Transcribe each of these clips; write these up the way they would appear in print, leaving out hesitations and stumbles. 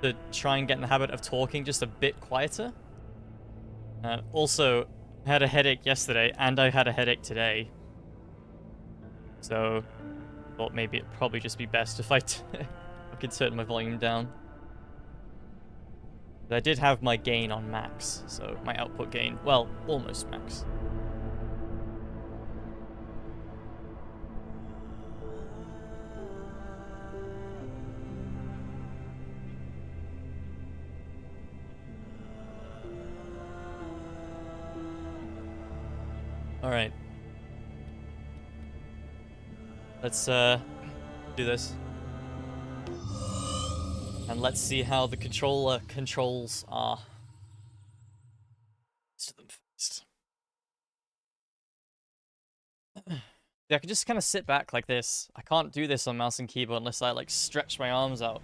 to try and get in the habit of talking just a bit quieter. Also, I had a headache yesterday, and I had a headache today. So, I thought maybe it'd probably just be best if I could turn my volume down. But I did have my gain on max, so my output gain, well, almost max. Alright. Let's, do this. And let's see how the controller controls are. Let's do them first. Yeah, I can just kind of sit back like this. I can't do this on mouse and keyboard unless I, like, stretch my arms out.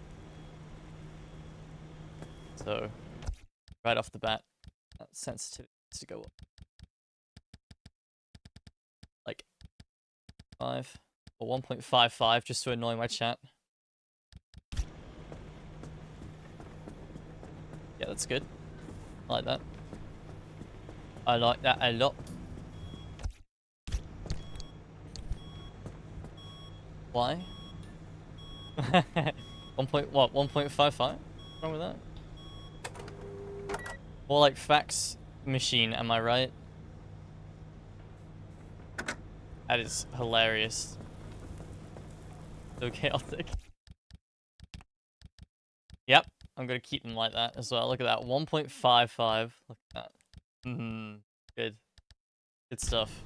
So, right off the bat, that sensitivity needs to go up. Like, 5 or 1.55 just to annoy my chat. Yeah, that's good. I like that. I like that a lot. Why? 1.55? What's wrong with that? More like fax machine, am I right? That is hilarious. So chaotic. Yep, I'm gonna keep them like that as well. Look at that, 1.55. Look at that. Good. Good stuff.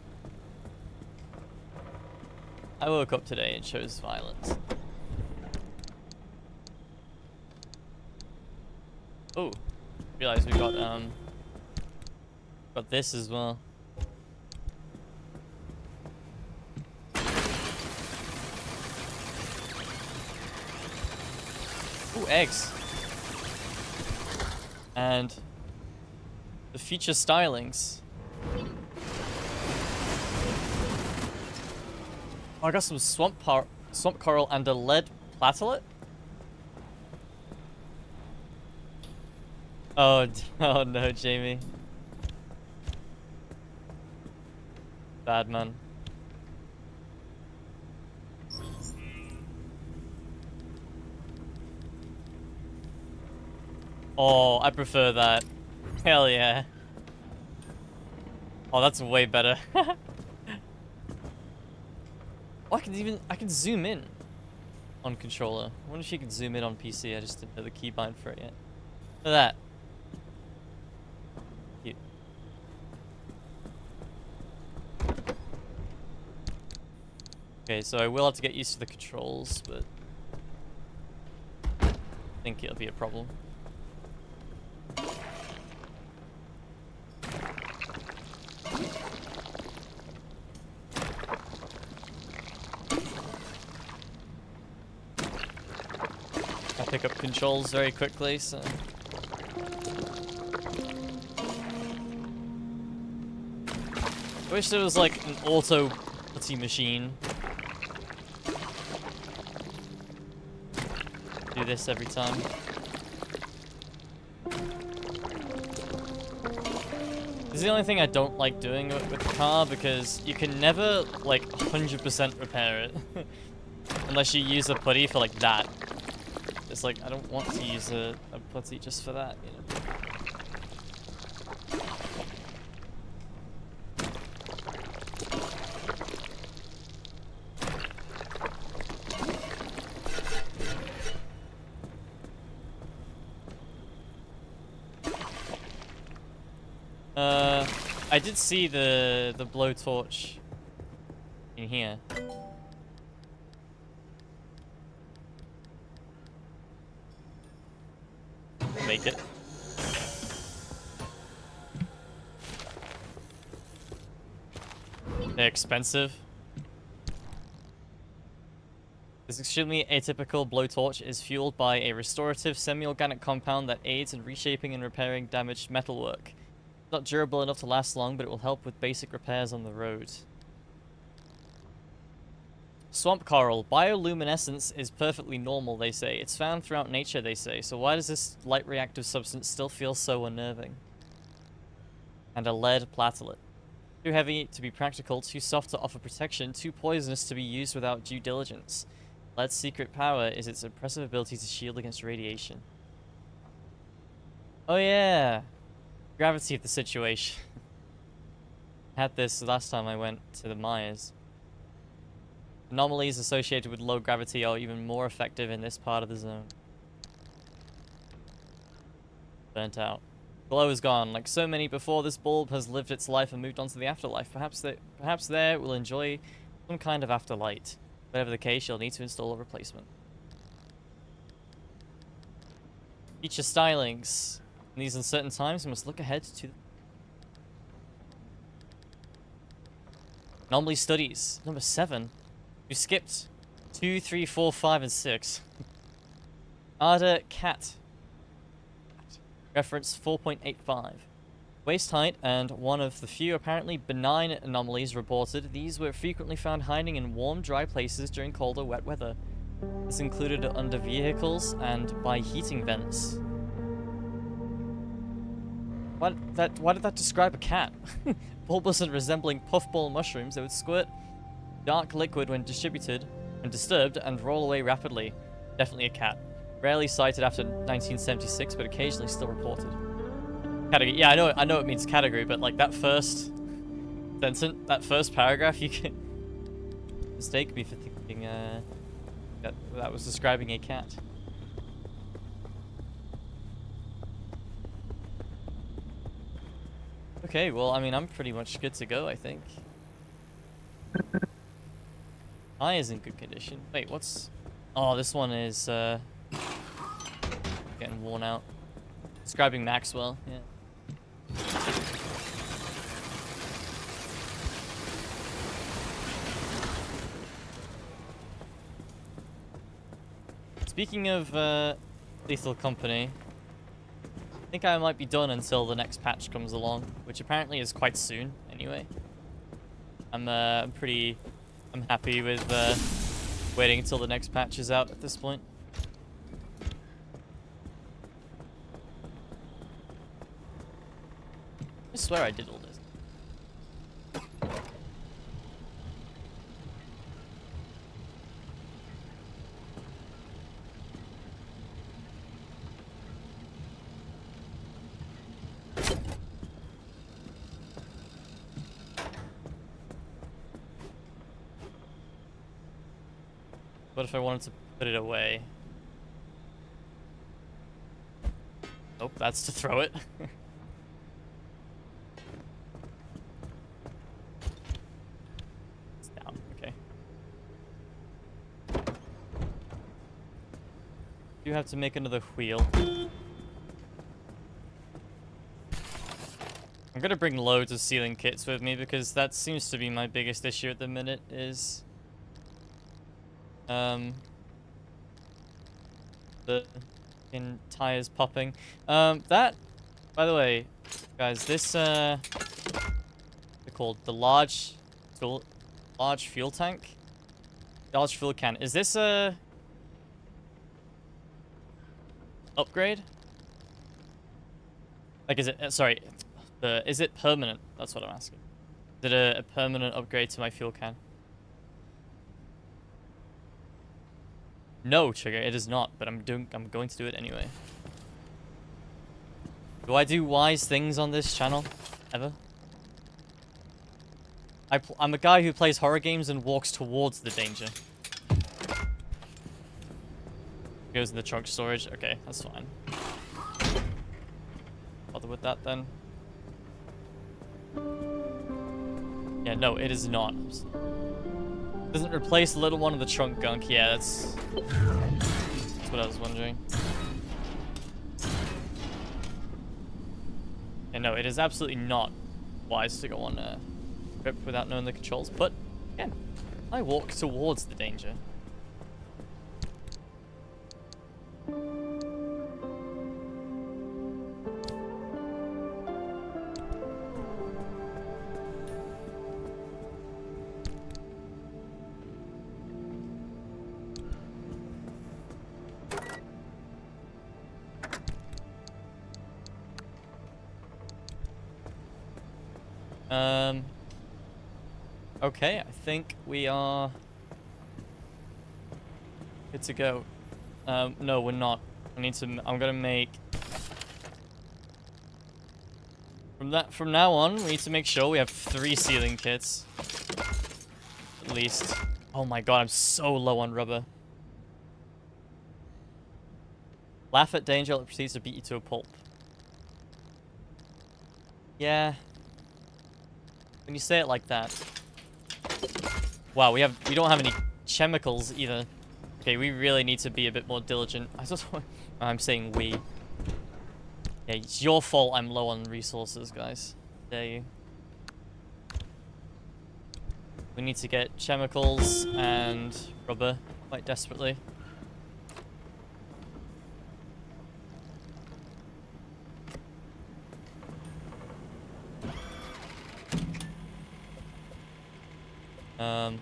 I woke up today and chose violence. Oh, realized we got this as well. Ooh, eggs. And the feature stylings. Oh, I got some swamp coral and a lead platelet. Oh, oh no, Jamie. Bad man. Oh, I prefer that. Hell yeah. Oh, that's way better. Oh, I can zoom in on controller. I wonder if you can zoom in on PC. I just didn't know the keybind for it yet. Look at that. Cute. Okay, so I will have to get used to the controls, but I think it'll be a problem. I pick up controls very quickly, so... I wish there was like an auto putty machine. Do this every time. This is the only thing I don't like doing with the car, because you can never like 100% repair it. Unless you use a putty for like that. It's like, I don't want to use a putty just for that, you know? I did see the blowtorch in here. Make it. They're expensive. This extremely atypical blowtorch is fueled by a restorative semi-organic compound that aids in reshaping and repairing damaged metalwork. Not durable enough to last long, but it will help with basic repairs on the road. Swamp coral. Bioluminescence is perfectly normal, they say. It's found throughout nature, they say. So why does this light reactive substance still feel so unnerving? And a lead platelet. Too heavy to be practical, too soft to offer protection, too poisonous to be used without due diligence. Lead's secret power is its impressive ability to shield against radiation. Oh yeah! Gravity of the situation. Had this last time I went to the Myers. Anomalies associated with low gravity are even more effective in this part of the zone. Burnt out. Glow is gone. Like so many before, this bulb has lived its life and moved on to the afterlife. Perhaps there it will enjoy some kind of afterlight. Whatever the case, you'll need to install a replacement. Future stylings. In these uncertain times, we must look ahead to the anomaly studies. Number 7. You skipped 2, 3, 4, 5, and 6. Arda Cat. Reference 4.85. Waist height and one of the few apparently benign anomalies reported. These were frequently found hiding in warm, dry places during cold or wet weather. This included under vehicles and by heating vents. Why did that describe a cat? Bulbous and resembling puffball mushrooms that would squirt dark liquid when distributed and disturbed and roll away rapidly. Definitely a cat. Rarely sighted after 1976, but occasionally still reported. Category. Yeah, I know it means category, but like that first sentence, that first paragraph, you can mistake me for thinking that was describing a cat. Okay, well, I mean, I'm pretty much good to go, I think. Eye is in good condition. Wait, what's... Oh, this one is, getting worn out. Describing Maxwell, yeah. Speaking of, Lethal Company, I think I might be done until the next patch comes along, which apparently is quite soon, anyway. I'm happy with, waiting until the next patch is out at this point. I swear I did all this. What if I wanted to put it away? Nope, that's to throw it. It's down, okay. You have to make another wheel. I'm gonna bring loads of sealing kits with me because that seems to be my biggest issue at the minute is the tires popping. That, by the way, guys, this they're called the large fuel tank, large fuel can. Is this a upgrade? Like, is it? Sorry, is it permanent? That's what I'm asking. Is it a permanent upgrade to my fuel can? No, Trigger, it is not, but I'm going to do it anyway. Do I do wise things on this channel? Ever? I'm a guy who plays horror games and walks towards the danger. Goes in the trunk storage. Okay, that's fine. Bother with that then. Yeah, no, it is not. Doesn't replace the little one of the trunk gunk. Yeah, that's what I was wondering. Yeah, no, it is absolutely not wise to go on a trip without knowing the controls. But again, I walk towards the danger. Okay, I think we are good to go. No, we're not. I'm gonna make... From now on, we need to make sure we have 3 sealing kits. At least. Oh my god, I'm so low on rubber. Laugh at danger, it proceeds to beat you to a pulp. Yeah. When you say it like that. Wow, we don't have any chemicals either. Okay, we really need to be a bit more diligent. I'm saying we. Yeah, it's your fault I'm low on resources, guys. Dare you. We need to get chemicals and rubber quite desperately. So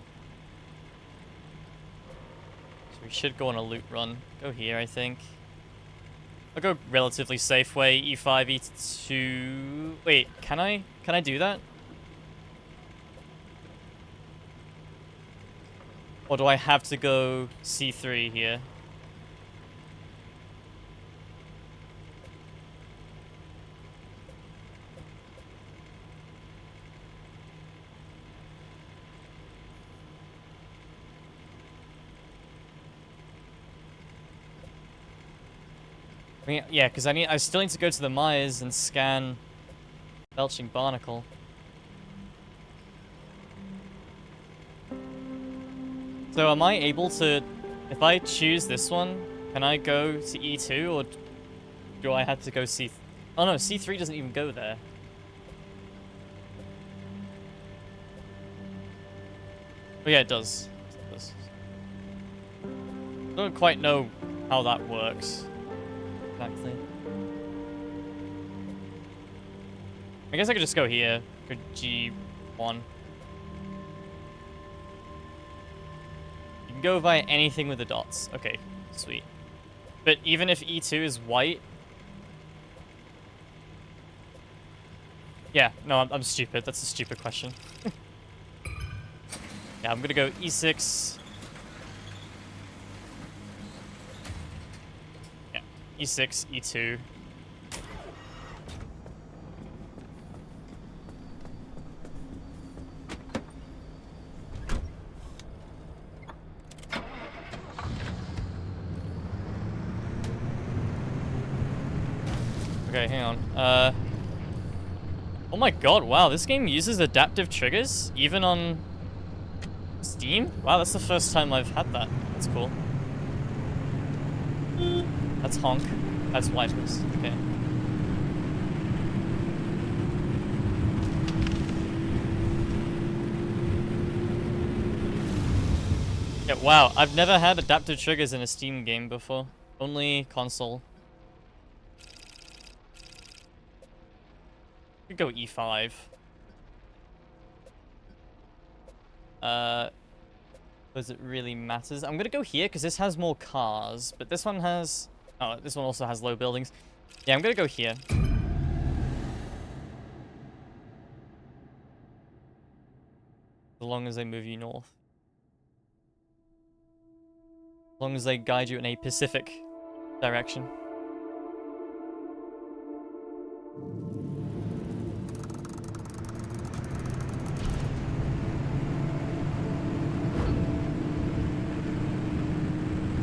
we should go on a loot run. Go here, I think. I'll go relatively safe way. E5, E2... Wait, can I? Can I do that? Or do I have to go C3 here? I mean, yeah, because I still need to go to the mines and scan Belching Barnacle. So am I able to, if I choose this one, can I go to E2 or do I have to go C? Oh no, C3 doesn't even go there. Oh yeah, it does. It does. I don't quite know how that works. Exactly. I guess I could just go here. Go G1. You can go via anything with the dots. Okay, sweet. But even if E2 is white... Yeah, no, I'm stupid. That's a stupid question. Yeah, I'm gonna go E6. Yeah, E6, E2. Okay, hang on. Oh my god, wow, this game uses adaptive triggers, even on Steam? Wow, that's the first time I've had that. That's cool. That's honk. That's wipers. Okay. Yeah, wow, I've never had adaptive triggers in a Steam game before. Only console. Could go E5. Does it really matters? I'm gonna go here because this has more cars, but this one has... Oh, this one also has low buildings. Yeah, I'm gonna go here. As long as they move you north. As long as they guide you in a Pacific direction.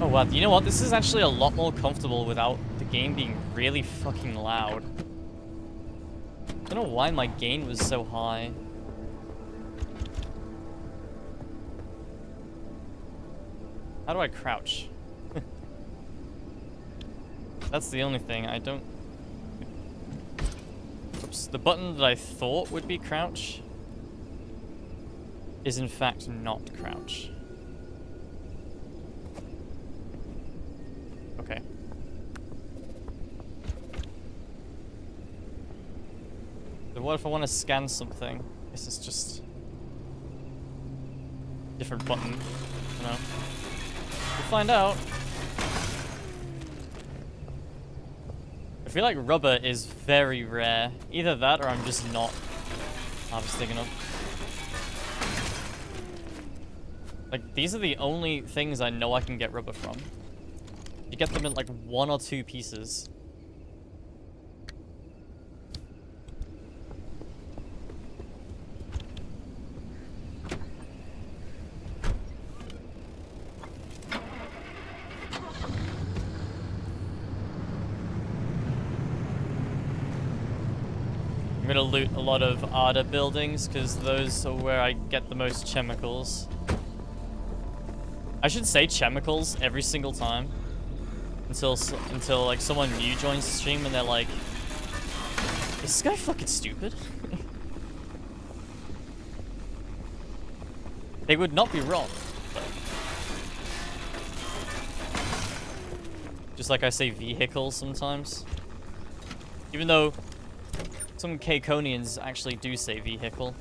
Oh wow, you know what? This is actually a lot more comfortable without the game being really fucking loud. I don't know why my gain was so high. How do I crouch? That's the only thing, I don't... Oops, the button that I thought would be crouch is in fact not crouch. Okay. So what if I want to scan something? This is just a different button, you know? We'll find out. I feel like rubber is very rare. Either that or I'm just not Harvesting enough. Like, these are the only things I know I can get rubber from. You get them in like 1 or 2 pieces. I'm gonna loot a lot of Arda buildings because those are where I get the most chemicals. I should say chemicals every single time until like someone new joins the stream and they're like, "Is this guy fucking stupid?" They would not be wrong. But just like I say vehicles sometimes, even though some Kconians actually do say vehicle.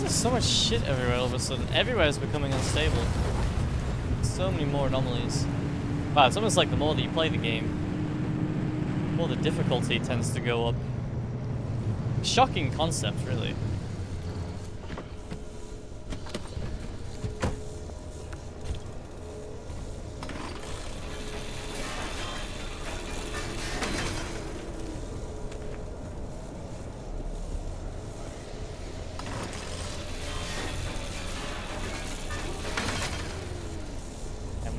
So much shit everywhere all of a sudden. Everywhere is becoming unstable. So many more anomalies. Wow, it's almost like the more that you play the game, the more the difficulty tends to go up. Shocking concept, really.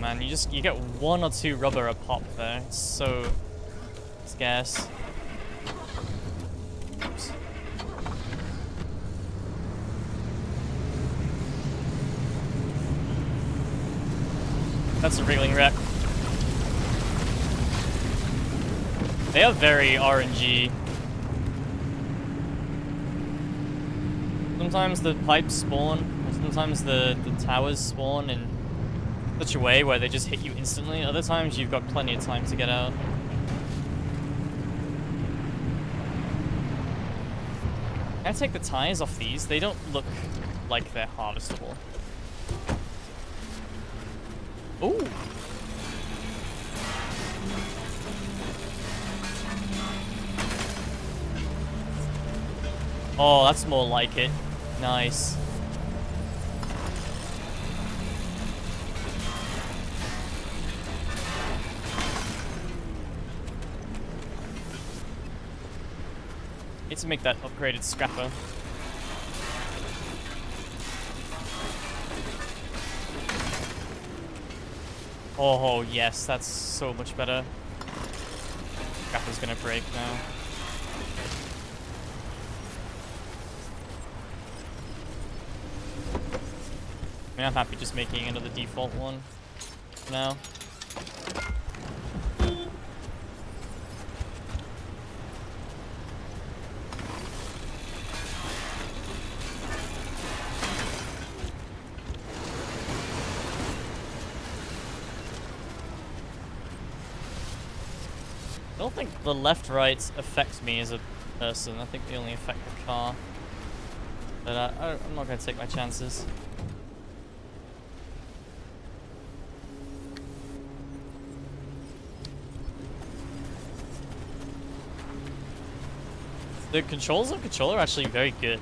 Man, you get 1 or 2 rubber a pop there. It's so scarce. Oops. That's a wriggling wreck. They are very RNG. Sometimes the pipes spawn, or sometimes the towers spawn in such a way where they just hit you instantly. Other times you've got plenty of time to get out. Can I take the tires off these? They don't look like they're harvestable. Ooh. Oh, that's more like it. Nice. Need to make that upgraded scrapper. Oh, yes, that's so much better. Scrapper's gonna break now. I mean, I'm happy just making another default one now. I don't think the left-right affect me as a person. I think they only affect the car. But I'm not going to take my chances. The controls on controller are actually very good.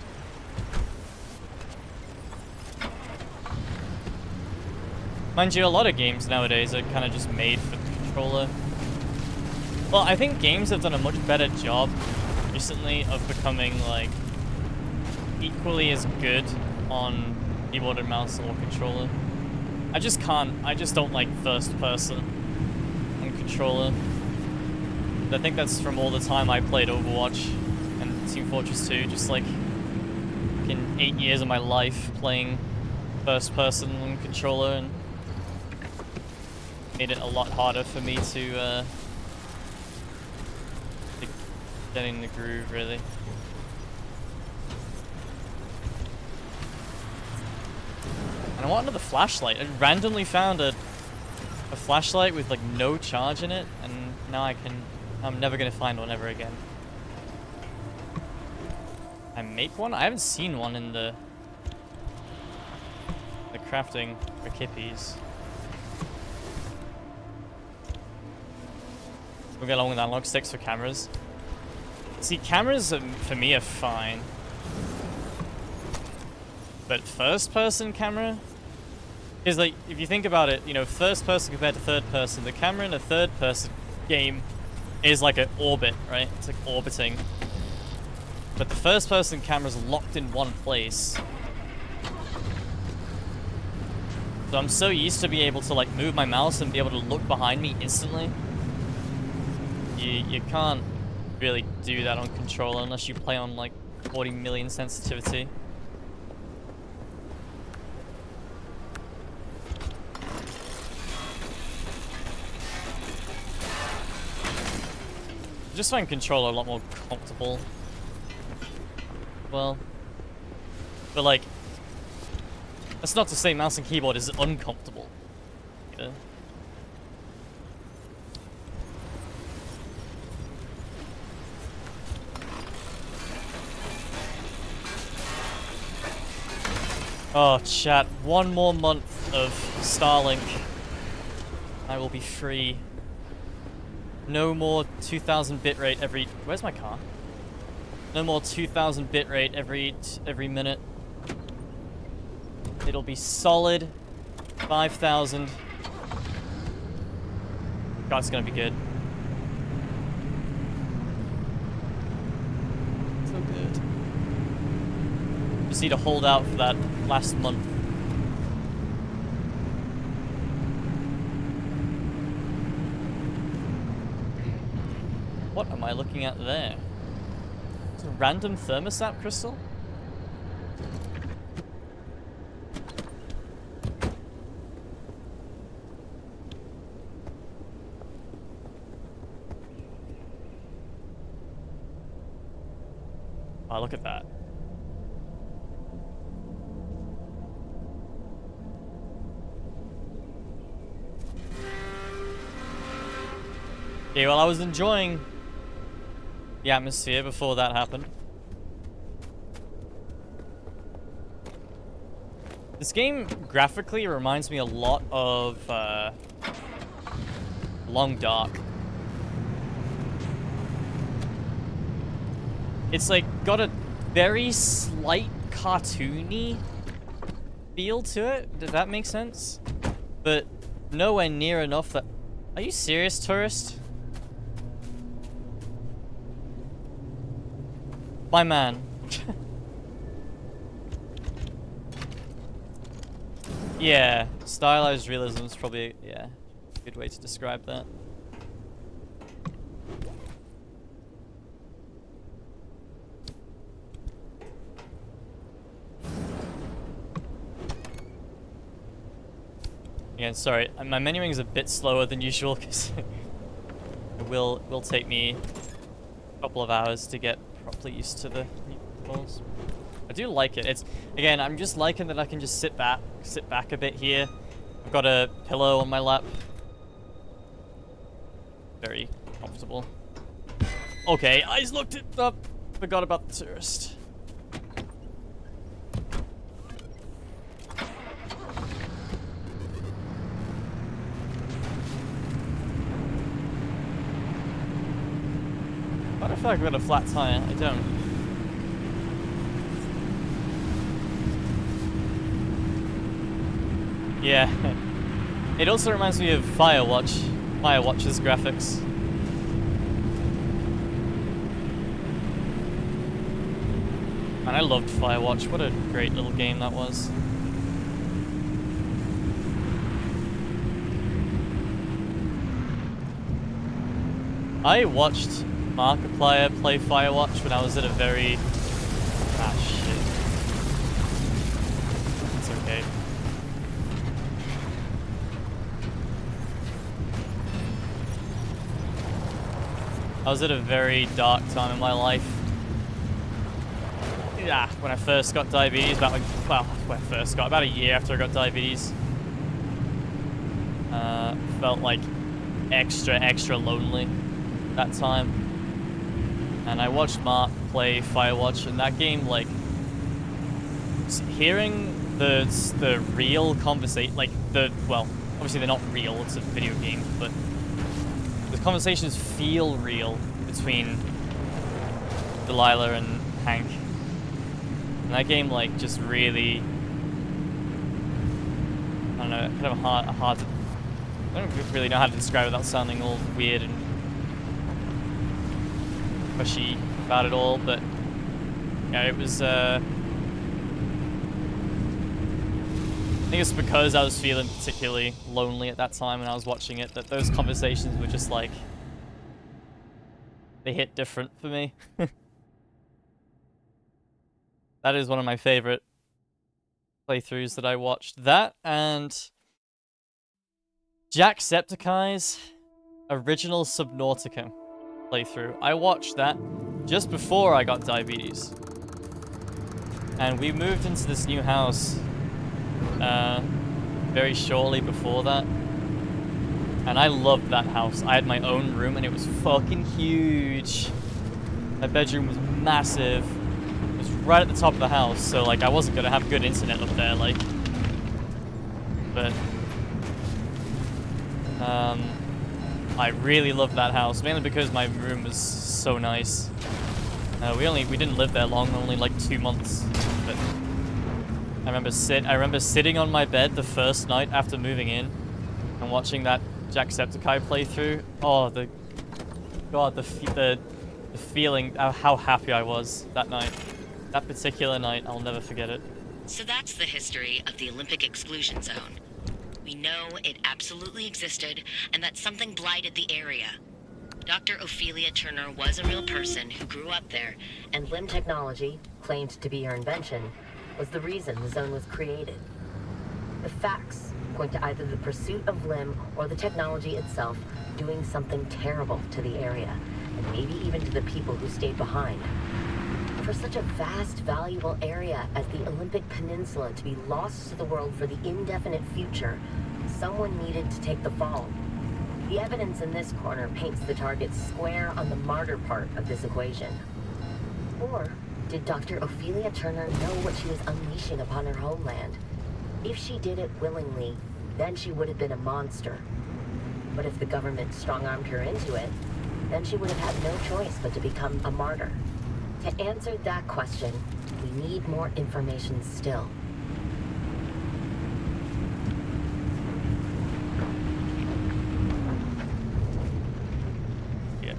Mind you, a lot of games nowadays are kind of just made for the controller. Well, I think games have done a much better job recently of becoming, like, equally as good on keyboard and mouse or controller. I just don't like first person on controller. But I think that's from all the time I played Overwatch and Team Fortress 2, just like in 8 years of my life playing first person on controller, and made it a lot harder for me to get in the groove, really. I I want another flashlight. I randomly found a flashlight with like no charge in it, and now I'm never gonna find one ever again. I make one? I haven't seen one in the crafting for kippies. We'll get along with analog sticks for cameras. See, cameras for me are fine. But first person camera? Because like, if you think about it, you know, first person compared to third person, the camera in a third person game is like an orbit, right? It's like orbiting. But the first person camera's locked in one place. So I'm so used to being able to like move my mouse and be able to look behind me instantly. You can't really do that on controller unless you play on like 40 million sensitivity. I just find controller a lot more comfortable. Well, but like, that's not to say mouse and keyboard is uncomfortable. Yeah. Oh, chat. One more month of Starlink. I will be free. No more 2000 bitrate every... Where's my car? No more 2000 bitrate every minute. It'll be solid 5000. God, it's gonna be good. So good. Just need to hold out for that last month. What am I looking at there? It's a random thermostat crystal? Oh, look at that. Okay, well, I was enjoying the atmosphere before that happened. This game graphically reminds me a lot of Long Dark. It's like got a very slight cartoony feel to it. Does that make sense? But nowhere near enough that... Are you serious, tourist? My man. Yeah, stylized realism is probably, yeah, a good way to describe that. Again, sorry, my menuing is a bit slower than usual because it will take me a couple of hours to get properly used to the new controls. I do like it. It's, again, I'm just liking that I can just sit back a bit here. I've got a pillow on my lap. Very comfortable. Okay, I just looked it up. Forgot about the tourist. What if I've got a flat tire? I don't. Yeah. It also reminds me of Firewatch's graphics. Man, I loved Firewatch. What a great little game that was. I watched Markiplier play Firewatch when I was at a very... Ah, shit. It's okay. I was at a very dark time in my life. when I first got diabetes, about a year after I got diabetes, felt like extra lonely that time. And I watched Mark play Firewatch, and that game, like, hearing the real conversation, like, obviously they're not real, it's a video game, but the conversations feel real between Delilah and Hank. And that game, like, just really, I don't know, kind of hard to, I don't really know how to describe it without sounding all weird and pushy about it all, but yeah, it was, I think it's because I was feeling particularly lonely at that time when I was watching it, that those conversations were just like, they hit different for me. That is one of my favorite playthroughs that I watched. That and Jacksepticeye's original Subnautica playthrough. I watched that just before I got diabetes. And we moved into this new house very shortly before that. And I loved that house. I had my own room and it was fucking huge. My bedroom was massive. It was right at the top of the house, so like I wasn't gonna have good internet up there, like. But I really loved that house, mainly because my room was so nice. We didn't live there long, only like 2 months. But I remember sitting on my bed the first night after moving in and watching that Jacksepticeye playthrough. Oh, the feeling, how happy I was that night. That particular night, I'll never forget it. So that's the history of the Olympic exclusion zone. We know it absolutely existed, and that something blighted the area. Dr. Ophelia Turner was a real person who grew up there, and LIM technology, claimed to be her invention, was the reason the zone was created. The facts point to either the pursuit of LIM or the technology itself doing something terrible to the area, and maybe even to the people who stayed behind. For such a vast, valuable area as the Olympic Peninsula to be lost to the world for the indefinite future, someone needed to take the fall. The evidence in this corner paints the target square on the martyr part of this equation. Or did Dr. Ophelia Turner know what she was unleashing upon her homeland? If she did it willingly, then she would have been a monster. But if the government strong-armed her into it, then she would have had no choice but to become a martyr. To answer that question, we need more information still. Yeah.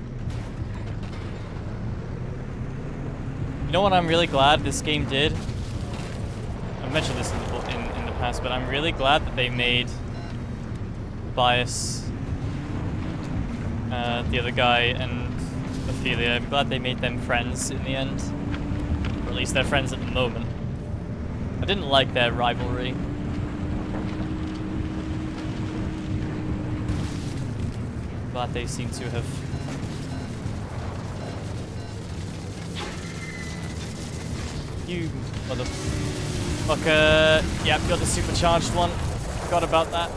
You know what I'm really glad this game did? I've mentioned this in the past, but I'm really glad that they made Bias, the other guy, and Ophelia. I'm glad they made them friends in the end. Or at least they're friends at the moment. I didn't like their rivalry. Glad they seem to have... You motherfucker. Yep, got the supercharged one. Forgot about that.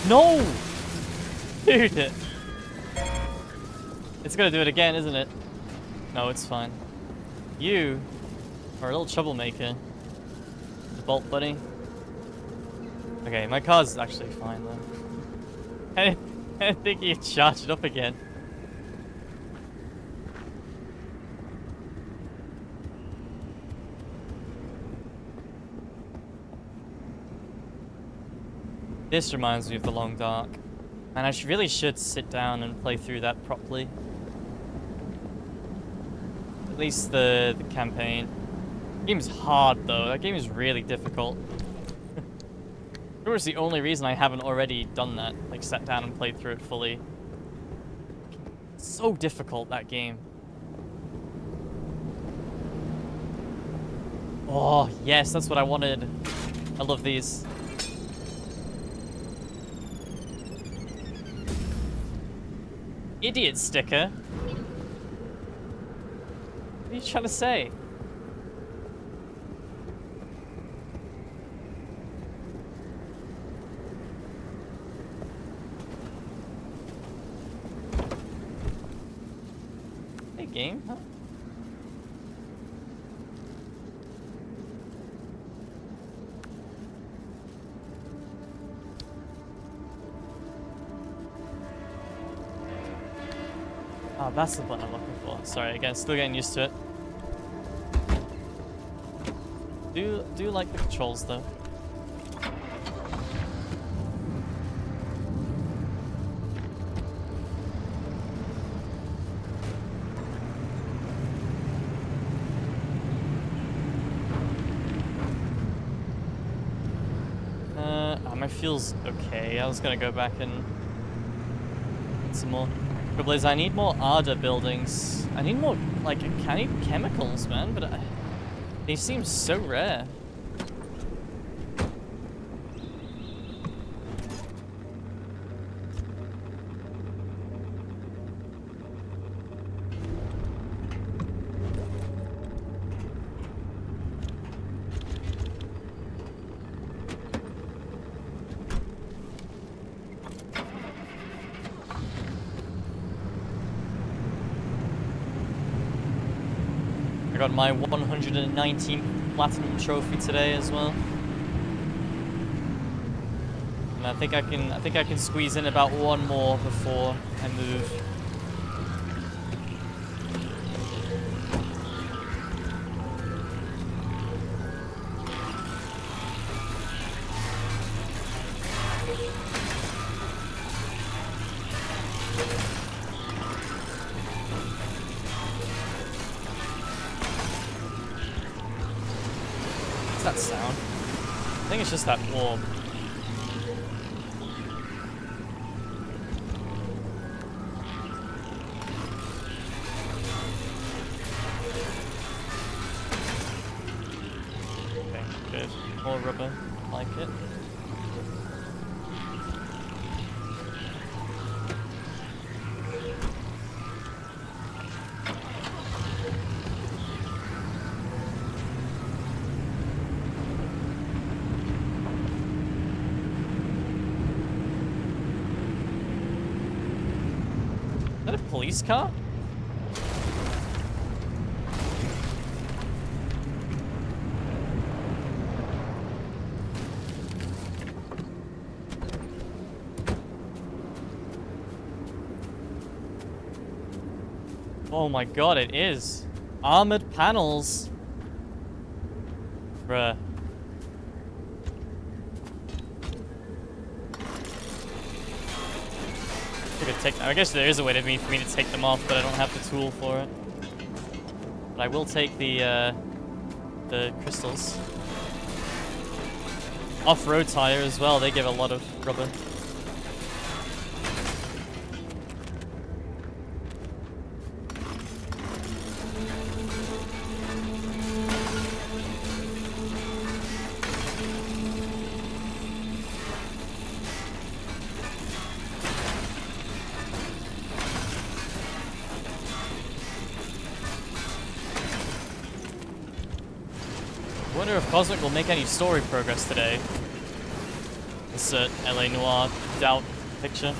No! Dude! It's gonna do it again, isn't it? No, it's fine. You are a little troublemaker. The Bolt Buddy. Okay, my car's actually fine though. I didn't think he'd charge it up again. This reminds me of The Long Dark. And I really should sit down and play through that properly. At least the campaign. The game's hard though. That game is really difficult. It was the only reason I haven't already done that. Like sat down and played through it fully. It's so difficult, that game. Oh, yes, that's what I wanted. I love these. Idiot sticker. are you trying to say? Hey, game, huh? Oh, that's the button I'm looking for. Sorry, again, still getting used to it. Do like the controls though. My fuel's okay. I was gonna go back and get some more. Trouble is, I need more Ardor buildings. I need more, like, I need chemicals, man, but they seem so rare. I got my 119th platinum trophy today as well. And I think I can squeeze in about one more before I move. What's that sound? I think it's just that orb. Okay, good. More rubber, like it. Is that a police car? Oh my god, it is. Armored panels. Bruh. I guess there is a way for me to take them off, but I don't have the tool for it. But I will take the crystals. Off-road tire as well, they give a lot of rubber. I wonder if Cosmic will make any story progress today. Insert LA Noire doubt picture.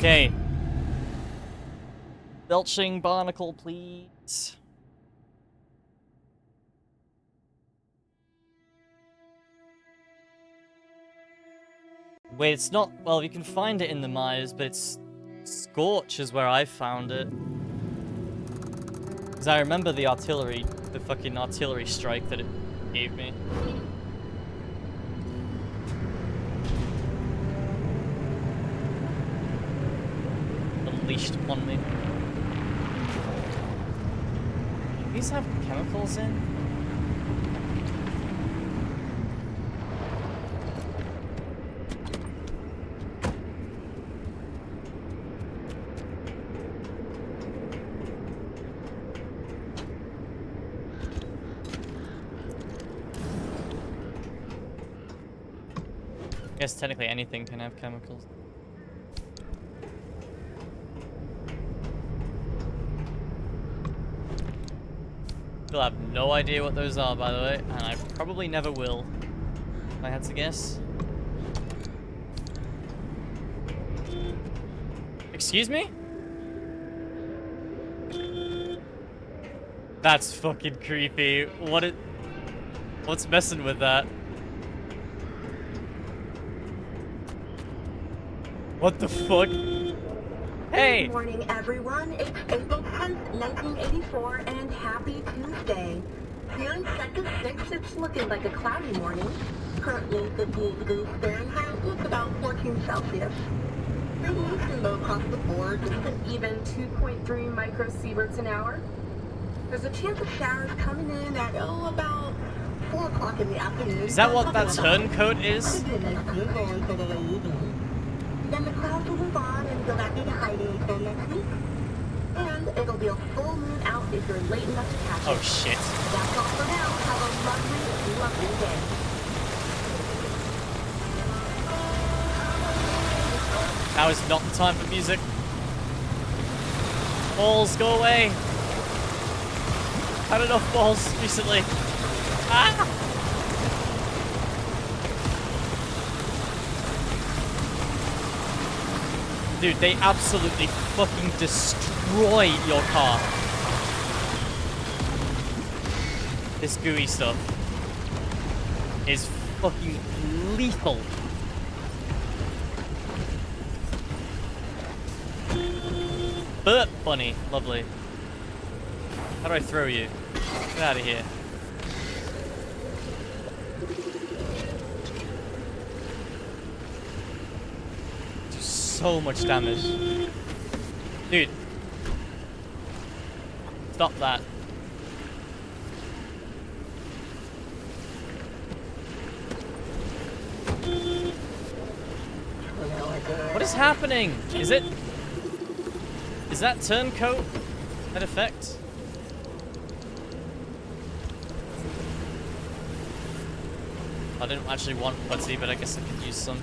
Okay. Belching barnacle, please. Wait, it's not... Well, you can find it in the mines, but it's... Scorch is where I found it. Because I remember the artillery, the fucking artillery strike that it gave me. Unleashed upon me. Do these have chemicals in? Guess technically anything can have chemicals. Still have no idea what those are, by the way, and I probably never will, if I had to guess. Excuse me? That's fucking creepy. What's messing with that? What the fuck? Hey! Good morning, everyone. It's April 10th, 1984, and happy Tuesday. Here in Sector 6, it's looking like a cloudy morning. Currently 58 degrees Fahrenheit with about 14 Celsius. Pretty easy low across the board, just an even 2.3 microsieverts an hour. There's a chance of showers coming in at, about 4 o'clock in the afternoon. Is that what that turncoat is? Then the clouds will move on and go back into hiding until next week. And it'll be a full moon out if you're late enough to catch it. Oh shit. That's all for now. Have a lovely, lovely day. Now is not the time for music. Balls, go away. Had enough balls recently. Ah! Dude, they absolutely fucking destroy your car. This gooey stuff is fucking lethal. Burp bunny, lovely. How do I throw you? Get out of here. So much damage. Dude. Stop that. What is happening? Is that turncoat that effect? I didn't actually want putty, but I guess I could use some.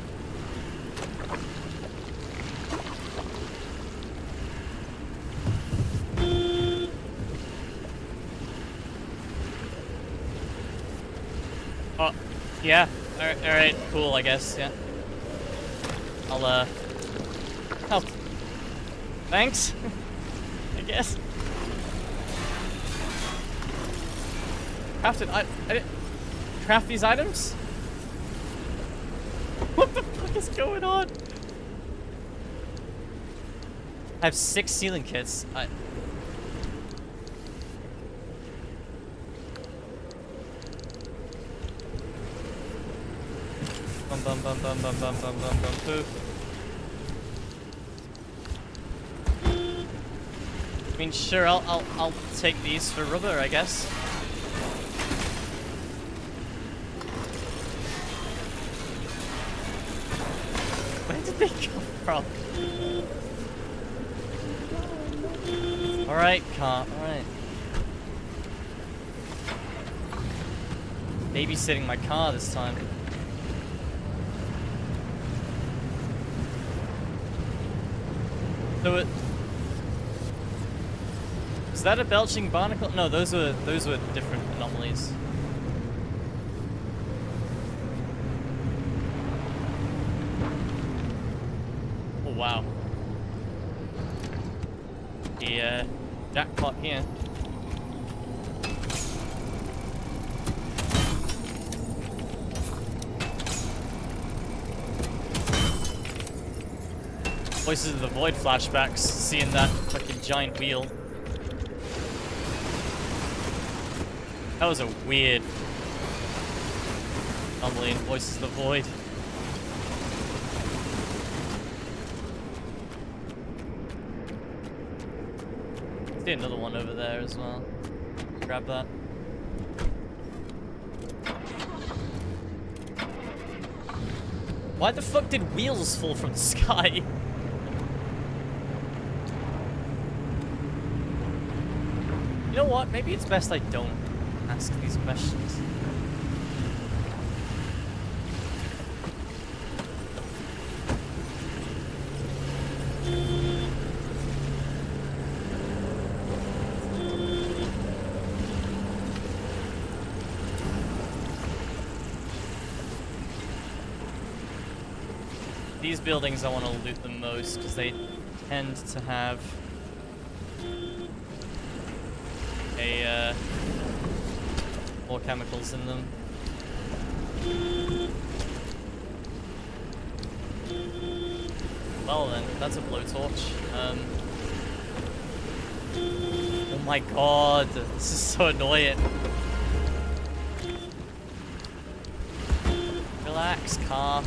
Oh, yeah. Alright, cool, I guess, yeah. I'll, help. Thanks. I guess. Crafted, I didn't craft these items? What the fuck is going on? I have 6 sealing kits. Bum bum bum bum bum bum bum bum poof. I mean, sure, I'll take these for rubber, I guess. Where did they come from? Alright, car, alright. Babysitting my car this time. So is that a belching barnacle? No, those were different anomalies. Oh wow. The jackpot here. Voices of the Void flashbacks, seeing that fucking giant wheel. That was a weird anomaly in Voices of the Void. See another one over there as well. Grab that. Why the fuck did wheels fall from the sky? You know what? Maybe it's best I don't ask these questions. these buildings I want to loot the most because they tend to have more chemicals in them. Well then, that's a blowtorch. Oh my god, this is so annoying. Relax, car.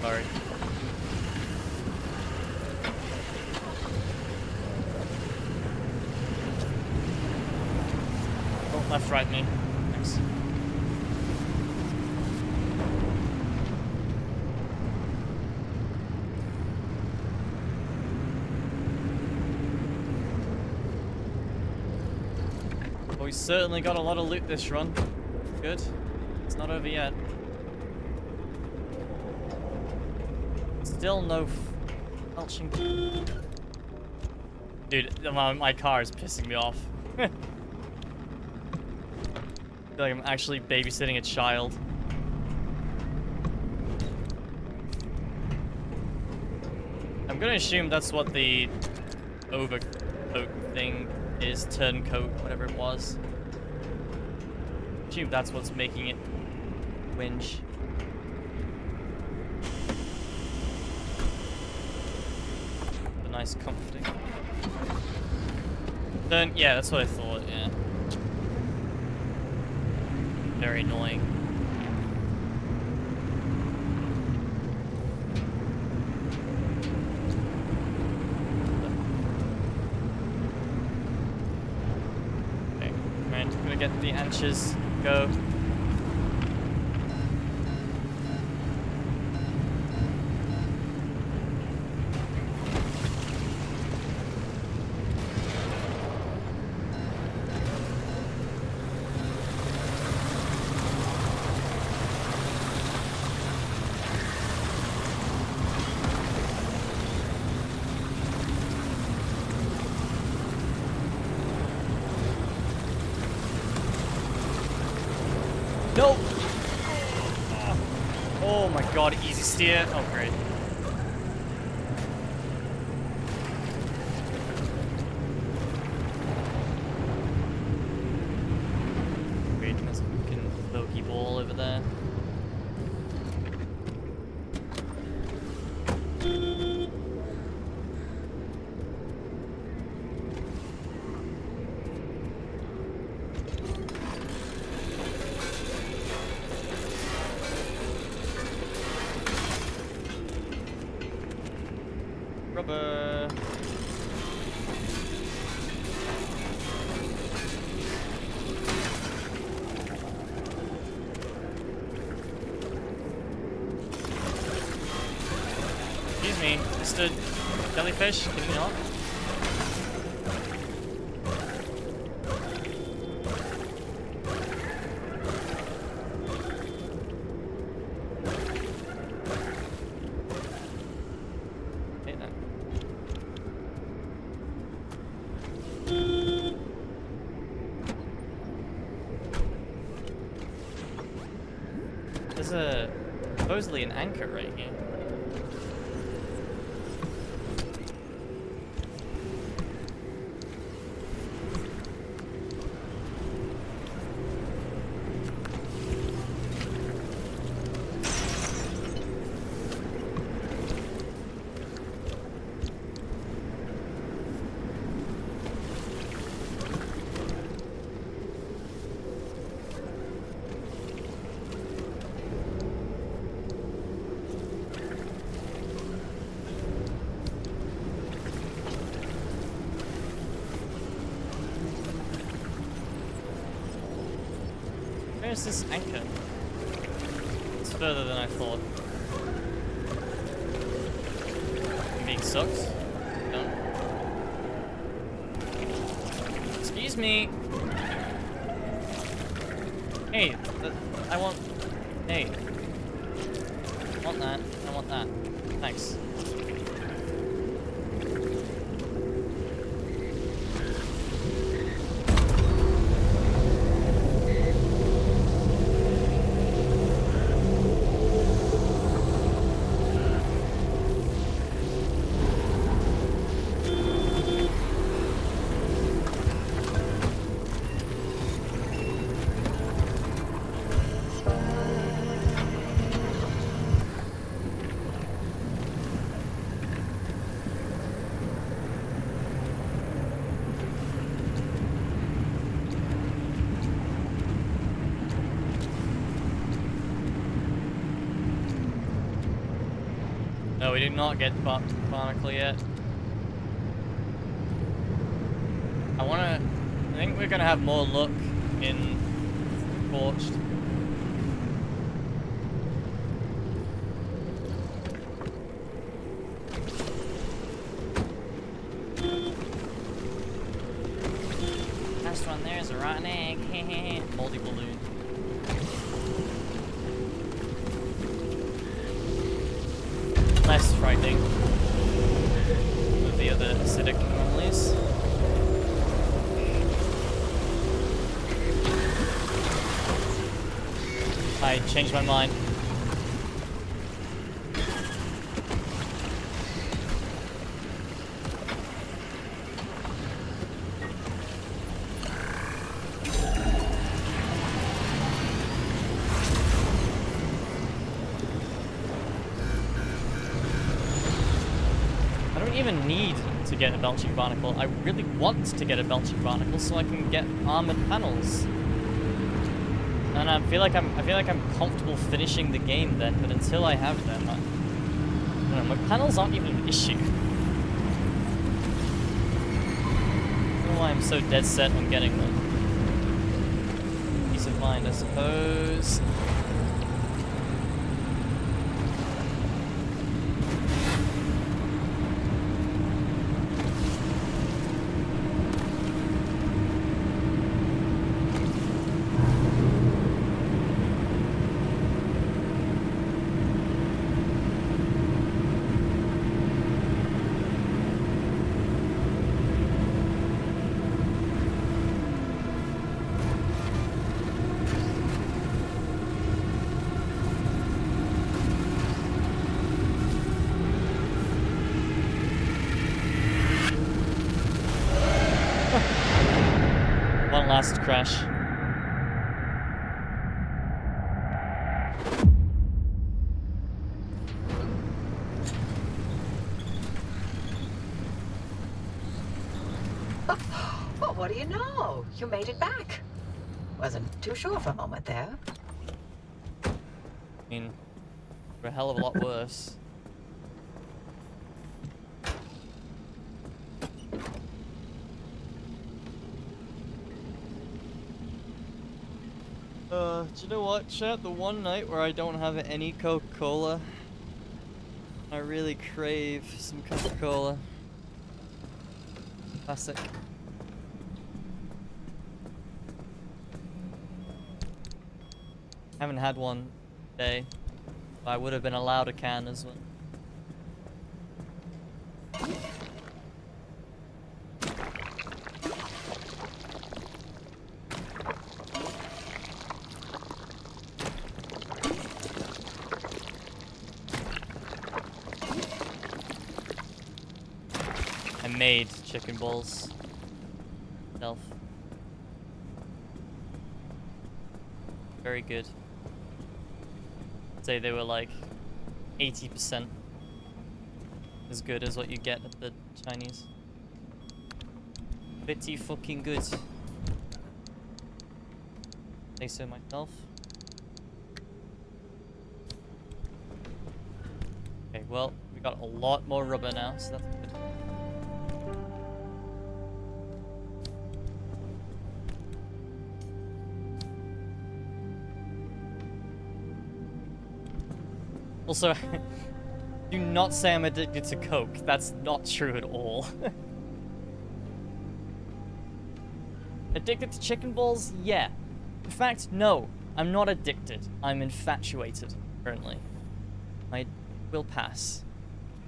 Sorry. Oh, left, right me. Thanks. Well, we certainly got a lot of loot this run. Good. It's not over yet. Still no felching. Dude, my car is pissing me off. I feel like I'm actually babysitting a child. I'm gonna assume that's what the overcoat thing is, turncoat, whatever it was. Assume that's what's making it whinge. Nice, comforting. Then, yeah, that's what I thought, yeah. Very annoying. Okay, right, I'm gonna get the anchors, go. No! Oh my god, easy steer. Oh, great. Great, there's a fucking bogey ball over there. Rubber. Excuse me, Mr. Jellyfish, can you not? There's supposedly an anchor right here. Where's this anchor? It's further than I thought. I'm being sucked? No. Excuse me! Hey, I want... Hey. I want that. I want that. Thanks. No, we did not get Barnacle yet. I think we're gonna have more luck in Forged. Last one there is a rotten egg. Moldy balloon. Less frightening with the other acidic anomalies. I changed my mind. I don't even need to get a belching barnacle. I really want to get a belching barnacle so I can get armored panels. And I feel like I'm comfortable finishing the game then, but until I have them, I don't know, my panels aren't even an issue. I don't know why I'm so dead set on getting them. Peace of mind, I suppose. One last crash. Well, what do you know? You made it back. Wasn't too sure for a moment there. I mean, we're a hell of a lot worse. Do you know what, chat? The one night where I don't have any Coca-Cola, I really crave some Coca-Cola. Classic. Haven't had one today, but I would have been allowed a can as well. Made chicken balls myself. Very good. I'd say they were like 80% as good as what you get at the Chinese. Pretty fucking good. Say so myself. Okay, well, we got a lot more rubber now, so that's good. Also, do not say I'm addicted to coke. That's not true at all. Addicted to chicken balls? Yeah. In fact, no. I'm not addicted. I'm infatuated, currently. I will pass.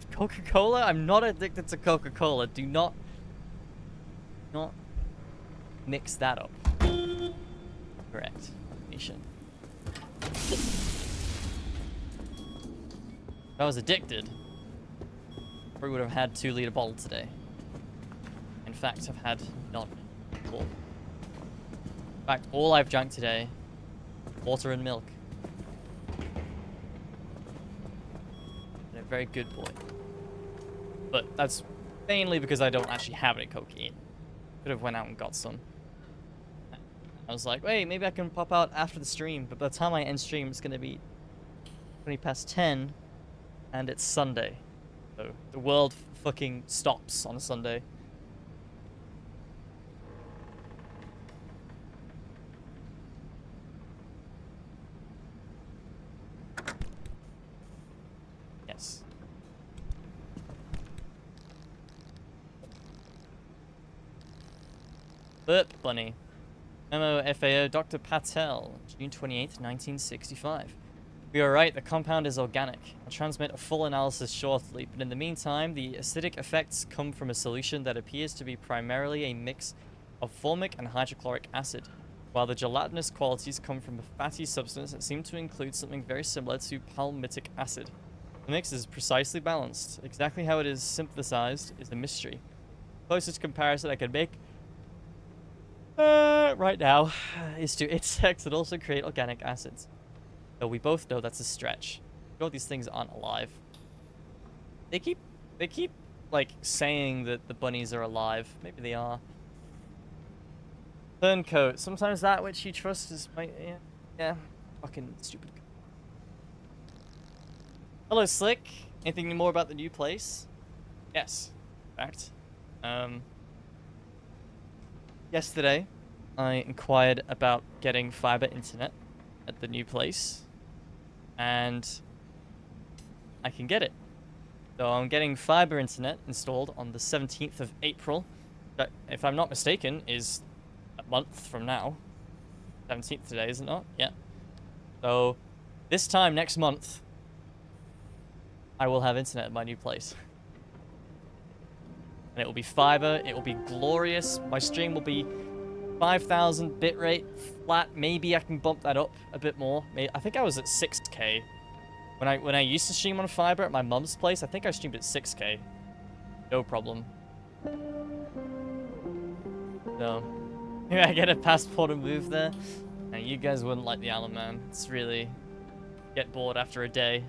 Coca-Cola? I'm not addicted to Coca-Cola. Do not mix that up. Correct. If I was addicted, probably would have had 2-liter bottle today. In fact, I've had none. All. In fact, all I've drank today, water and milk. And a very good boy. But that's mainly because I don't actually have any cocaine. Could have went out and got some. I was like, wait, maybe I can pop out after the stream. But by the time I end stream, it's going to be 20 past 10. And it's Sunday. So the world fucking stops on a Sunday. Yes. Burp Bunny. Memo FAO Dr. Patel, June 28th, 1965. We are right, the compound is organic. I'll transmit a full analysis shortly, but in the meantime, the acidic effects come from a solution that appears to be primarily a mix of formic and hydrochloric acid, while the gelatinous qualities come from a fatty substance that seems to include something very similar to palmitic acid. The mix is precisely balanced. Exactly how it is synthesized is a mystery. Closest comparison I can make right now is to insects that also create organic acids. Though we both know that's a stretch. You know, these things aren't alive. They keep like saying that the bunnies are alive. Maybe they are. Turncoat. Sometimes that which you trust is yeah. Fucking stupid. Hello, Slick. Anything more about the new place? Yes. In fact. Yesterday, I inquired about getting fiber internet at the new place, and I can get it. So I'm getting fiber internet installed on the 17th of April. That, if I'm not mistaken, is a month from now. 17th today, is it not? Yeah. So this time next month, I will have internet at my new place. And it will be fiber, it will be glorious. My stream will be 5,000 bitrate flat. Maybe I can bump that up a bit more. I think I was at 6K. When I used to stream on fiber at my mum's place, I think I streamed at 6K. No problem. So, maybe I get a passport and move there. And you guys wouldn't like the island, man. It's really get bored after a day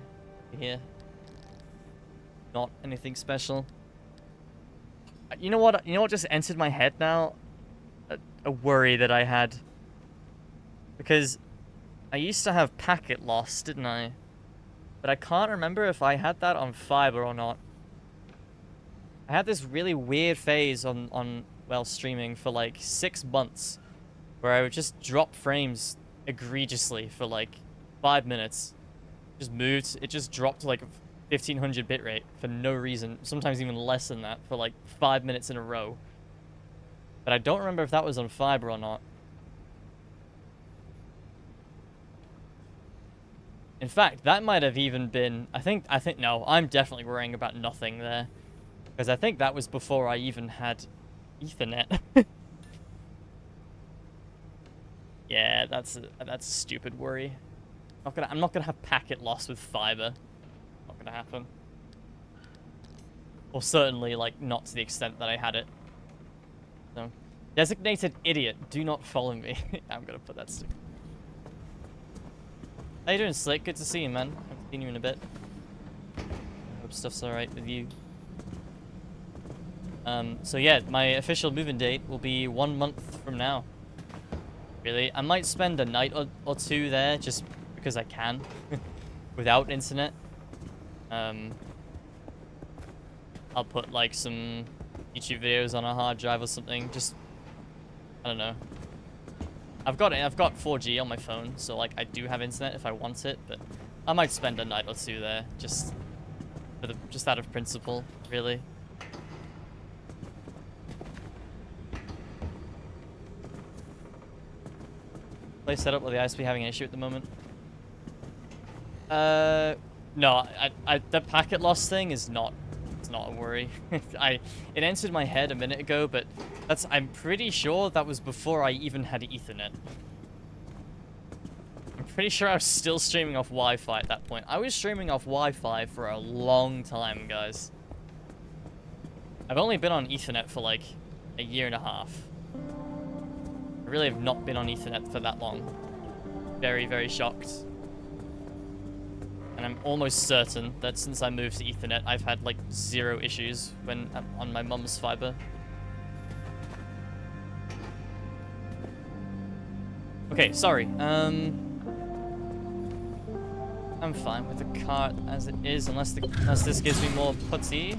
here. Not anything special. You know what? You know what just entered my head now? A worry that I had. Because I used to have packet loss, didn't I? But I can't remember if I had that on fiber or not. I had this really weird phase on well, streaming for like 6 months, where I would just drop frames egregiously for like 5 minutes. It just dropped to like 1500 bitrate for no reason. Sometimes even less than that for like 5 minutes in a row. But I don't remember if that was on fiber or not. In fact, that might have even been... I think no, I'm definitely worrying about nothing there. Because I think that was before I even had Ethernet. Yeah, that's a stupid worry. I'm not gonna have packet loss with fiber. Not gonna happen. Or certainly, like, not to the extent that I had it. So, designated idiot, do not follow me. I'm gonna put that stick. How you doing, Slick? Good to see you, man. Haven't seen you in a bit. Hope stuff's alright with you. So yeah, my official move-in date will be 1 month from now. Really, I might spend a night or two there, just because I can, without internet. I'll put like some YouTube videos on a hard drive or something. Just, I don't know. I've got 4G on my phone, so like I do have internet if I want it, but I might spend a night or two there, just out of principle, really. Place set up with the ISP having an issue at the moment. No, the packet loss thing is not. It's not a worry. It entered my head a minute ago, but I'm pretty sure that was before I even had Ethernet. I'm pretty sure I was still streaming off Wi-Fi at that point. I was streaming off Wi-Fi for a long time, guys. I've only been on Ethernet for like a year and a half. I really have not been on Ethernet for that long. Very, very shocked. And I'm almost certain that since I moved to Ethernet, I've had like 0 issues when I'm on my mum's fiber. Okay, sorry. I'm fine with the cart as it is, unless this gives me more putty.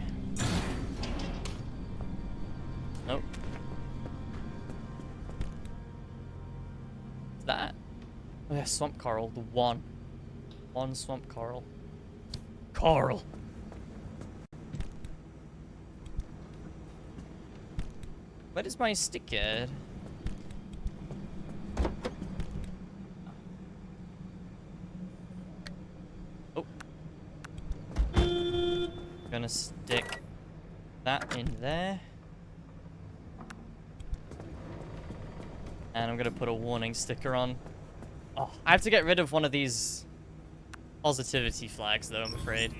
Nope. What's that? Oh yeah, swamp coral. The one swamp coral. Coral. Where is my sticker? Oh. Gonna stick that in there. And I'm gonna put a warning sticker on. Oh, I have to get rid of one of these positivity flags, though, I'm afraid.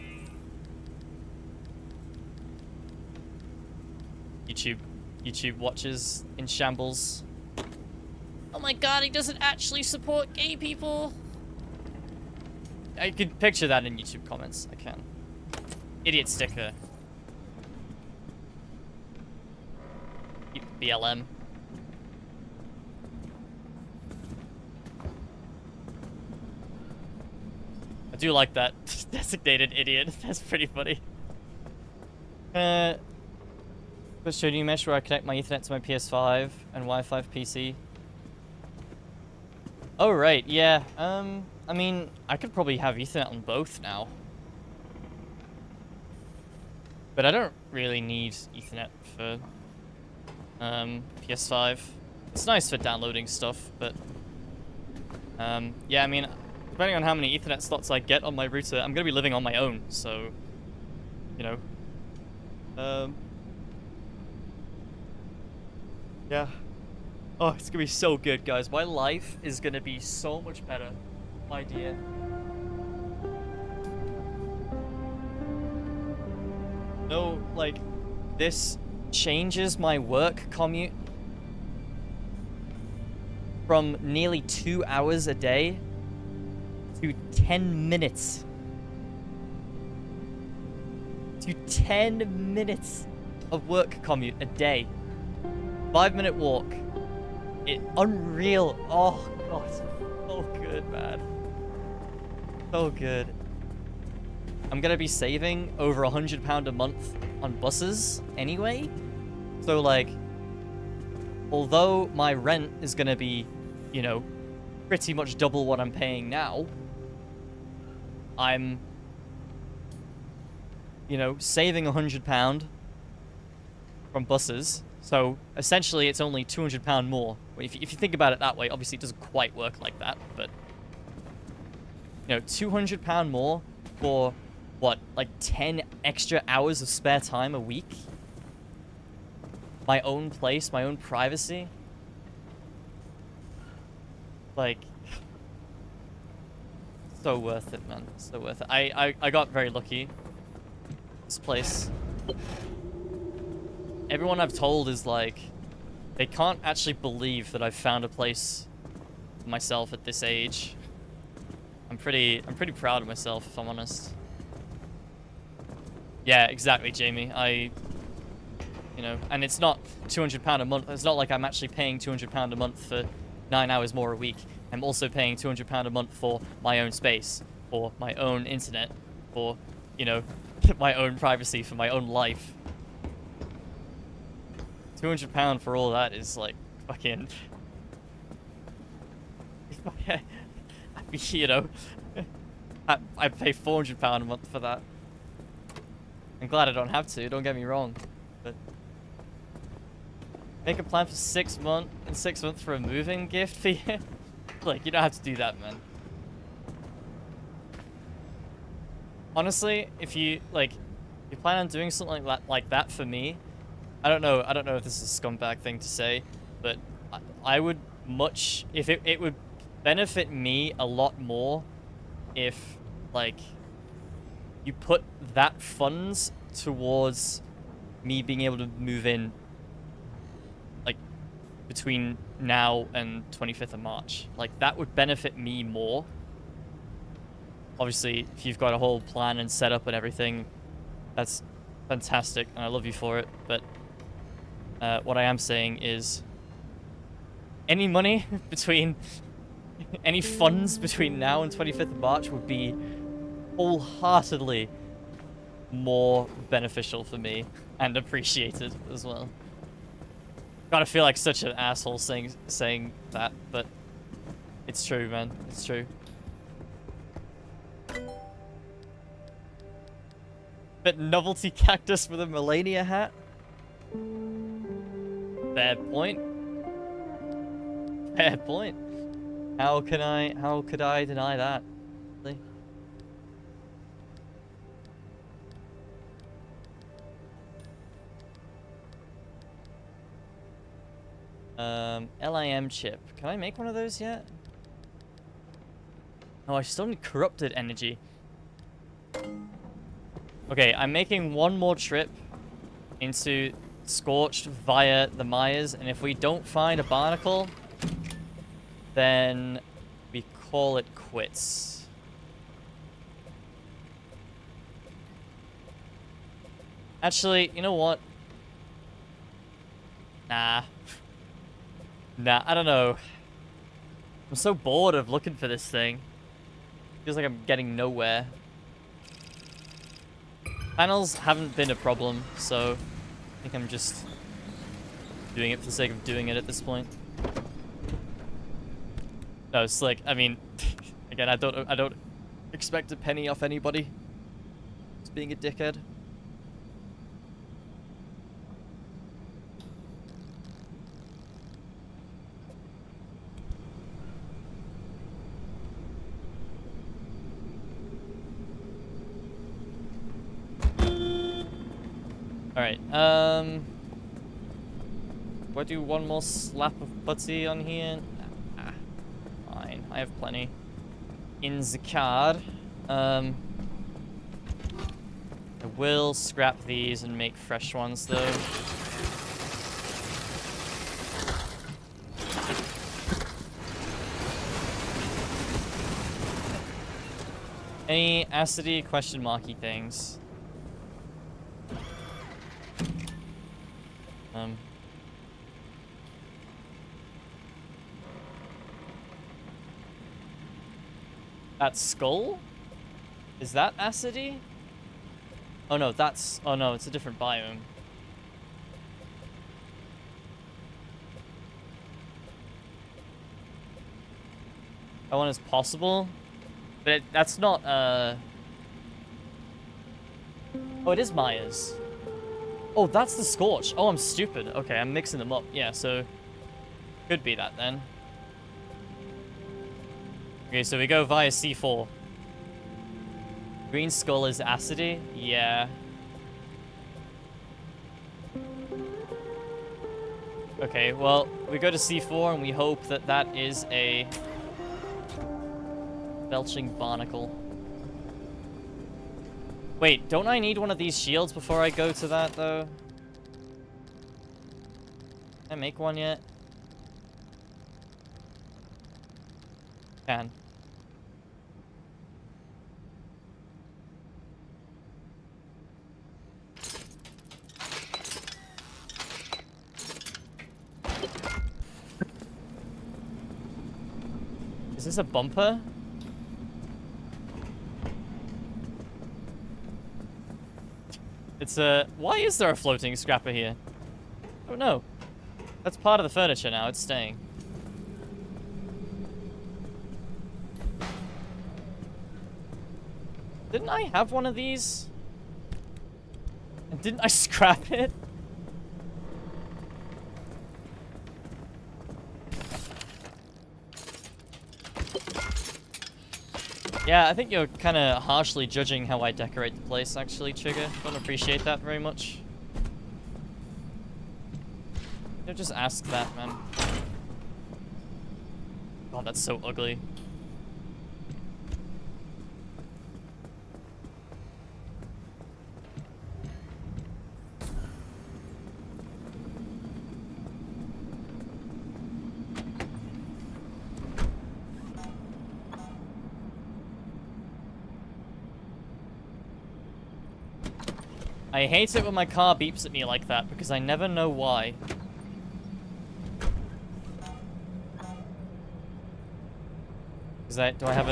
YouTube watches in shambles. Oh my god, he doesn't actually support gay people. I could picture that in YouTube comments. I can. Idiot sticker. BLM. I do like that designated idiot. That's pretty funny. Let's show you mesh where I connect my Ethernet to my PS5 and Wi-Fi PC. Oh right, yeah. I mean, I could probably have Ethernet on both now. But I don't really need Ethernet for PS5. It's nice for downloading stuff, but yeah, I mean, depending on how many Ethernet slots I get on my router, I'm gonna be living on my own, so you know. Yeah. Oh, it's gonna be so good, guys. My life is gonna be so much better. My dear. No, like, this changes my work commute from nearly 2 hours a day to 10 minutes. To 10 minutes of work commute a day. 5-minute walk. Unreal. Oh, God. So good, man. So good. I'm gonna be saving over £100 a month on buses anyway. So, like, although my rent is gonna be, you know, pretty much double what I'm paying now, I'm, you know, saving £100 from buses. So, essentially, it's only £200 more. If you think about it that way, obviously it doesn't quite work like that, but, you know, £200 more for, what, like 10 extra hours of spare time a week? My own place, my own privacy? Like, so worth it, man. So worth it. I got very lucky. This place. Everyone I've told is like, they can't actually believe that I've found a place for myself at this age. I'm pretty proud of myself, if I'm honest. Yeah, exactly, Jamie. You know, and it's not £200 a month. It's not like I'm actually paying £200 a month for 9 hours more a week. I'm also paying £200 a month for my own space, for my own internet, for, you know, my own privacy, for my own life. £200 for all that is like fucking, you know, I pay £400 a month for that. I'm glad I don't have to, don't get me wrong. But make a plan for 6 months and 6 months for a moving gift for you. Like, you don't have to do that, man. Honestly, if you plan on doing something like that for me, I don't know if this is a scumbag thing to say, but I would if it would benefit me a lot more if, like, you put that funds towards me being able to move in, like, between now and 25th of March. Like, that would benefit me more. Obviously, if you've got a whole plan and setup and everything, that's fantastic, and I love you for it, but what I am saying is any money between... any funds between now and 25th of March would be wholeheartedly more beneficial for me and appreciated as well. Gotta feel like such an asshole saying that, but it's true, man. It's true. But novelty cactus with a Melania hat? Fair point. Fair point. How could I deny that? Really? LIM chip. Can I make one of those yet? Oh, I still need corrupted energy. Okay, I'm making one more trip into Scorched via the Myers, and if we don't find a barnacle, then we call it quits. Actually, you know what? Nah, I don't know. I'm so bored of looking for this thing. Feels like I'm getting nowhere. Panels haven't been a problem, so I think I'm just doing it for the sake of doing it at this point. No, it's like, I mean, again, I don't expect a penny off anybody. Just being a dickhead. Alright, do I do one more slap of putty on here? Nah, fine, I have plenty. In the card, I will scrap these and make fresh ones, though. Any acidy question marky things? That skull? Is that acidy? Oh no, that's... Oh no, it's a different biome. That one is possible, but that's not, Oh, it is Myers. Oh, that's the Scorch. Oh, I'm stupid. Okay, I'm mixing them up. Yeah, so... Could be that, then. Okay, so we go via C4. Green skull is acidy? Yeah. Okay, well, we go to C4 and we hope that that is a... belching barnacle. Wait, don't I need one of these shields before I go to that, though? Can I make one yet? Can. Is this a bumper? It's a... Why is there a floating scrapper here? I don't know. That's part of the furniture now. It's staying. Didn't I have one of these? And didn't I scrap it? Yeah, I think you're kind of harshly judging how I decorate the place, actually, Chigga. Don't appreciate that very much. Don't just ask that, man. God, that's so ugly. I hate it when my car beeps at me like that because I never know why. Do I have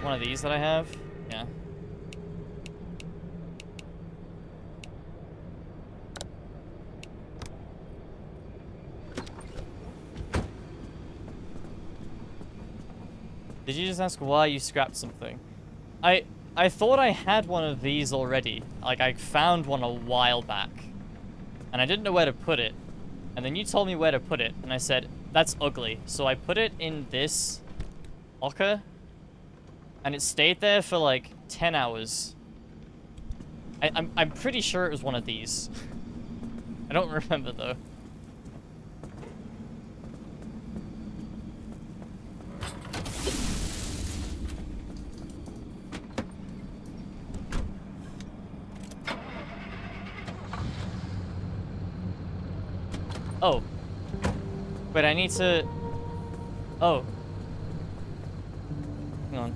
one of these that I have? Yeah. Did you just ask why you scrapped something? I thought I had one of these already. Like, I found one a while back. And I didn't know where to put it. And then you told me where to put it. And I said, that's ugly. So I put it in this locker. And it stayed there for like 10 hours. I'm pretty sure it was one of these. I don't remember though. Oh. But I need to... Oh. Hang on.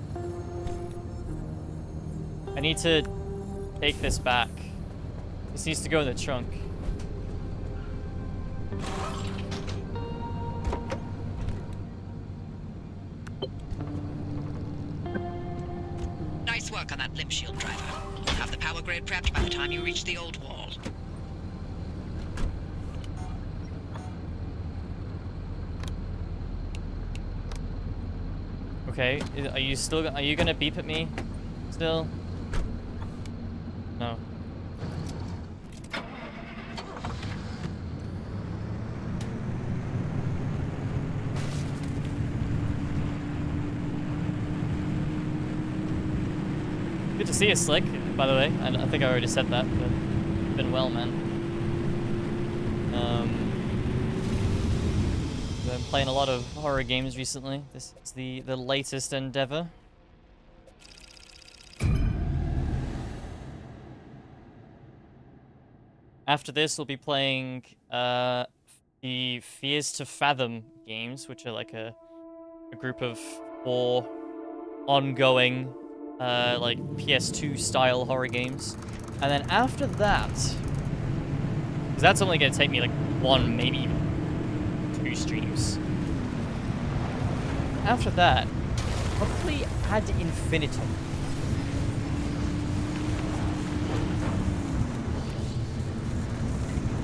I need to take this back. This needs to go in the trunk. Nice work on that limb shield driver. You'll have the power grid prepped by the time you reach the old wall. Okay, are you gonna beep at me? Still? No. Good to see you, Slick, by the way. I think I already said that, but you've been well, man. Been playing a lot of horror games recently. This is the latest endeavor. After this, we'll be playing the Fears to Fathom games, which are like a group of 4 ongoing like PS2 style horror games. And then after that, because that's only going to take me like 1, maybe even 2 streams. After that, probably ad infinitum.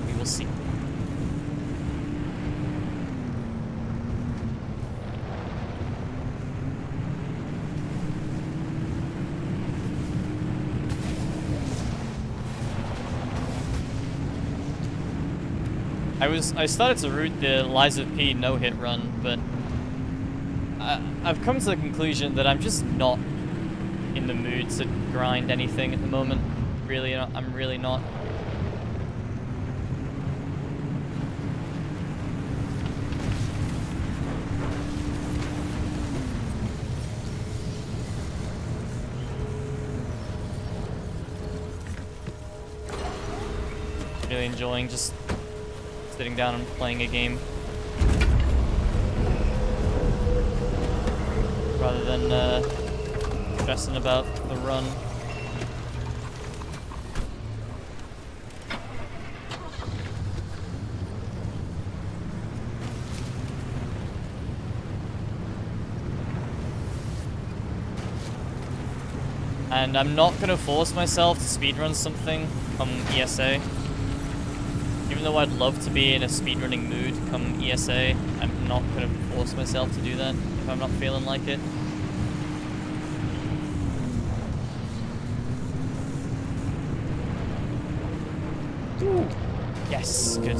We will see. I started to root the Liza P no-hit run, but I've come to the conclusion that I'm just not in the mood to grind anything at the moment. Really, I'm really not. Really enjoying just sitting down and playing a game rather than stressing about the run. And I'm not gonna force myself to speedrun something come ESA. Even though I'd love to be in a speedrunning mood come ESA, I'm not gonna force myself to do that if I'm not feeling like it. Ooh. Yes, good.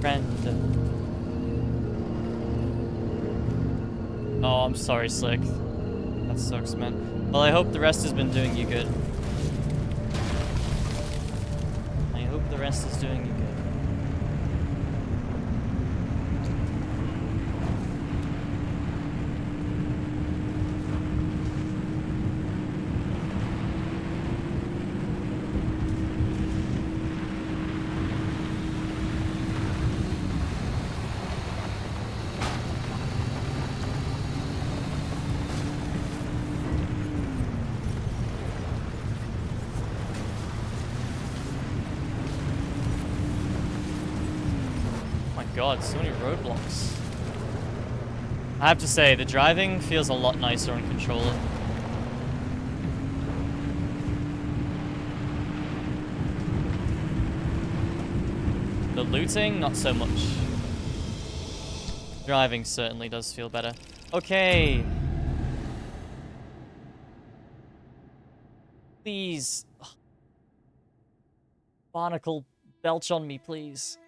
Random. Oh, I'm sorry, Slick. That sucks, man. Well, I hope the rest has been doing you good. I hope the rest is doing you good. God, so many roadblocks. I have to say, the driving feels a lot nicer on controller. The looting, not so much. Driving certainly does feel better. Okay. Please. Barnacle, belch on me, please.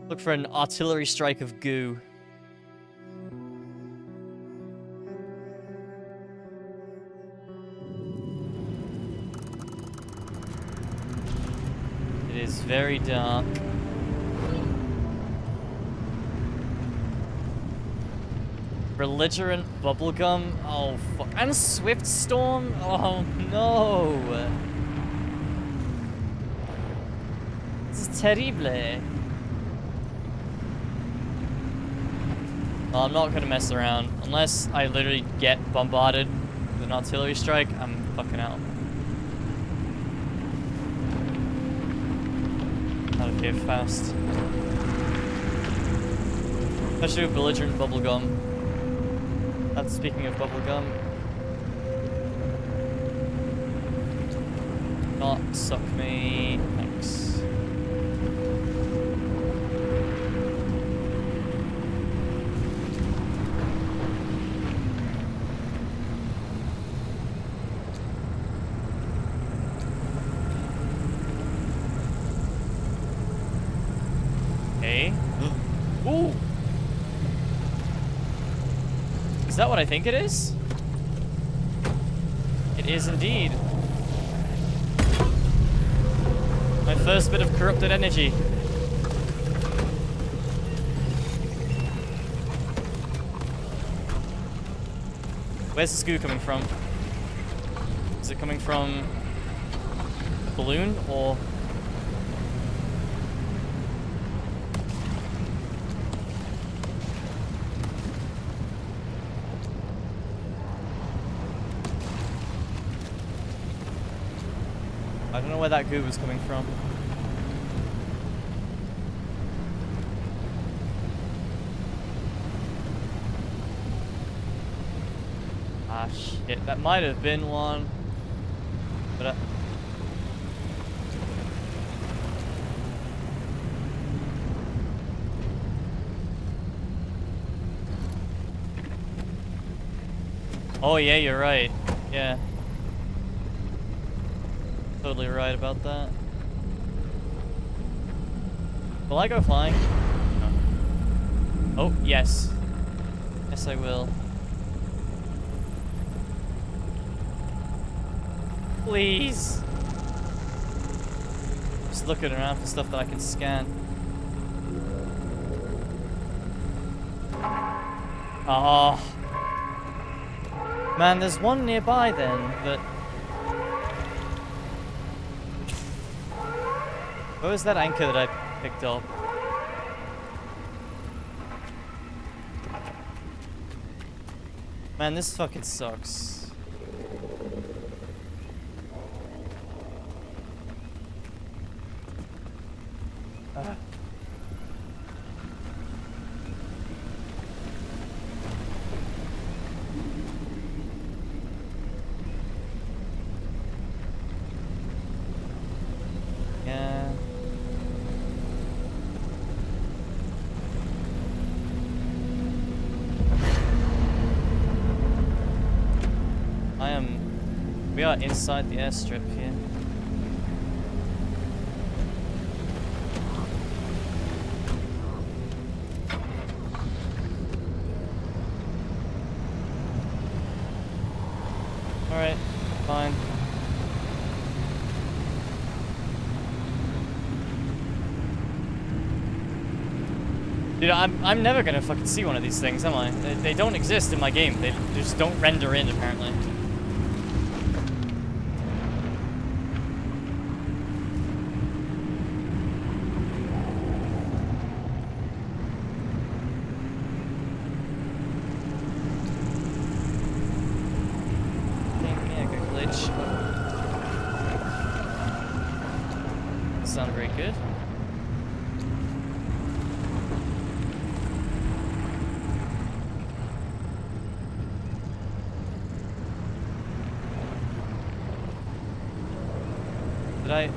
Look for an artillery strike of goo. It is very dark. Belligerent bubblegum. Oh, fuck. And Swift Storm? Oh, no. This is terrible. Well, I'm not gonna mess around. Unless I literally get bombarded with an artillery strike, I'm fucking out. Out of here fast. Especially with belligerent bubblegum. That's speaking of bubblegum. Not suck me. Thanks. Ooh! Is that what I think it is? It is indeed. My first bit of corrupted energy. Where's this goo coming from? Is it coming from a balloon or... I don't know where that goo was coming from. Ah, shit. That might have been one. But oh, yeah, you're right. Yeah. Totally right about that. Will I go flying? No. Oh, yes. Yes, I will. Please. Just looking around for stuff that I can scan. Oh. Man, there's one nearby then, but... Where was that anchor that I picked up? Man, this fucking sucks. Yeah. we are inside the airstrip here. Alright, fine. Dude, I'm never gonna fucking see one of these things, am I? They don't exist in my game. They just don't render in, apparently. Yeah, good glitch. Sound very good. Did I? Did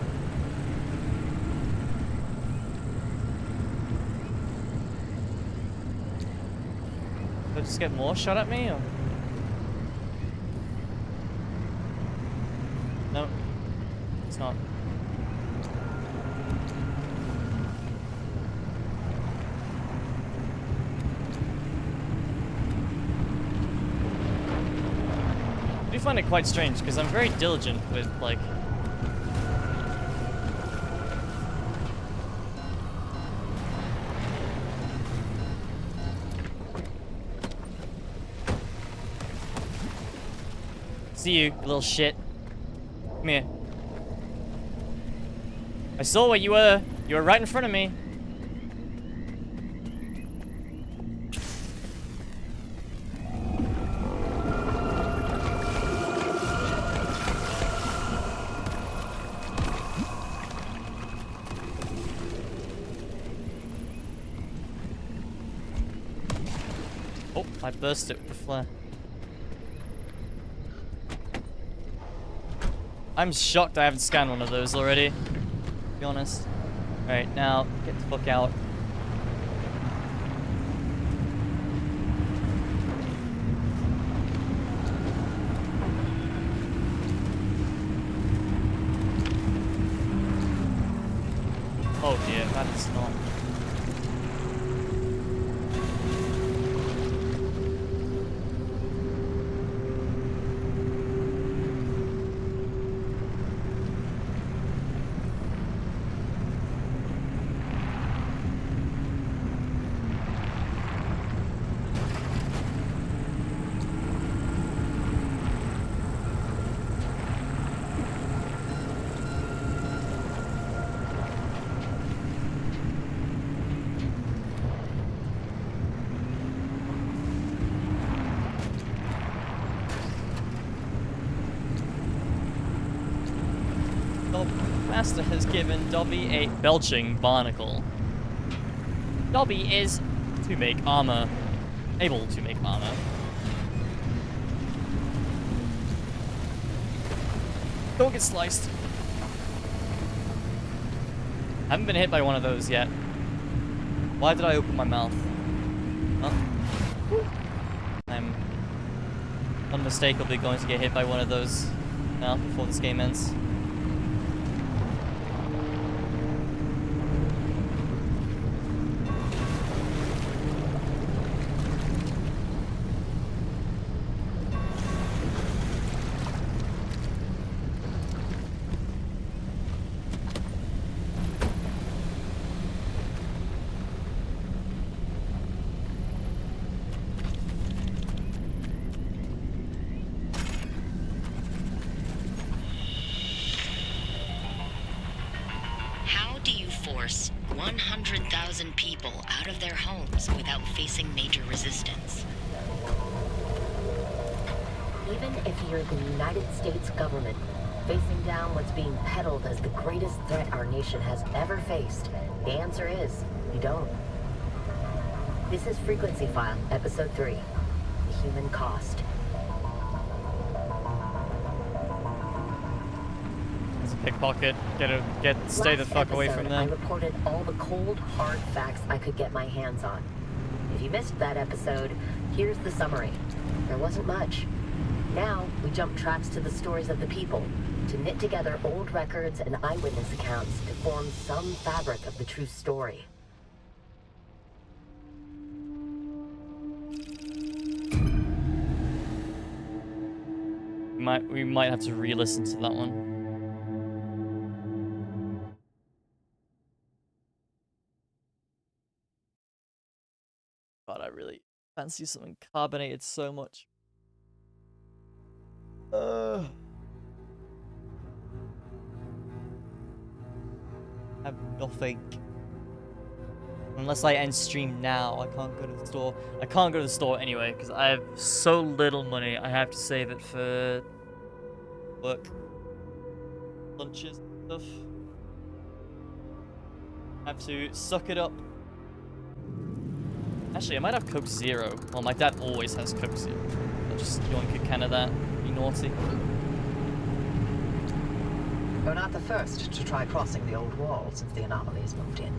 I just get more shot at me, or? No, it's not. I do find it quite strange, because I'm very diligent with, like, see you, little shit. Come here. I saw where you were. You were right in front of me. Oh, I burst it with the flare. I'm shocked I haven't scanned one of those already, to be honest. Alright, now, get the fuck out. Oh dear, that is not. Master has given Dobby a belching barnacle. Dobby is to make armor. Able to make armor. Don't get sliced. Haven't been hit by one of those yet. Why did I open my mouth? Huh? I'm unmistakably going to get hit by one of those now before this game ends. How do you force 100,000 people out of their homes without facing major resistance? Even if you're the United States government, facing down what's being peddled as the greatest threat our nation has ever faced, the answer is, you don't. This is Frequency File, Episode 3, The Human Cost. It's a pickpocket. Stay the fuck away from them. I reported all the cold, hard facts I could get my hands on. If you missed that episode, here's the summary. There wasn't much. Now, we jump tracks to the stories of the people, to knit together old records and eyewitness accounts to form some fabric of the true story. We might have to re-listen to that one. God, I really fancy something carbonated so much. I have nothing. Unless I end stream now, I can't go to the store. I can't go to the store anyway, because I have so little money. I have to save it for work, lunches, and stuff. I have to suck it up. Actually, I might have Coke Zero. Well, my dad always has Coke Zero. I'll just yoink a can of that. Be naughty. You're not the first to try crossing the old wall since the anomalies moved in.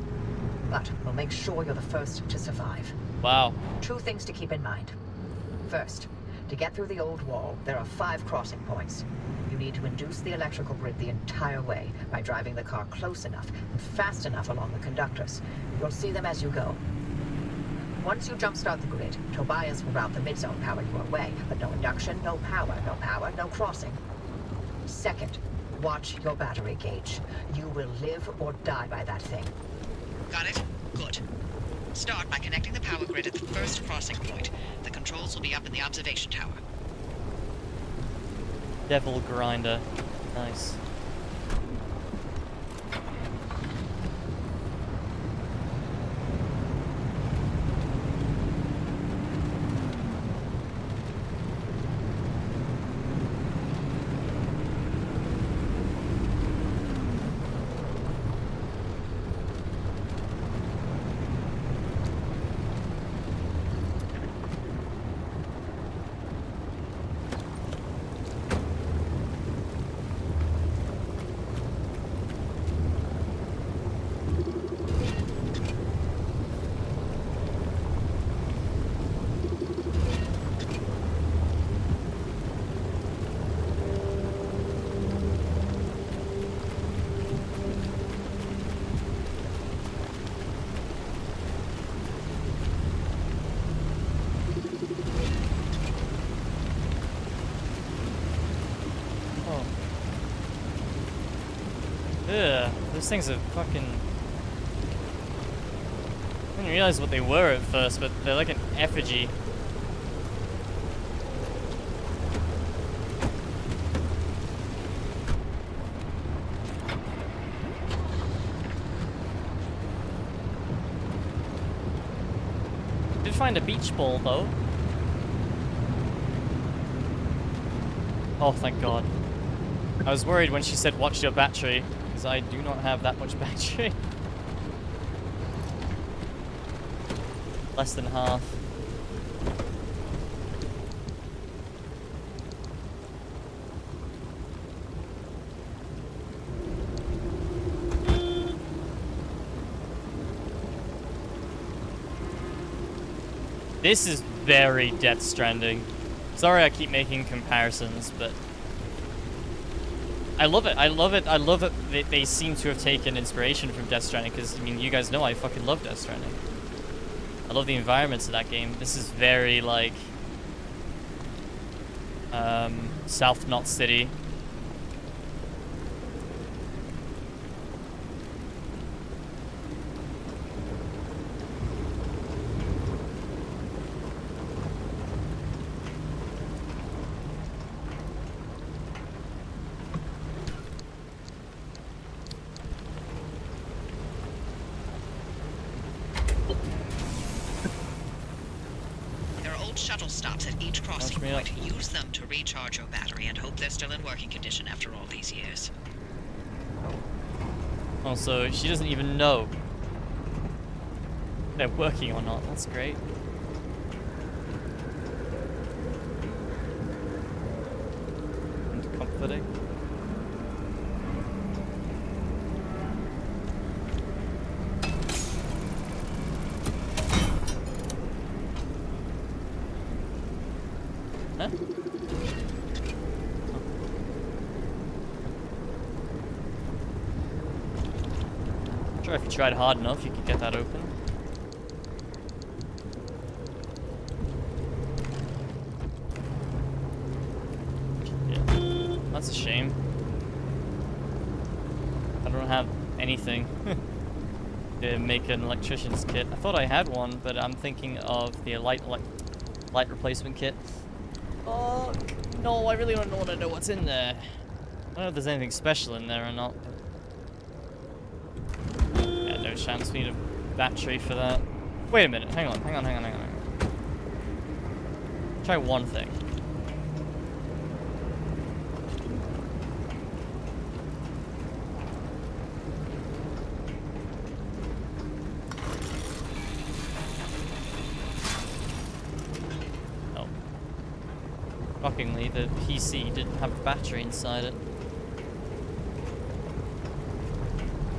But we'll make sure you're the first to survive. Wow. 2 things to keep in mind. First, to get through the old wall, there are 5 crossing points. You need to induce the electrical grid the entire way by driving the car close enough and fast enough along the conductors. You'll see them as you go. Once you jumpstart the grid, Tobias will route the mid-zone power your way, but no induction, no power, no crossing. Second, watch your battery gauge. You will live or die by that thing. Got it? Good. Start by connecting the power grid at the first crossing point. The controls will be up in the observation tower. Devil grinder. Nice. Ugh, those things are fucking... I didn't realize what they were at first, but they're like an effigy. Did find a beach ball though. Oh, thank God. I was worried when she said watch your battery, because I do not have that much battery. Less than half. This is very Death Stranding. Sorry I keep making comparisons, but I love it. I love it. I love it. They seem to have taken inspiration from Death Stranding, because, I mean, you guys know I fucking love Death Stranding. I love the environments of that game. This is very, like, South Knot City. Shuttle stops at each crossing point. Use them to recharge your battery and hope they're still in working condition after all these years. Also, she doesn't even know if they're working or not. That's great. And comforting. Huh? Sure, if you tried hard enough, you could get that open. Yeah, that's a shame. I don't have anything to make an electrician's kit. I thought I had one, but I'm thinking of the light replacement kit. Oh, no, I really don't want to know what's in there. I don't know if there's anything special in there or not. Yeah, no chance. We need a battery for that. Wait a minute. Hang on. Try one thing. Oh. Shockingly, the PC didn't have a battery inside it.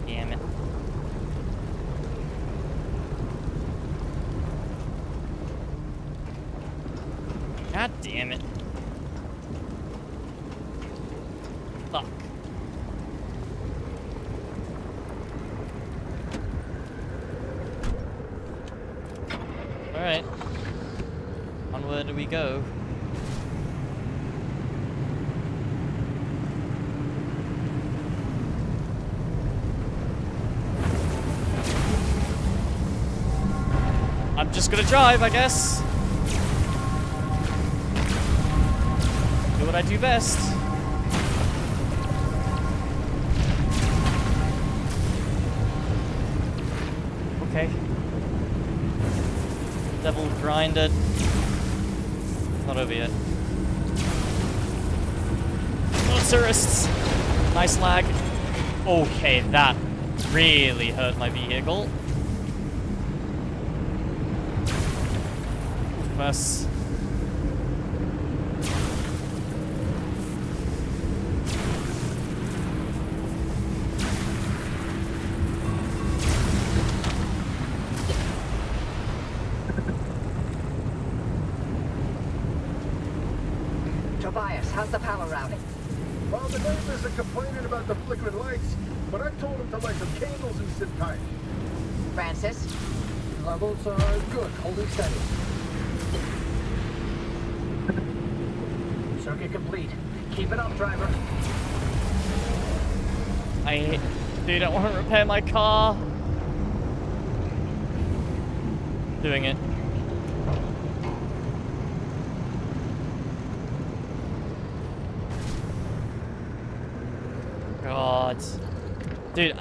Damn it. God damn it. Fuck. Alright. Onward do we go. I'm just gonna drive, I guess. Do what I do best. Okay. Devil grinded. Not over yet. Oh, tourists. Nice lag. Okay, that really hurt my vehicle. Us. Tobias, how's the power routing? Well, the neighbors are complaining about the flickering lights, but I told them to light some candles and sit tight. Francis? Levels are good, holding steady. Circuit complete. Keep it up, driver. Dude, I want to repair my car. Doing it. God. Dude,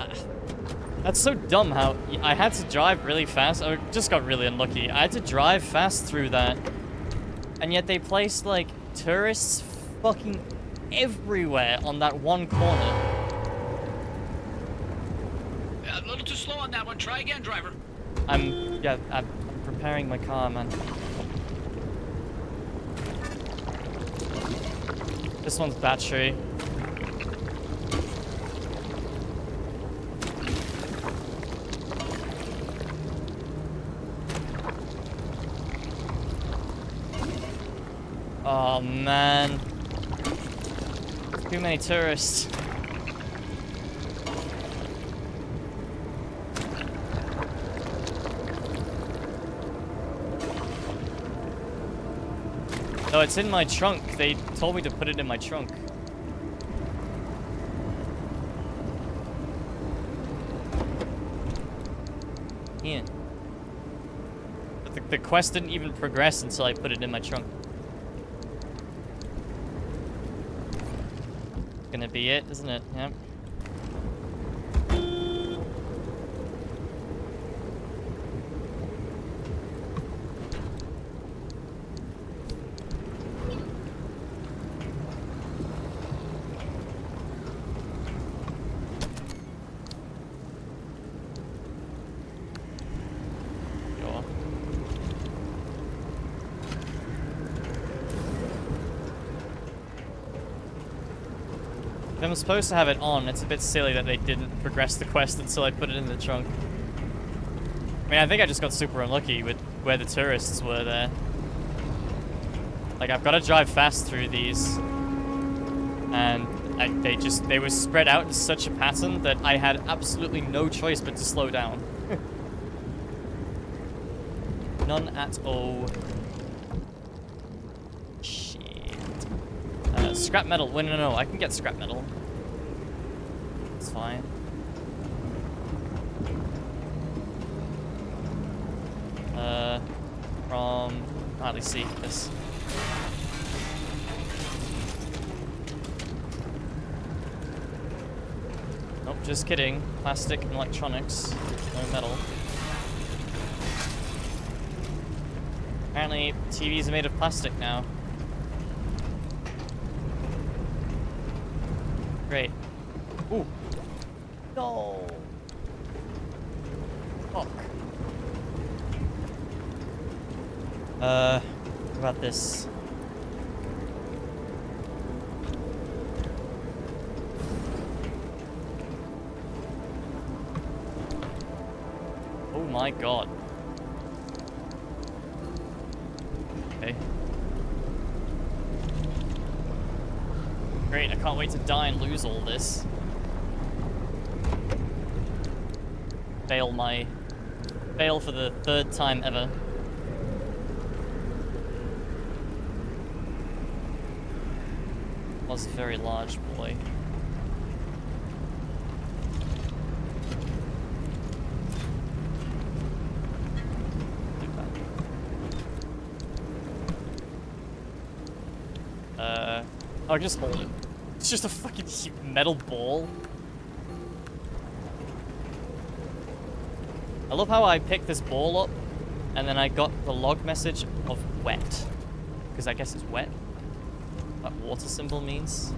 that's so dumb how I had to drive really fast. I just got really unlucky. I had to drive fast through that. And yet they placed, like, tourists fucking everywhere on that one corner. A little too slow on that one. Try again, driver. I'm preparing my car, man. This one's battery. Oh man. Too many tourists. No, it's in my trunk. They told me to put it in my trunk. Yeah. But the quest didn't even progress until I put it in my trunk. Gonna be it, isn't it? Yep. Sure. If I'm supposed to have it on, it's a bit silly that they didn't progress the quest until I put it in the trunk. I mean, I think I just got super unlucky with where the tourists were there. Like, I've got to drive fast through these. And they were spread out in such a pattern that I had absolutely no choice but to slow down. None at all. Shit. Scrap metal. Well, no, I can get scrap metal. It's fine. From... Can't hardly see this. Nope, just kidding. Plastic and electronics. No metal. Apparently, TVs are made of plastic now. Great. Ooh. No. Fuck. What about this? Oh my god. Okay. Great, I can't wait to die and lose all this. Fail for the 3rd time ever. Was a very large boy. I'll just hold it. It's just a fucking metal ball. I love how I picked this ball up, and then I got the log message of wet. Because I guess it's wet. That water symbol means.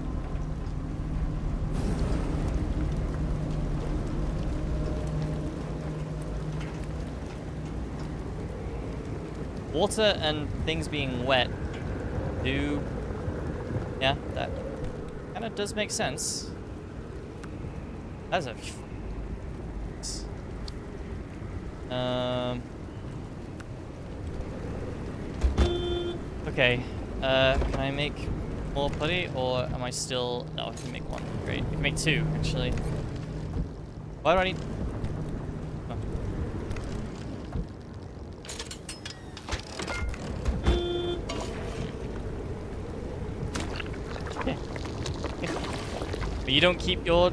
Water and things being wet do... Yeah, that kind of does make sense. That's a... Okay, can I make more putty, or am I still... No, I can make one. Great. I can make 2, actually. Why do I need... Oh. But you don't keep your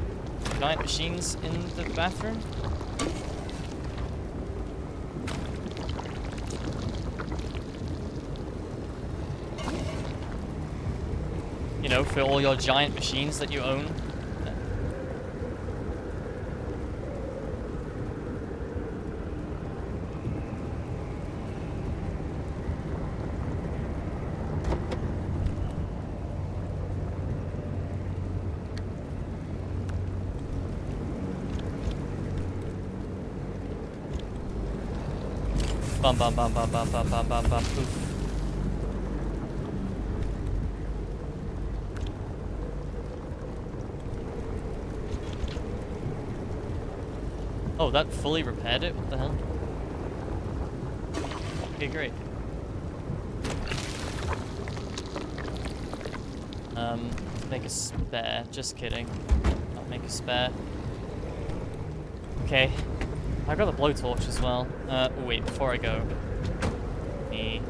giant machines in the bathroom? You know, for all your giant machines that you own. Bum bum bum bum bum bum bum bum bum poof. Oh, that fully repaired it? What the hell? Okay, great. Make a spare. Just kidding. Not make a spare. Okay. I got the blowtorch as well. Wait, before I go. Let me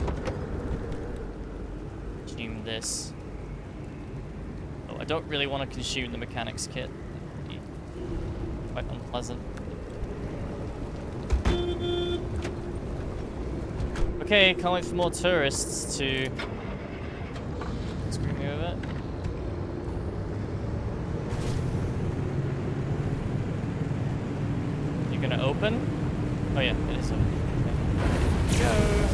consume this. Oh, I don't really want to consume the mechanics kit. It'd be quite unpleasant. Okay, can't wait for more tourists to screw me over. You gonna open? Oh yeah, it is open. Okay. Go!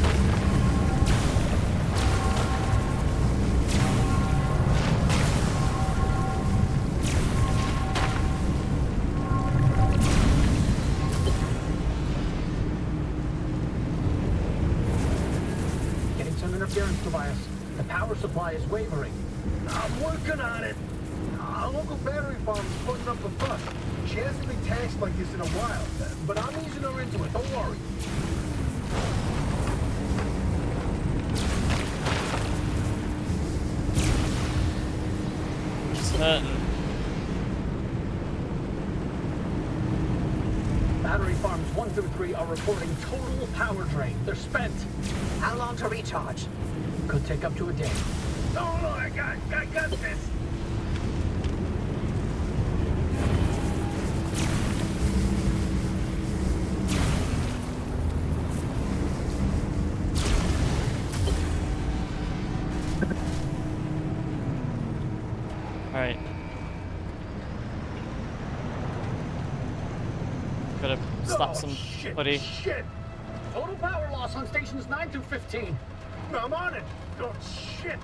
Tobias. The power supply is wavering. I'm working on it. A local battery farm is putting up a fuss. She hasn't been taxed like this in a while, but I'm easing her into it. Don't worry. She's hurting. Battery farms 1 through 3 are reporting total power drain. They're spent. How long to recharge? Could take up to a day. No, I got this. Alright. Gotta slap some buddy. Shit! Total power loss on stations 9 through 15. I'm on it. Oh, shit.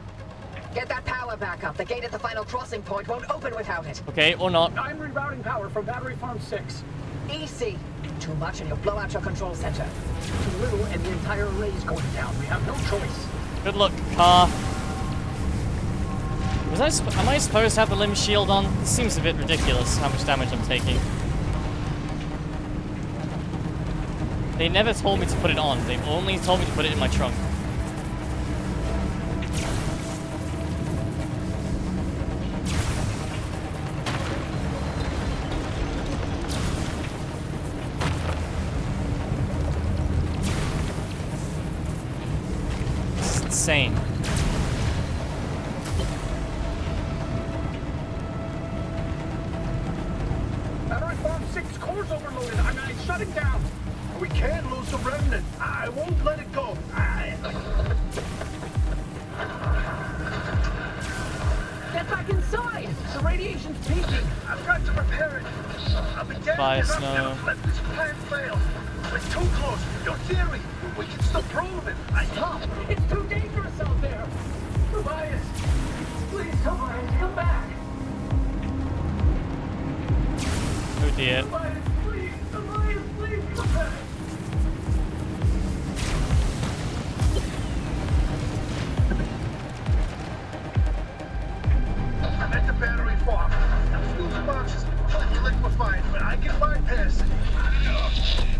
Get that power back up. The gate at the final crossing point won't open without it. Okay, or not. I'm rerouting power from Battery Farm 6. EC. Too much and you'll blow out your control center. Too little and the entire array's going down. We have no choice. Good luck, car. Am I supposed to have the limb shield on? This seems a bit ridiculous how much damage I'm taking. They never told me to put it on. They only told me to put it in my trunk. This is insane. Battery Farm 6 core's overloaded. It's shutting down. We can't lose the remnant. I won't let it go. Get back inside. The radiation's peaking. I've got to repair it. I'll be damned Bye, if Snow. let this plan fail. We're too close. Your theory. We can still prove it. Stop. It's too dangerous out there. Tobias. Please, Tobias, come back. Oh dear. Tobias, please. Tobias, please come back. I'm at the battery farm. The fuse box is completely liquefied, but I can bypass it.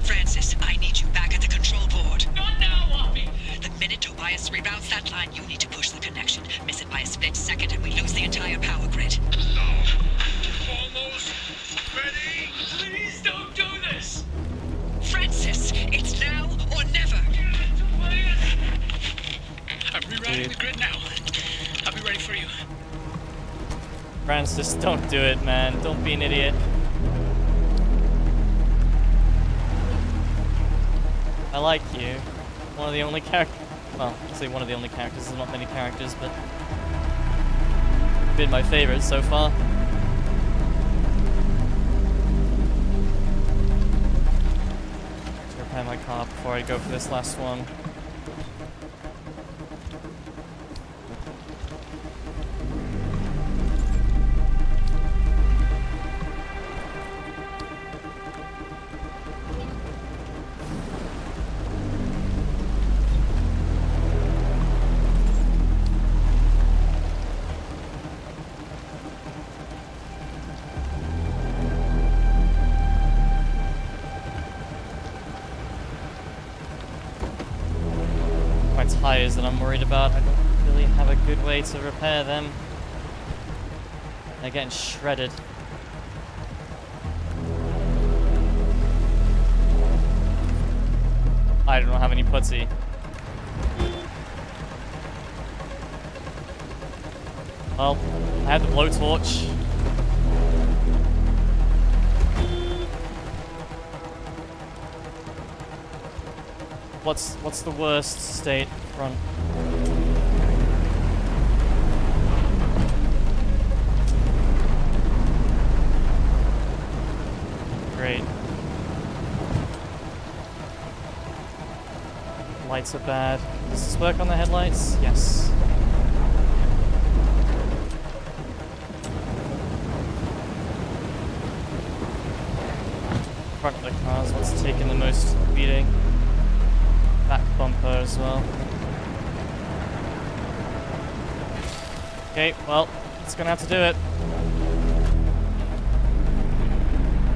Francis, I need you back at the control board. Not now, Offie. The minute Tobias reroutes that line, you need to push the connection. Miss it by a split second and we lose the entire power grid. Almost ready. Please don't do this. Francis, it's now or never. I'm rerouting the grid now. I'll be ready for you. Francis, don't do it, man. Don't be an idiot. I like you. One of the only characters. Well, I'll say one of the only characters. There's not many characters, but you've been my favorite so far. Let's repair my car before I go for this last one. Tires that I'm worried about. I don't really have a good way to repair them. They're getting shredded. I don't have any putty. Well, I have the blowtorch. What's the worst state front? Great. Lights are bad. Does this work on the headlights? Yes. Front of the cars, what's taking the most beating? Back bumper as well. Okay, well, it's gonna have to do it.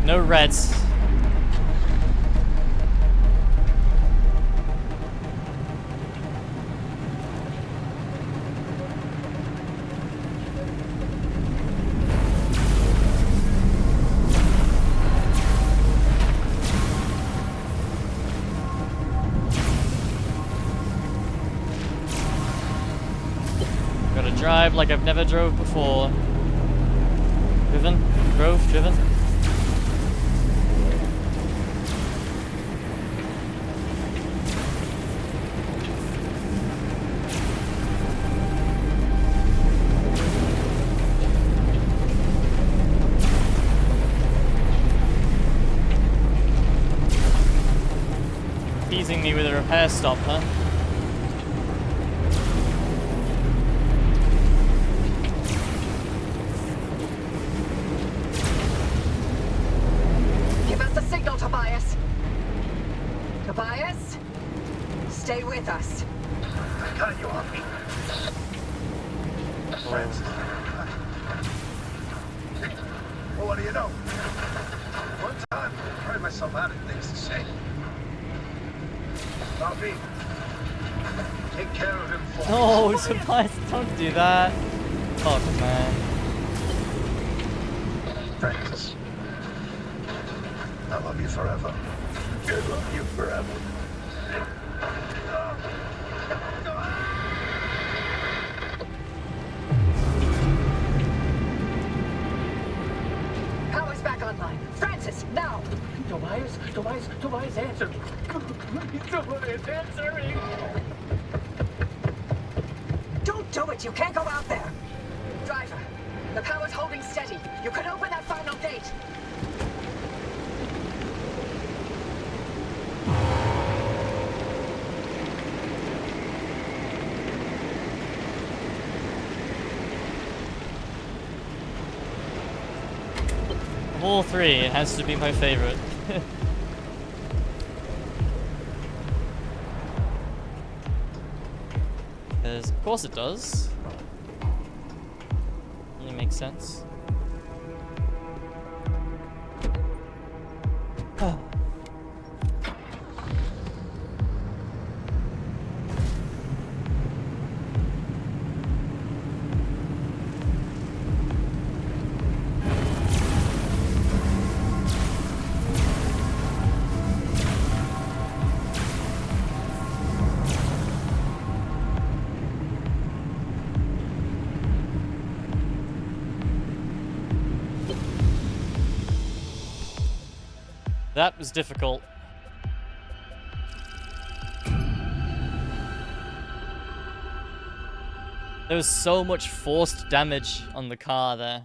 No reds. drive like I've never drove before. Driven. Teasing me with a repair stop, huh? Give us the signal, Tobias. Tobias, stay with us. I got you off me. Friends. Well, what do you know? One time, I cried myself out of things to say. Bobby, take care of him for me. Oh, Tobias, don't do that. Fuck, man. Francis, I love you forever. I love you forever. Power's back online. Francis, now! Tobias, answer me. Tobias, answer me. Don't do it. You can't go out there. Driver, the power's holding steady. You can open that final gate. Of all three, it has to be my favorite. Because, of course it does. Really makes sense. That was difficult. There was so much forced damage on the car there.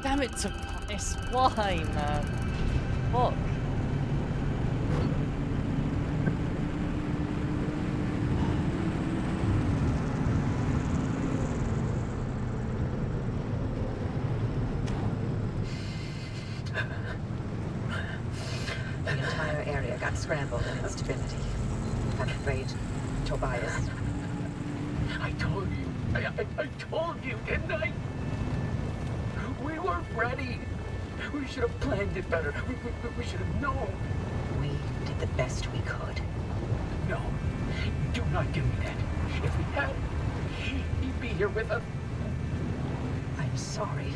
Damn it, Tobias. Why, man? Fuck. The entire area got scrambled in instability. I'm afraid, Tobias. I told you. I told you, didn't I? We weren't ready. We should have planned it better. We should have known. We did the best we could. No. Do not give me that. If we had, he'd be here with us. I'm sorry,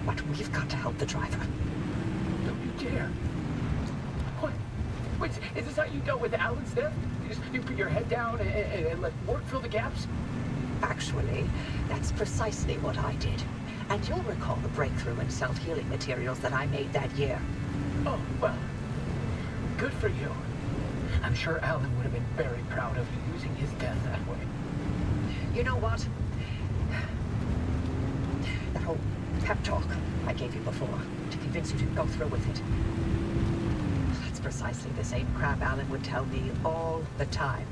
but we've got to help the driver. Don't you dare. What? Wait, is this how you dealt with Alan's death? You put your head down and let work fill the gaps? Actually, that's precisely what I did. And you'll recall the breakthrough in self-healing materials that I made that year. Oh, well, good for you. I'm sure Alan would have been very proud of you using his death that way. You know what? That whole pep talk I gave you before to convince you to go through with it. That's precisely the same crap Alan would tell me all the time.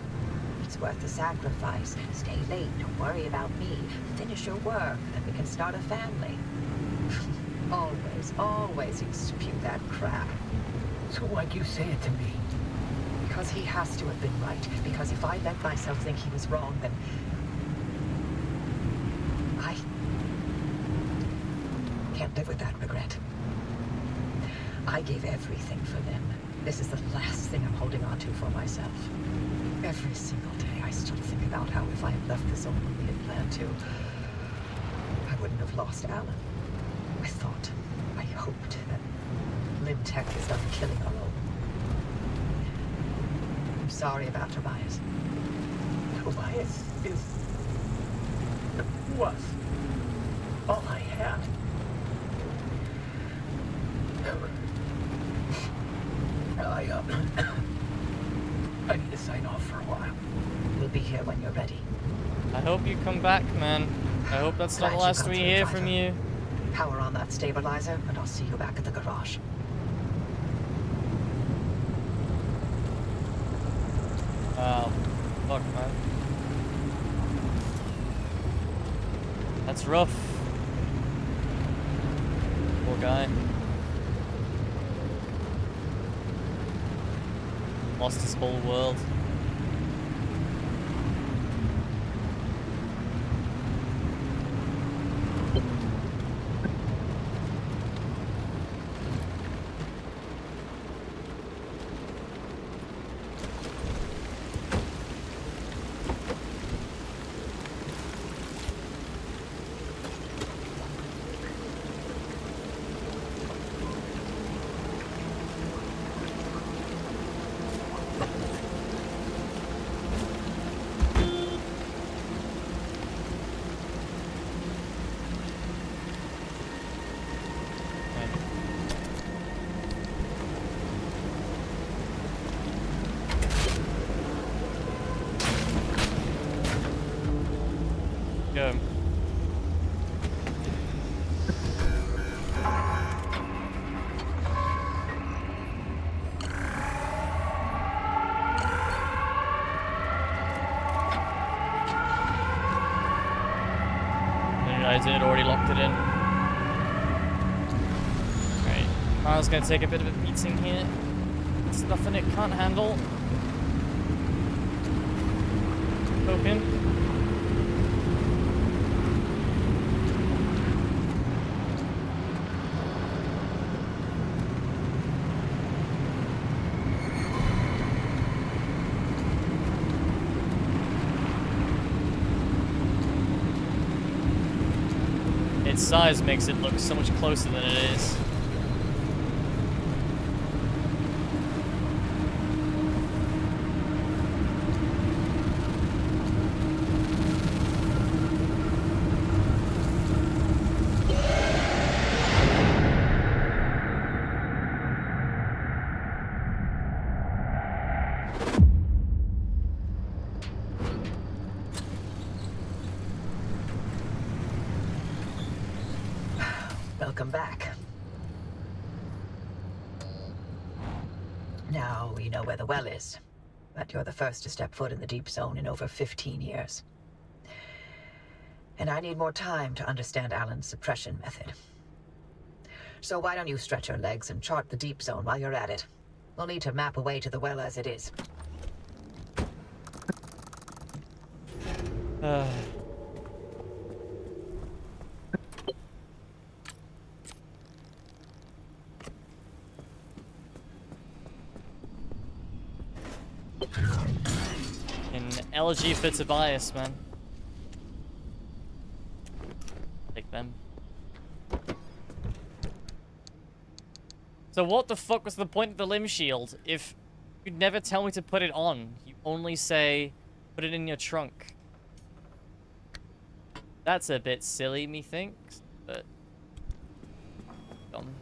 It's worth the sacrifice. Stay late, don't worry about me. Finish your work, then we can start a family. Always he'd spew that crap. So why'd you say it to me? Because he has to have been right. Because if I let myself think he was wrong, then I can't live with that regret. I gave everything for them. This is the last thing I'm holding on to for myself. Every single day I still think about how if I had left this all when we had planned to, I wouldn't have lost Alan. I thought, I hoped that limb tech is unkilling our own. I'm sorry about Tobias. Tobias was all I had. I need to sign off for a while. We'll be here when you're ready. I hope you come back, man. I hope that's not Glad the you last got we through, hear Driver. from you. Power on that stabilizer, and I'll see you back at the garage. Oh, fuck, man. That's rough. Poor guy. Lost his whole world. Go. Didn't realize it had already locked it in. Right. Car's gonna take a bit of a beating here. It's nothing it can't handle. Open. Its size makes it look so much closer than it is. Welcome back. Now we know where the well is, but you're the first to step foot in the deep zone in over 15 years. And I need more time to understand Alan's suppression method. So why don't you stretch your legs and chart the deep zone while you're at it? We'll need to map a way to the well as it is. An LG for Tobias, man. Take them. So what the fuck was the point of the limb shield if you'd never tell me to put it on? You only say, put it in your trunk. That's a bit silly, methinks, but... dumb.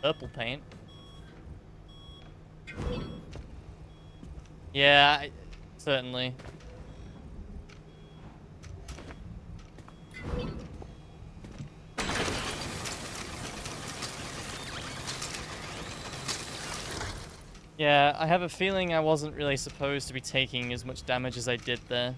Purple paint. Yeah, certainly. Yeah, I have a feeling I wasn't really supposed to be taking as much damage as I did there.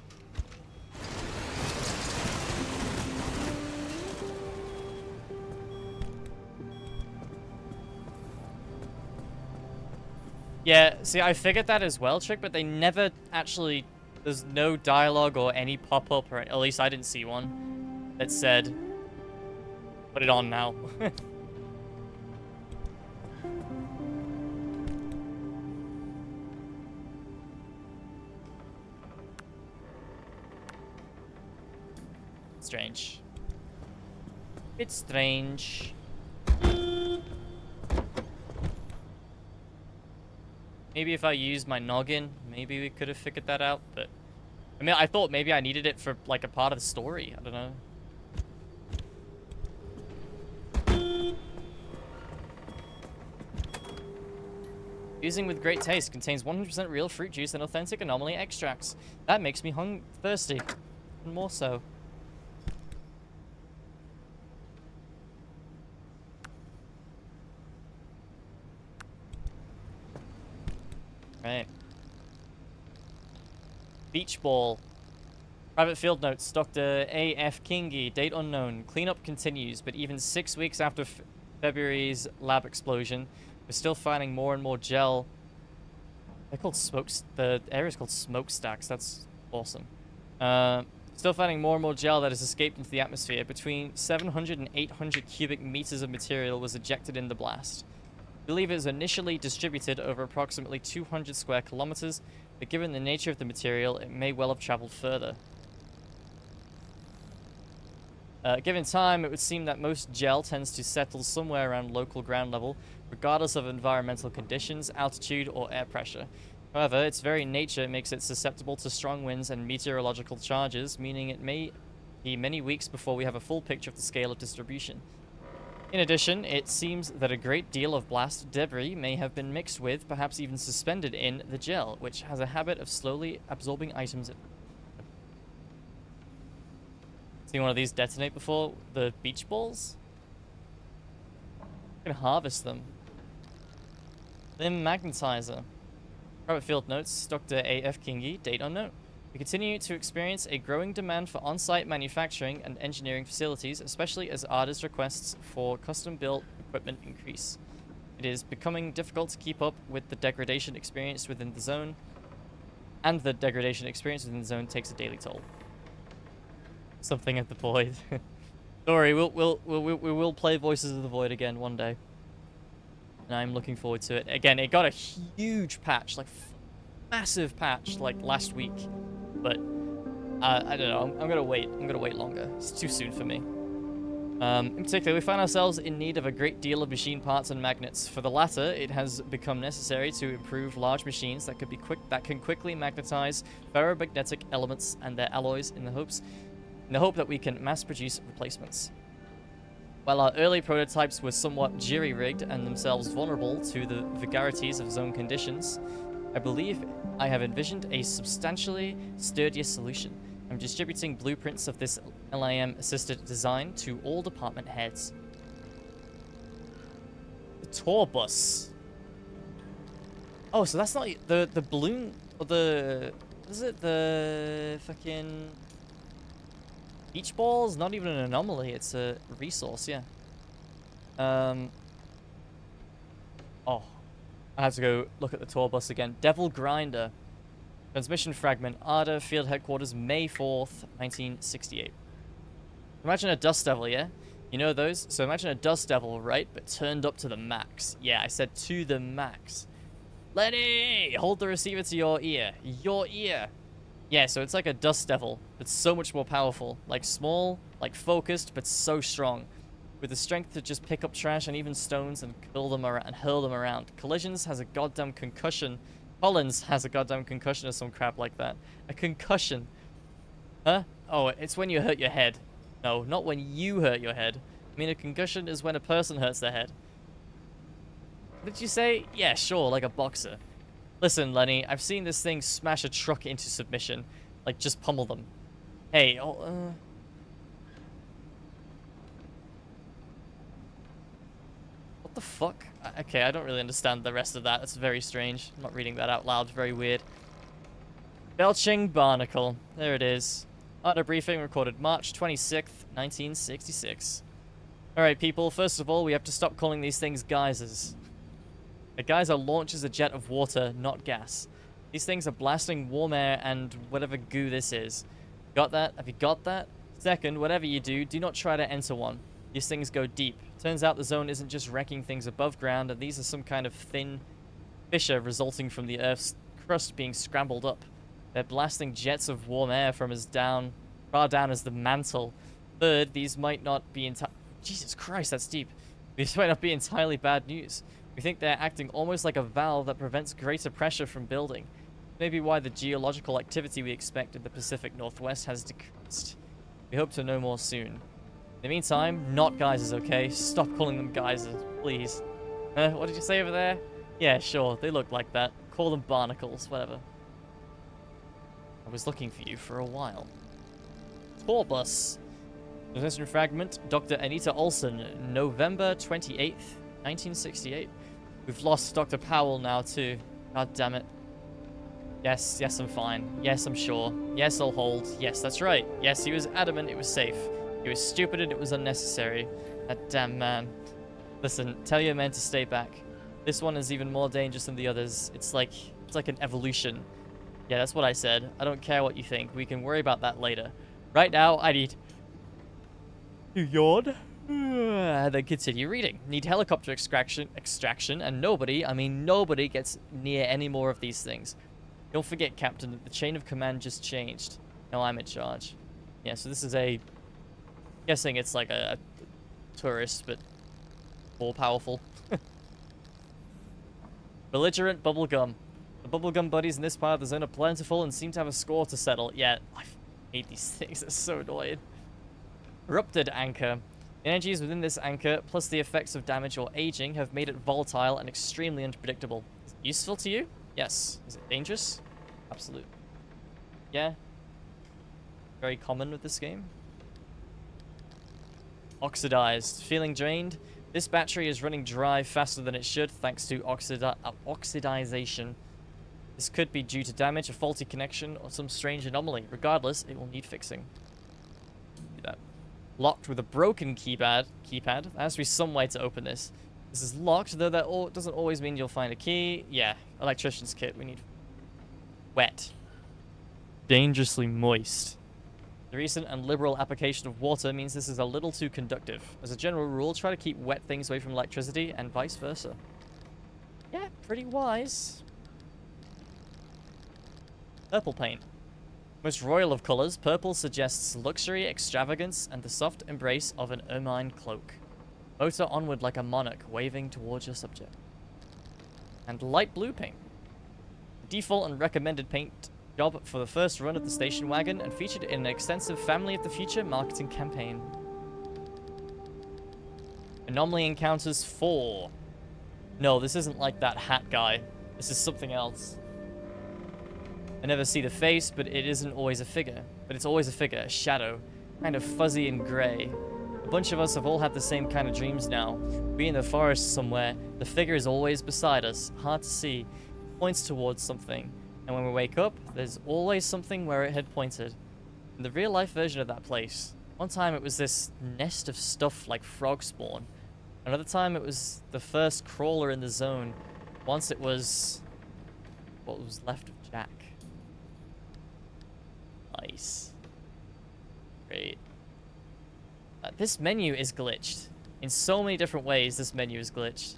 Yeah, see, I figured that as well, Trick, but they never actually... There's no dialogue or any pop-up, or at least I didn't see one, that said, put it on now. Strange. It's strange. Maybe if I used my noggin, maybe we could have figured that out, but... I mean, I thought maybe I needed it for, like, a part of the story. I don't know. Using with great taste, contains 100% real fruit juice and authentic anomaly extracts. That makes me thirsty. And more so. Right. Beach ball. Private field notes. Dr. A.F. Kingi. Date unknown. Cleanup continues, but even 6 weeks after February's lab explosion, we're still finding more and more gel. They're called smokes. The area's called smokestacks. That's awesome. Still finding more and more gel that has escaped into the atmosphere. Between 700 and 800 cubic meters of material was ejected in the blast. I believe it was initially distributed over approximately 200 square kilometers, but given the nature of the material, it may well have traveled further. Given time, it would seem that most gel tends to settle somewhere around local ground level, regardless of environmental conditions, altitude, or air pressure. However, its very nature makes it susceptible to strong winds and meteorological charges, meaning it may be many weeks before we have a full picture of the scale of distribution. In addition, it seems that a great deal of blast debris may have been mixed with, perhaps even suspended in, the gel, which has a habit of slowly absorbing items. Seen one of these detonate before? The beach balls? You can harvest them. Limb magnetizer. Private field notes, Dr. A.F. Kingi, date unknown. We continue to experience a growing demand for on-site manufacturing and engineering facilities, especially as artists' requests for custom-built equipment increase. It is becoming difficult to keep up with the degradation experienced within the zone, and the degradation experienced within the zone takes a daily toll. Something at the void. Don't worry, we will play Voices of the Void again one day. And I'm looking forward to it. Again, it got a huge patch, like massive patch, like last week. But I don't know. I'm gonna wait. I'm gonna wait longer. It's too soon for me. In particular, we find ourselves in need of a great deal of machine parts and magnets. For the latter, it has become necessary to improve large machines that can quickly magnetize ferromagnetic elements and their alloys in the hope that we can mass-produce replacements. While our early prototypes were somewhat jury-rigged and themselves vulnerable to the vagaries of zone conditions, I believe I have envisioned a substantially sturdier solution. I'm distributing blueprints of this LIM-assisted design to all department heads. The tour bus. Oh, so that's not the balloon or the... What is it? The fucking... Beach balls? Not even an anomaly, it's a resource, yeah. Oh. I have to go look at the tour bus again. Devil Grinder. Transmission fragment. Arda, Field Headquarters, May 4th, 1968. Imagine a Dust Devil, yeah? You know those? So imagine a Dust Devil, right? But turned up to the max. Yeah, I said to the max. Lenny! Hold the receiver to your ear. Your ear. Yeah, so it's like a Dust Devil, but so much more powerful. Like small, like focused, but so strong. With the strength to just pick up trash and even stones and hurl them around. Collisions has a goddamn concussion. Collins has a goddamn concussion or some crap like that. A concussion. Huh? Oh, it's when you hurt your head. No, not when you hurt your head. I mean, a concussion is when a person hurts their head. What did you say? Yeah, sure, like a boxer. Listen, Lenny, I've seen this thing smash a truck into submission. Like, just pummel them. Hey, what the fuck? Okay, I don't really understand the rest of that. That's very strange. I'm not reading that out loud. Very weird. Belching Barnacle. There it is. Auto briefing recorded March 26th, 1966. Alright, people. First of all, we have to stop calling these things geysers. A geyser launches a jet of water, not gas. These things are blasting warm air and whatever goo this is. Got that? Have you got that? Second, whatever you do, do not try to enter one. These things go deep. Turns out the zone isn't just wrecking things above ground, and these are some kind of thin fissure resulting from the Earth's crust being scrambled up. They're blasting jets of warm air from as far down as the mantle, Third, these might not be Jesus Christ, that's deep. These might not be entirely bad news. We think they're acting almost like a valve that prevents greater pressure from building. Maybe why the geological activity we expect in the Pacific Northwest has decreased. We hope to know more soon. In the meantime, not geysers, okay? Stop calling them geysers, please. What did you say over there? Yeah, sure, they look like that. Call them barnacles, whatever. I was looking for you for a while. Tour bus. Transmission fragment, Dr. Anita Olson, November 28th, 1968. We've lost Dr. Powell now, too. God damn it. Yes, I'm fine. Yes, I'm sure. Yes, I'll hold. Yes, that's right. Yes, he was adamant it was safe. He was stupid and it was unnecessary. That damn man. Listen, tell your men to stay back. This one is even more dangerous than the others. It's like an evolution. Yeah, that's what I said. I don't care what you think. We can worry about that later. Right now, I need to yawn and then continue reading. Need helicopter extraction, and nobody gets near any more of these things. Don't forget, Captain, that the chain of command just changed. Now I'm in charge. Yeah, so this is guessing it's like a tourist, but more powerful. Belligerent bubblegum. The bubblegum buddies in this part of the zone are plentiful and seem to have a score to settle. Yeah, I hate these things. They're so annoying. Ruptured anchor. The energies within this anchor, plus the effects of damage or aging, have made it volatile and extremely unpredictable. Is it useful to you? Yes. Is it dangerous? Absolutely. Yeah. Very common with this game. Oxidized. Feeling drained? This battery is running dry faster than it should thanks to oxidization. This could be due to damage, a faulty connection, or some strange anomaly. Regardless, it will need fixing. Do that. Locked with a broken keypad. There has to be some way to open this. This is locked, though that doesn't always mean you'll find a key. Yeah, electrician's kit. We need... Wet. Dangerously moist. The recent and liberal application of water means this is a little too conductive. As a general rule, try to keep wet things away from electricity, and vice versa. Yeah, pretty wise. Purple paint. Most royal of colors, purple suggests luxury, extravagance, and the soft embrace of an ermine cloak. Motor onward like a monarch, waving towards your subject. And light blue paint. Default and recommended paint job for the first run of the station wagon and featured in an extensive Family of the Future marketing campaign. Anomaly encounters 4. No, this isn't like that hat guy. This is something else. I never see the face, but it isn't always a figure. But it's always a figure, a shadow. Kind of fuzzy and grey. A bunch of us have all had the same kind of dreams now. We in the forest somewhere. The figure is always beside us. Hard to see. Points towards something. And when we wake up, there's always something where it had pointed. In the real-life version of that place. One time it was this nest of stuff like frog spawn. Another time it was the first crawler in the zone. Once it was... what was left of Jack. Nice. Great. This menu is glitched. In so many different ways, this menu is glitched.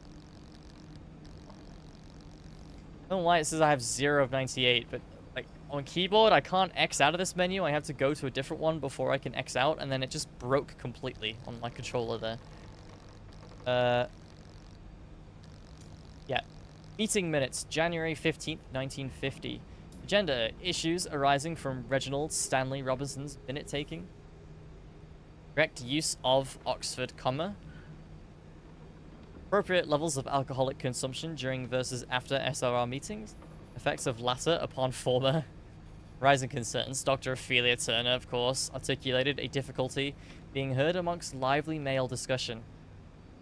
I don't know why it says I have 0 of 98, but like on keyboard, I can't X out of this menu. I have to go to a different one before I can X out, and then it just broke completely on my controller there. Yeah. Meeting minutes, January 15th, 1950. Agenda, issues arising from Reginald Stanley Robinson's minute-taking. Correct use of Oxford comma. Appropriate levels of alcoholic consumption during versus after SRR meetings. Effects of latter upon former. Rising concerns. Dr. Ophelia Turner, of course, articulated a difficulty being heard amongst lively male discussion.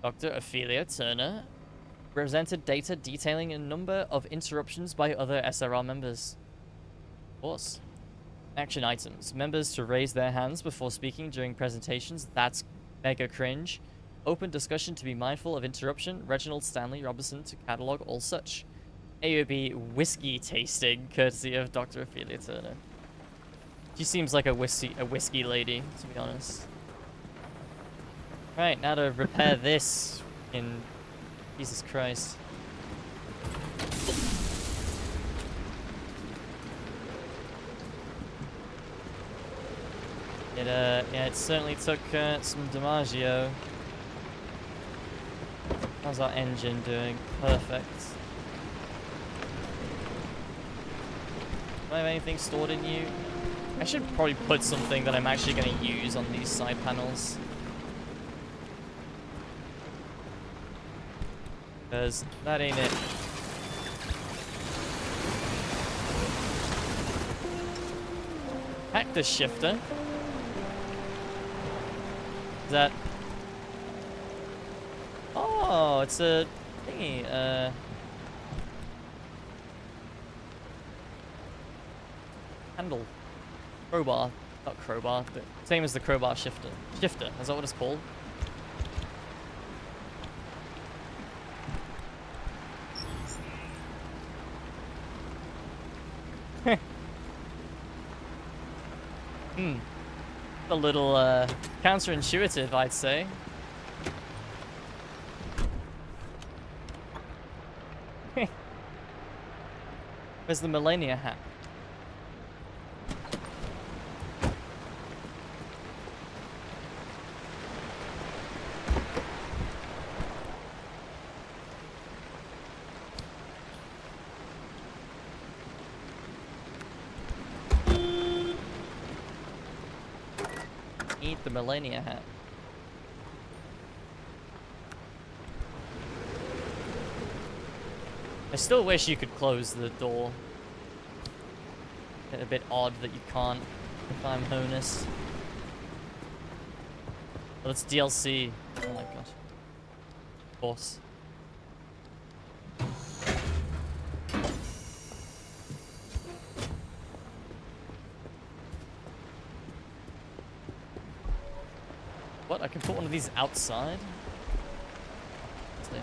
Dr. Ophelia Turner presented data detailing a number of interruptions by other SRR members. Of course. Action items. Members to raise their hands before speaking during presentations. That's mega cringe. Open discussion to be mindful of interruption. Reginald Stanley Robinson to catalog all such. AOB whiskey tasting, courtesy of Dr. Ophelia Turner. She seems like a whiskey lady, to be honest. Right, now to repair this in... Jesus Christ. Yeah, it certainly took some DiMaggio. How's our engine doing? Perfect. Do I have anything stored in you? I should probably put something that I'm actually going to use on these side panels. Because that ain't it. Hack the shifter. Is that... Oh, it's a thingy, handle. Crowbar. Not crowbar, but same as the crowbar shifter. Shifter, is that what it's called? A little, counterintuitive, I'd say. Where's the Millennia hat? Eat the Millennia hat. I still wish you could close the door. It's a bit odd that you can't, if I'm honest. Well, it's DLC. Oh my god. Of course. What? I can put one of these outside? Let's see.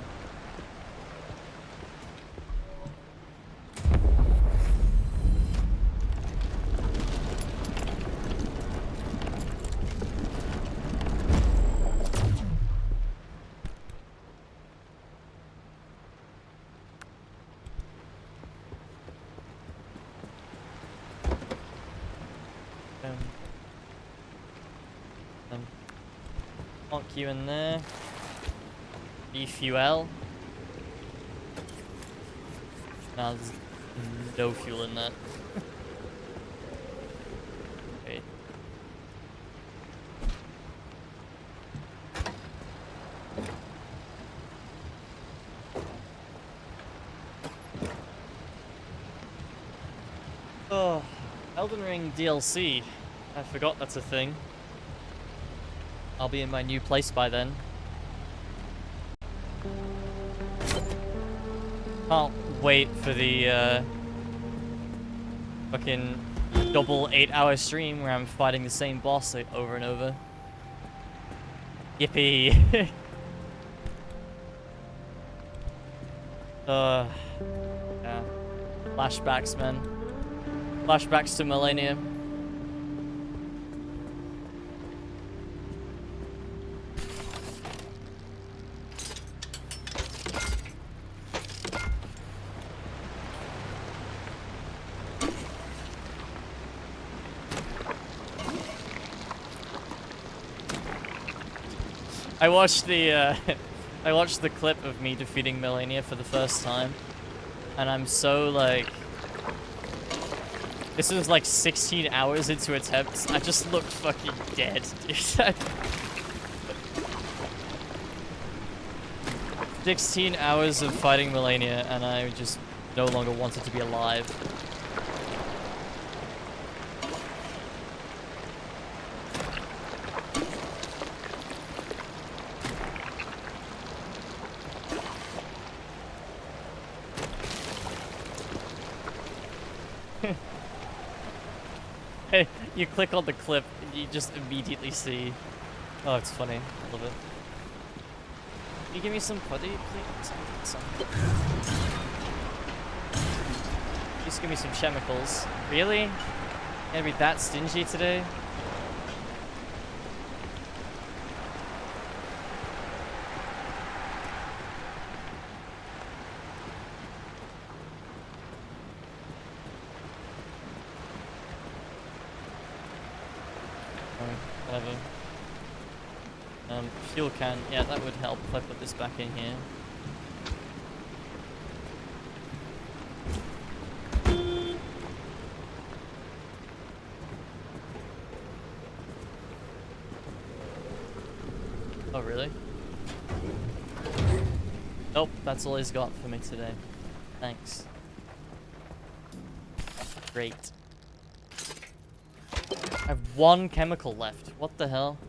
Plonk you in there. Refuel. No, there's no fuel in that. Wait. Oh, Elden Ring DLC. I forgot that's a thing. I'll be in my new place by then. Can't wait for the fucking double 8-hour stream where I'm fighting the same boss like, over and over. Yippee! Yeah. Flashbacks, man. Flashbacks to Millennium. I watched the I watched the clip of me defeating Millennia for the first time, and I'm so like, this was like 16 hours into attempts. I just look fucking dead, dude. 16 hours of fighting Millennia, and I just no longer wanted to be alive. Hey, you click on the clip and you just immediately see. Oh, it's funny. I love it. Can you give me some putty, please? Just give me some chemicals. Really? Gonna be that stingy today? Fuel can. Yeah, that would help if I put this back in here. Oh, really? Nope, that's all he's got for me today. Thanks. Great. I have one chemical left. What the hell?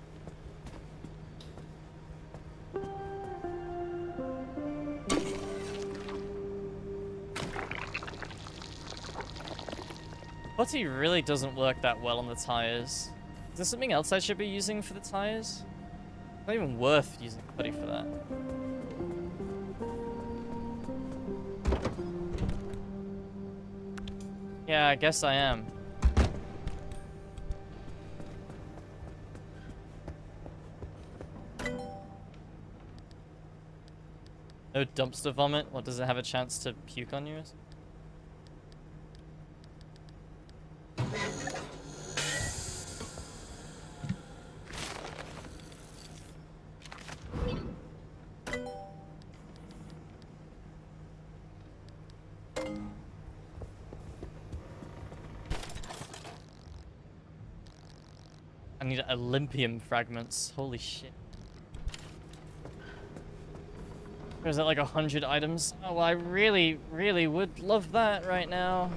Putty really doesn't work that well on the tires. Is there something else I should be using for the tires? It's not even worth using putty for that. Yeah, I guess I am. No dumpster vomit? What, does it have a chance to puke on you or something? I need Olympium fragments. Holy shit. Or is that like 100 items? Oh, well, I really, really would love that right now.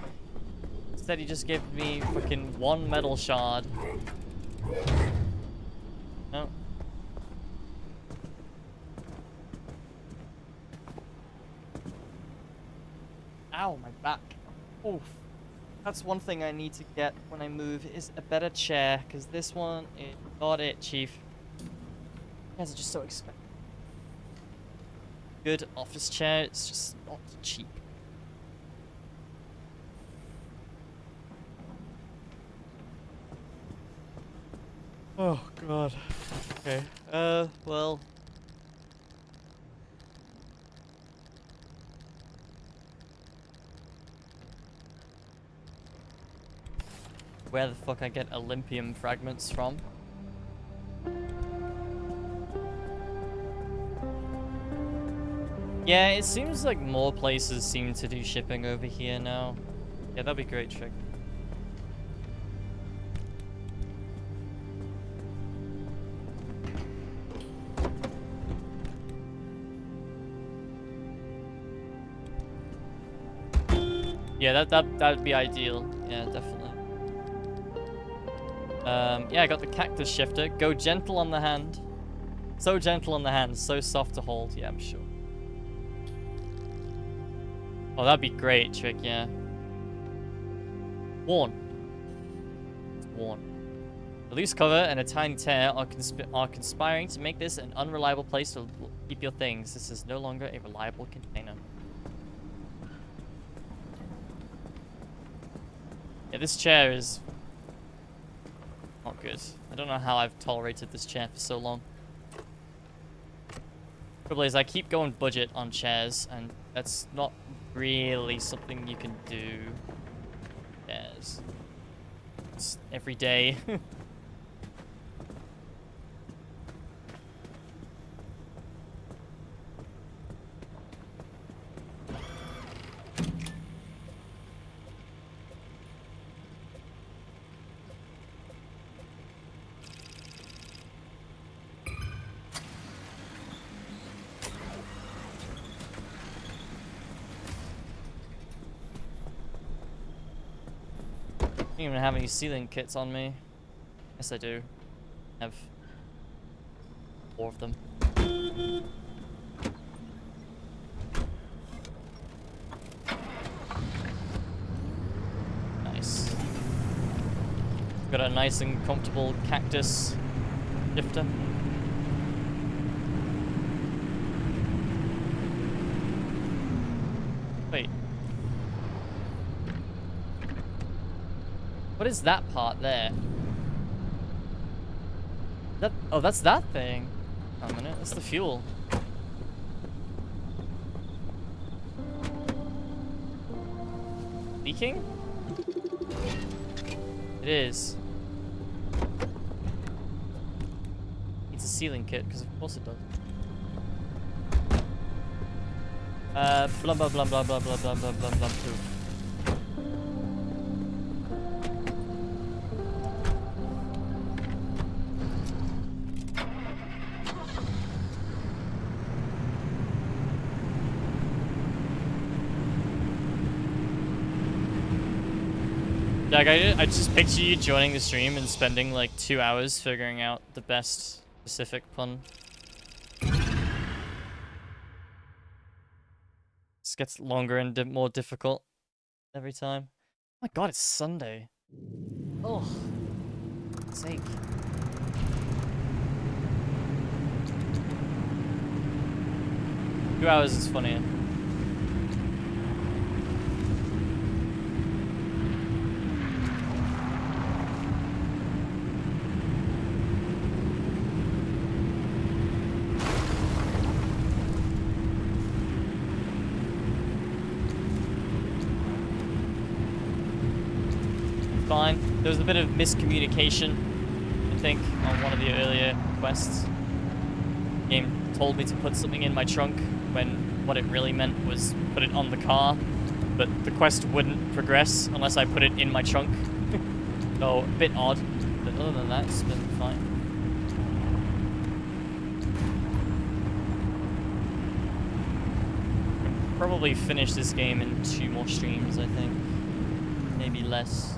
Instead, he just gave me fucking one metal shard. No. Ow, my back. Oof. That's one thing I need to get when I move, is a better chair, because this one is not it, Chief. You guys are just so expensive. Good office chair, it's just not cheap. Oh, God. Okay, well... where the fuck I get Olympium fragments from? Yeah, it seems like more places seem to do shipping over here now. Yeah, that'd be great, Trick. Yeah, that'd be ideal. Yeah, definitely. Yeah, I got the cactus shifter. Go gentle on the hand. So gentle on the hand, so soft to hold. Yeah, I'm sure. Oh, that'd be great, Trick, yeah. Worn. It's worn. A loose cover and a tiny tear are conspiring to make this an unreliable place to keep your things. This is no longer a reliable container. Yeah, this chair is not good. I don't know how I've tolerated this chair for so long. Trouble is, I keep going budget on chairs, and that's not really something you can do. Chairs. It's every day. I don't even have any sealing kits on me. Yes, I do. I have 4 of them. Nice. Got a nice and comfortable cactus shifter. Wait. What is that part there? That, oh, that's that thing. Wait a minute, that's the fuel. Leaking? It is. It's a sealing kit, because of course it does. Blah blah blah blah blah blah blah blah blah blah. Like, I just picture you joining the stream and spending like 2 hours figuring out the best specific pun. This gets longer and more difficult every time. Oh my god, it's Sunday. Oh, sake. Two hours is funnier. Fine. There was a bit of miscommunication, I think, on one of the earlier quests. The game told me to put something in my trunk when what it really meant was put it on the car, but the quest wouldn't progress unless I put it in my trunk. So, a bit odd, but other than that, it's been fine. Probably finish this game in 2 more streams, I think. Maybe less.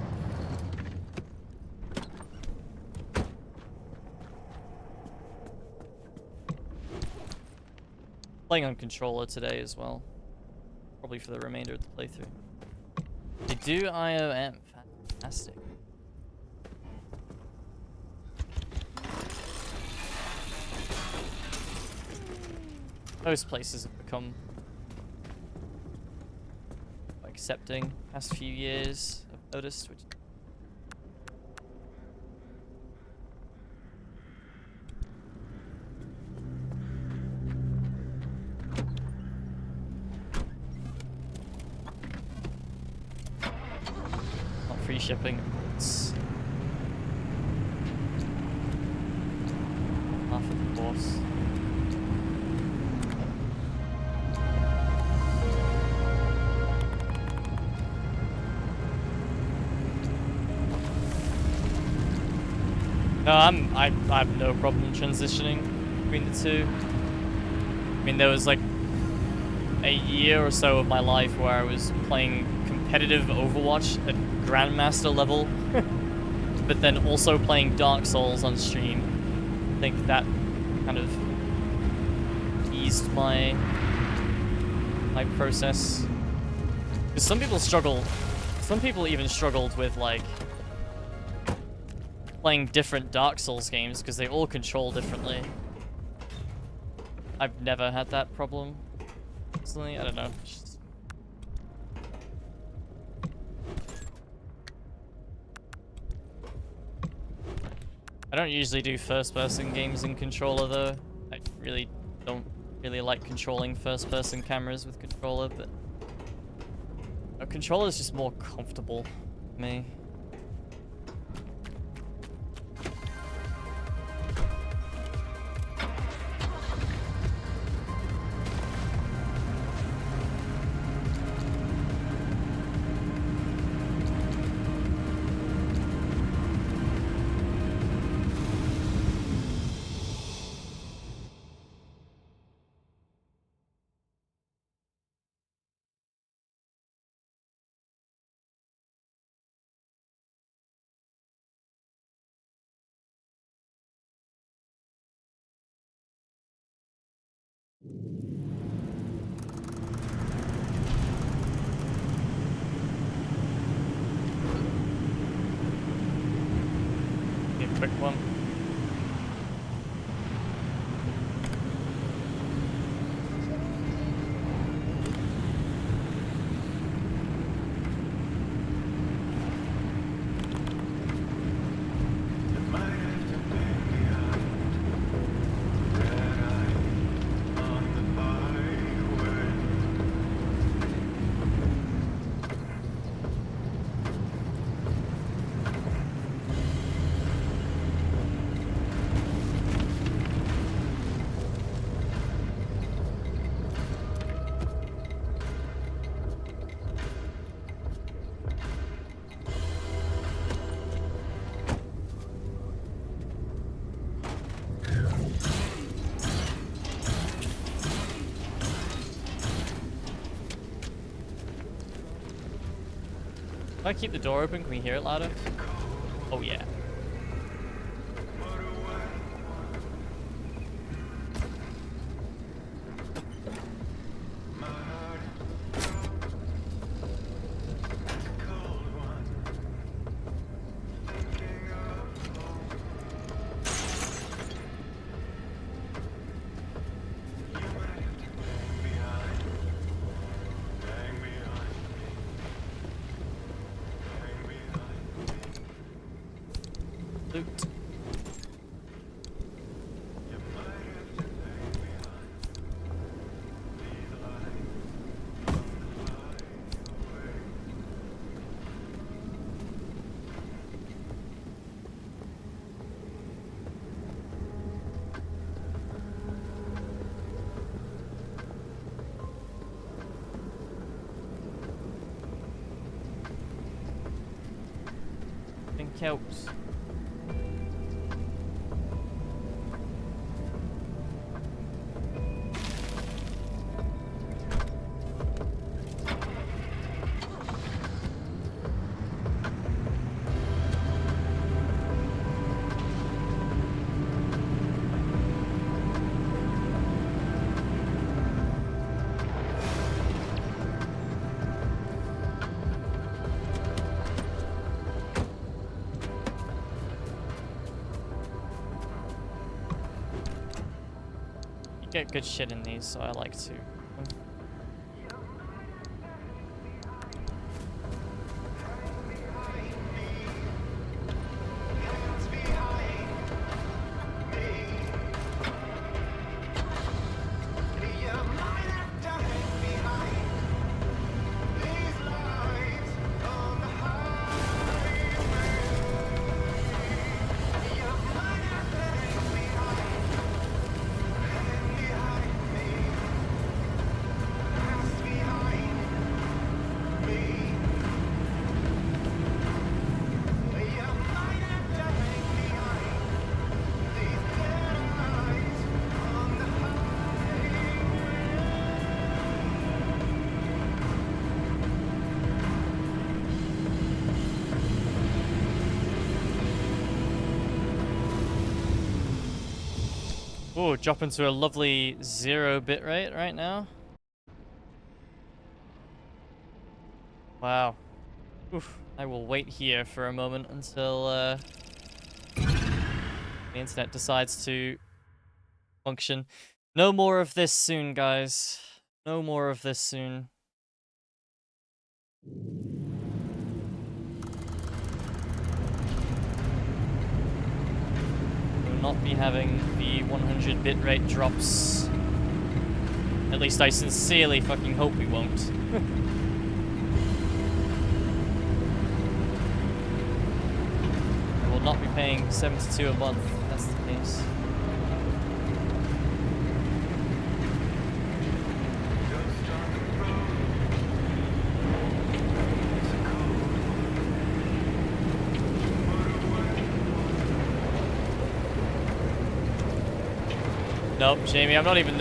Playing on controller today as well. Probably for the remainder of the playthrough. They do IOM. Fantastic. Most places have become accepting past few years, I've noticed, which not free shipping. It's half of the course. No, I have no problem transitioning between the two. I mean, there was like a year or so of my life where I was playing competitive Overwatch at Grandmaster level, but then also playing Dark Souls on stream. I think that kind of eased my process. Because some people even struggled with like playing different Dark Souls games because they all control differently. I've never had that problem. Personally, I don't know. I don't usually do first-person games in controller though. I really don't really like controlling first-person cameras with controller, but a controller is just more comfortable for me. I keep the door open, can we hear it louder? Oh yeah. Loot. Think out. Get good shit in these, so I like to. Ooh, dropping to a lovely 0 bitrate right now. Wow. Oof. I will wait here for a moment until the internet decides to function. No more of this soon, guys. No more of this soon. We will not be having the 100 bitrate drops. At least I sincerely fucking hope we won't. I will not be paying 72 a month if that's the case. Nope, Jamie, I'm not even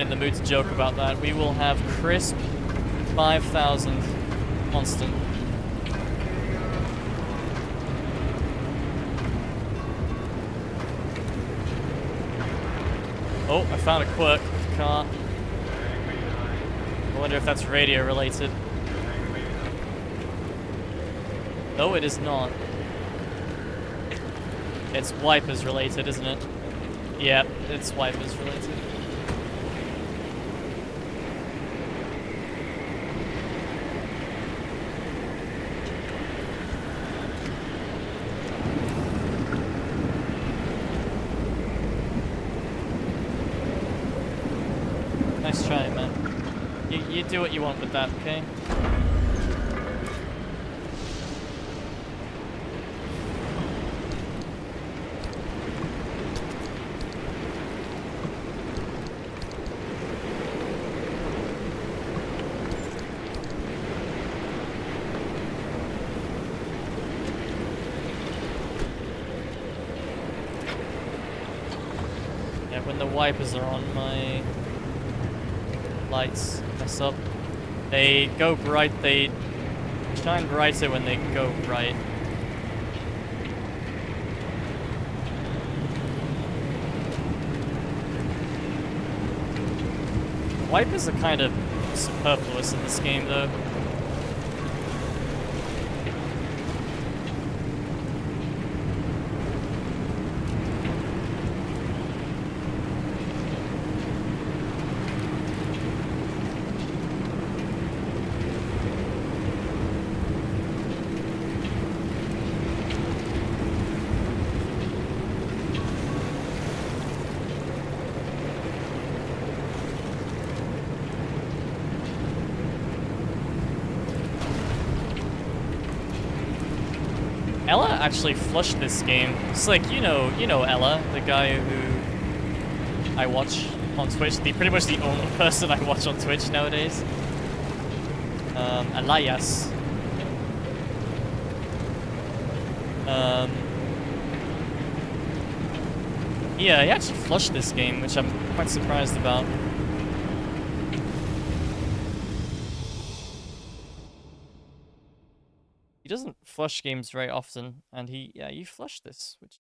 in the mood to joke about that. We will have crisp 5,000 constant. Oh, I found a quirk car. I wonder if that's radio related. No, it is not. It's wipers related, isn't it? Yeah, it's wipers related. Nice try, man. You do what you want with that, okay? When the wipers are on, my lights mess up. They go bright, they Shine brighter when they go right. Wipers are kind of superfluous in this game, though. Ella actually flushed this game. It's like, you know Ella, the guy who I watch on Twitch. Pretty much the only person I watch on Twitch nowadays. Elias. Yeah, he actually flushed this game, which I'm quite surprised about. He doesn't flush games very often, and you flushed this, which...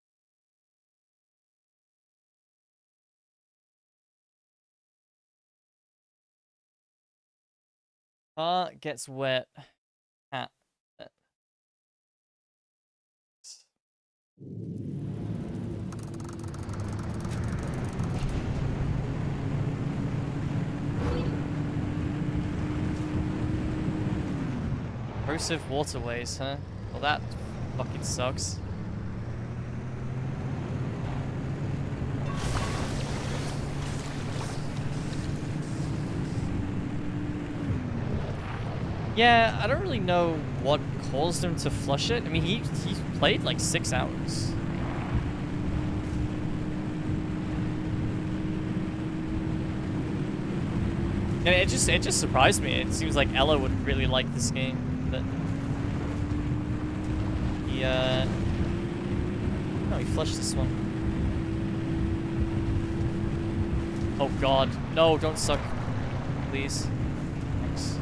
Car gets wet. Hat. Corrosive waterways, huh? Well, that fucking sucks. Yeah, I don't really know what caused him to flush it. I mean, he played like 6 hours. And it just surprised me. It seems like Ella would really like this game, but he flushed this one. Oh god, no, don't suck, please. Thanks.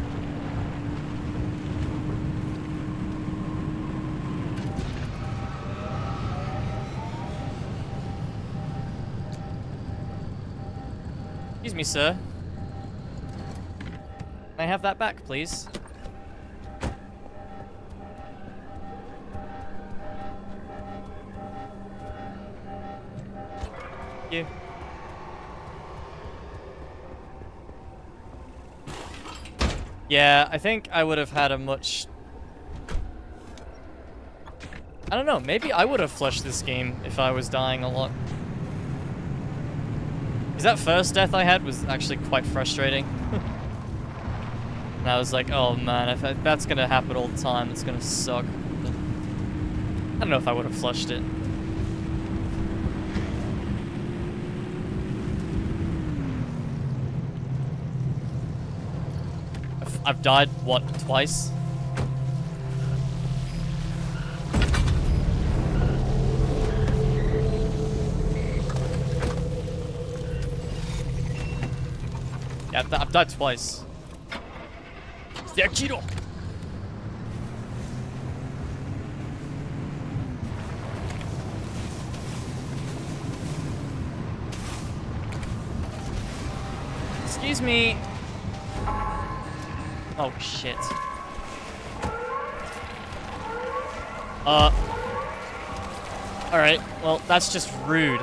Excuse me, sir. Can I have that back, please? Thank you. Yeah, I think I would have had a much... I don't know, maybe I would have flushed this game if I was dying a lot. Because that first death I had was actually quite frustrating. And I was like, oh man, if that's gonna happen all the time, it's gonna suck. But I don't know if I would have flushed it. I've died, what, twice? Yeah, I've died twice. Kiro. Excuse me. Oh shit. Alright, well, that's just rude.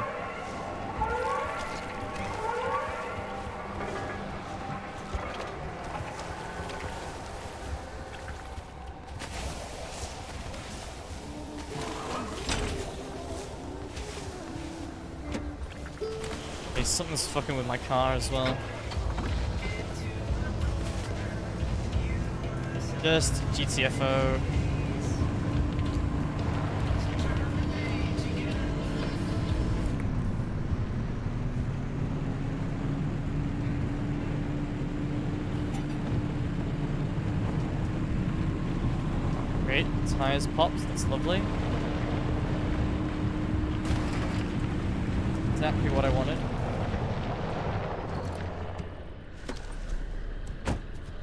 Okay, something's fucking with my car as well. Just GTFO. Great, tires popped, that's lovely. Exactly what I wanted.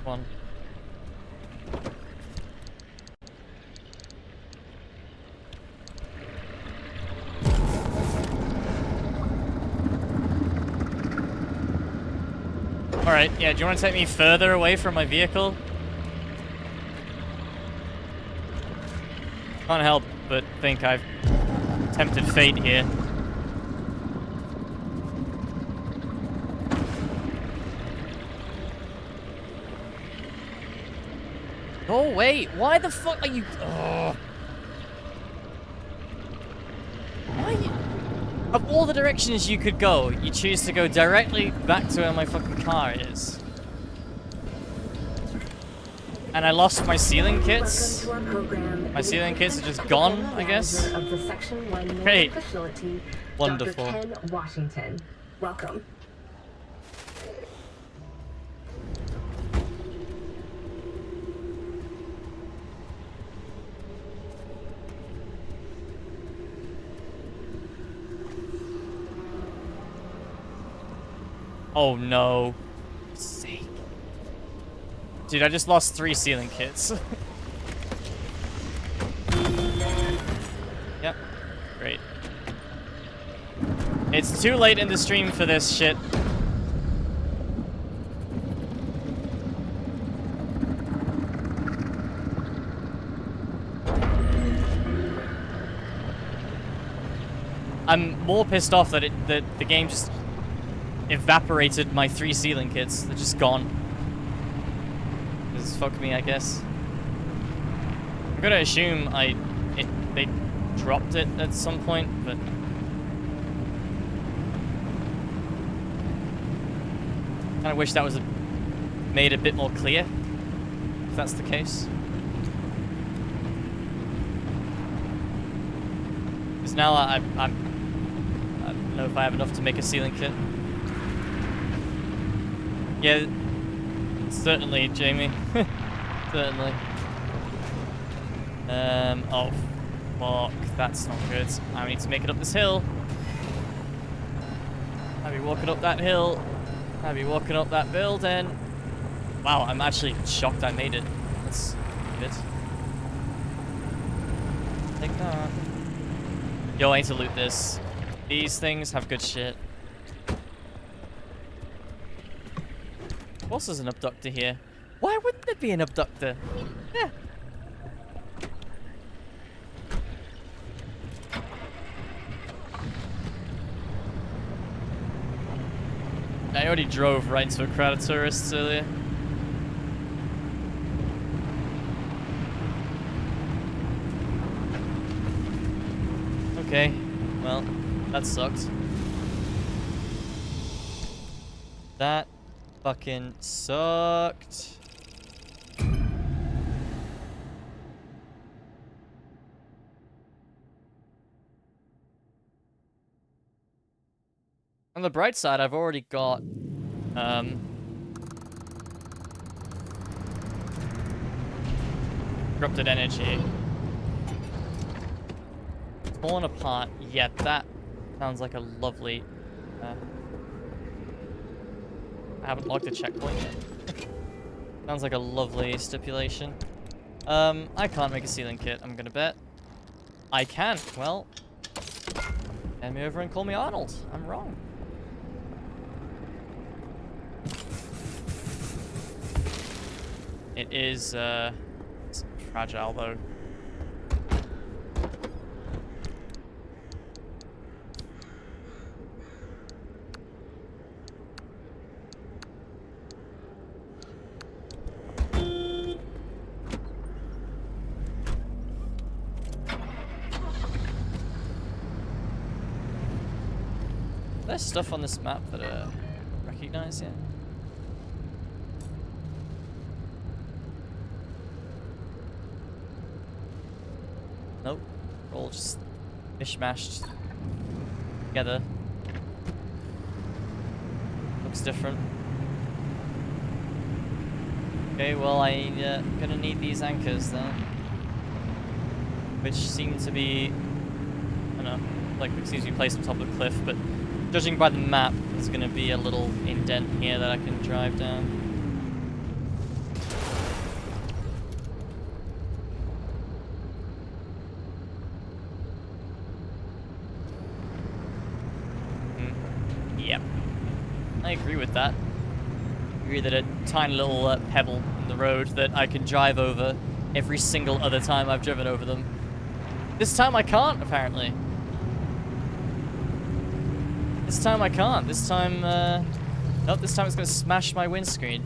Come on. Alright, yeah, do you want to take me further away from my vehicle? Can't help but think I've tempted fate here. Oh, wait, why the fuck are you... Oh. Why you... Of all the directions you could go, you choose to go directly back to where my fucking car is. And I lost my sealing kits. My sealing kits are just gone, I guess. Of the Section 1 Great. facility, Wonderful. Dr. Ken Washington. Welcome. Oh no. Sake. Dude, I just lost 3 sealing kits. Yep. Great. It's too late in the stream for this shit. I'm more pissed off that the game just evaporated my 3 sealing kits. They're just gone. This fuck me, I guess. I'm gonna assume they dropped it at some point, but I wish that was made a bit more clear, if that's the case. Because now I don't know if I have enough to make a sealing kit. Yeah, certainly, Jamie. Certainly. Oh, fuck. That's not good. I need to make it up this hill. I'll be walking up that hill. I'll be walking up that building. Wow, I'm actually shocked I made it. That's good. Take that. Yo, I need to loot this. These things have good shit. Of course there's an abductor here. Why wouldn't there be an abductor? Yeah. I already drove right into a crowd of tourists earlier. Okay, well, that sucked. That fucking sucked. On the bright side, I've already got corrupted energy. Torn apart. Yeah, that sounds like a lovely... I haven't logged a checkpoint yet. Sounds like a lovely stipulation. I can't make a sealing kit, I'm gonna bet. I can. Well, hand me over and call me Arnold. I'm wrong. It is, it's fragile, though. There's stuff on this map that I recognize, yeah. Nope. We're all just mishmashed together. Looks different. Okay, well I'm gonna need these anchors then. Which seem to be, I don't know, like it seems to be placed on top of the cliff, but judging by the map, there's gonna be a little indent here that I can drive down. Yep. I agree with that. You're a tiny little pebble in the road that I can drive over every single other time I've driven over them. This time I can't, apparently. This time I can't. This time, nope, this time it's gonna smash my windscreen.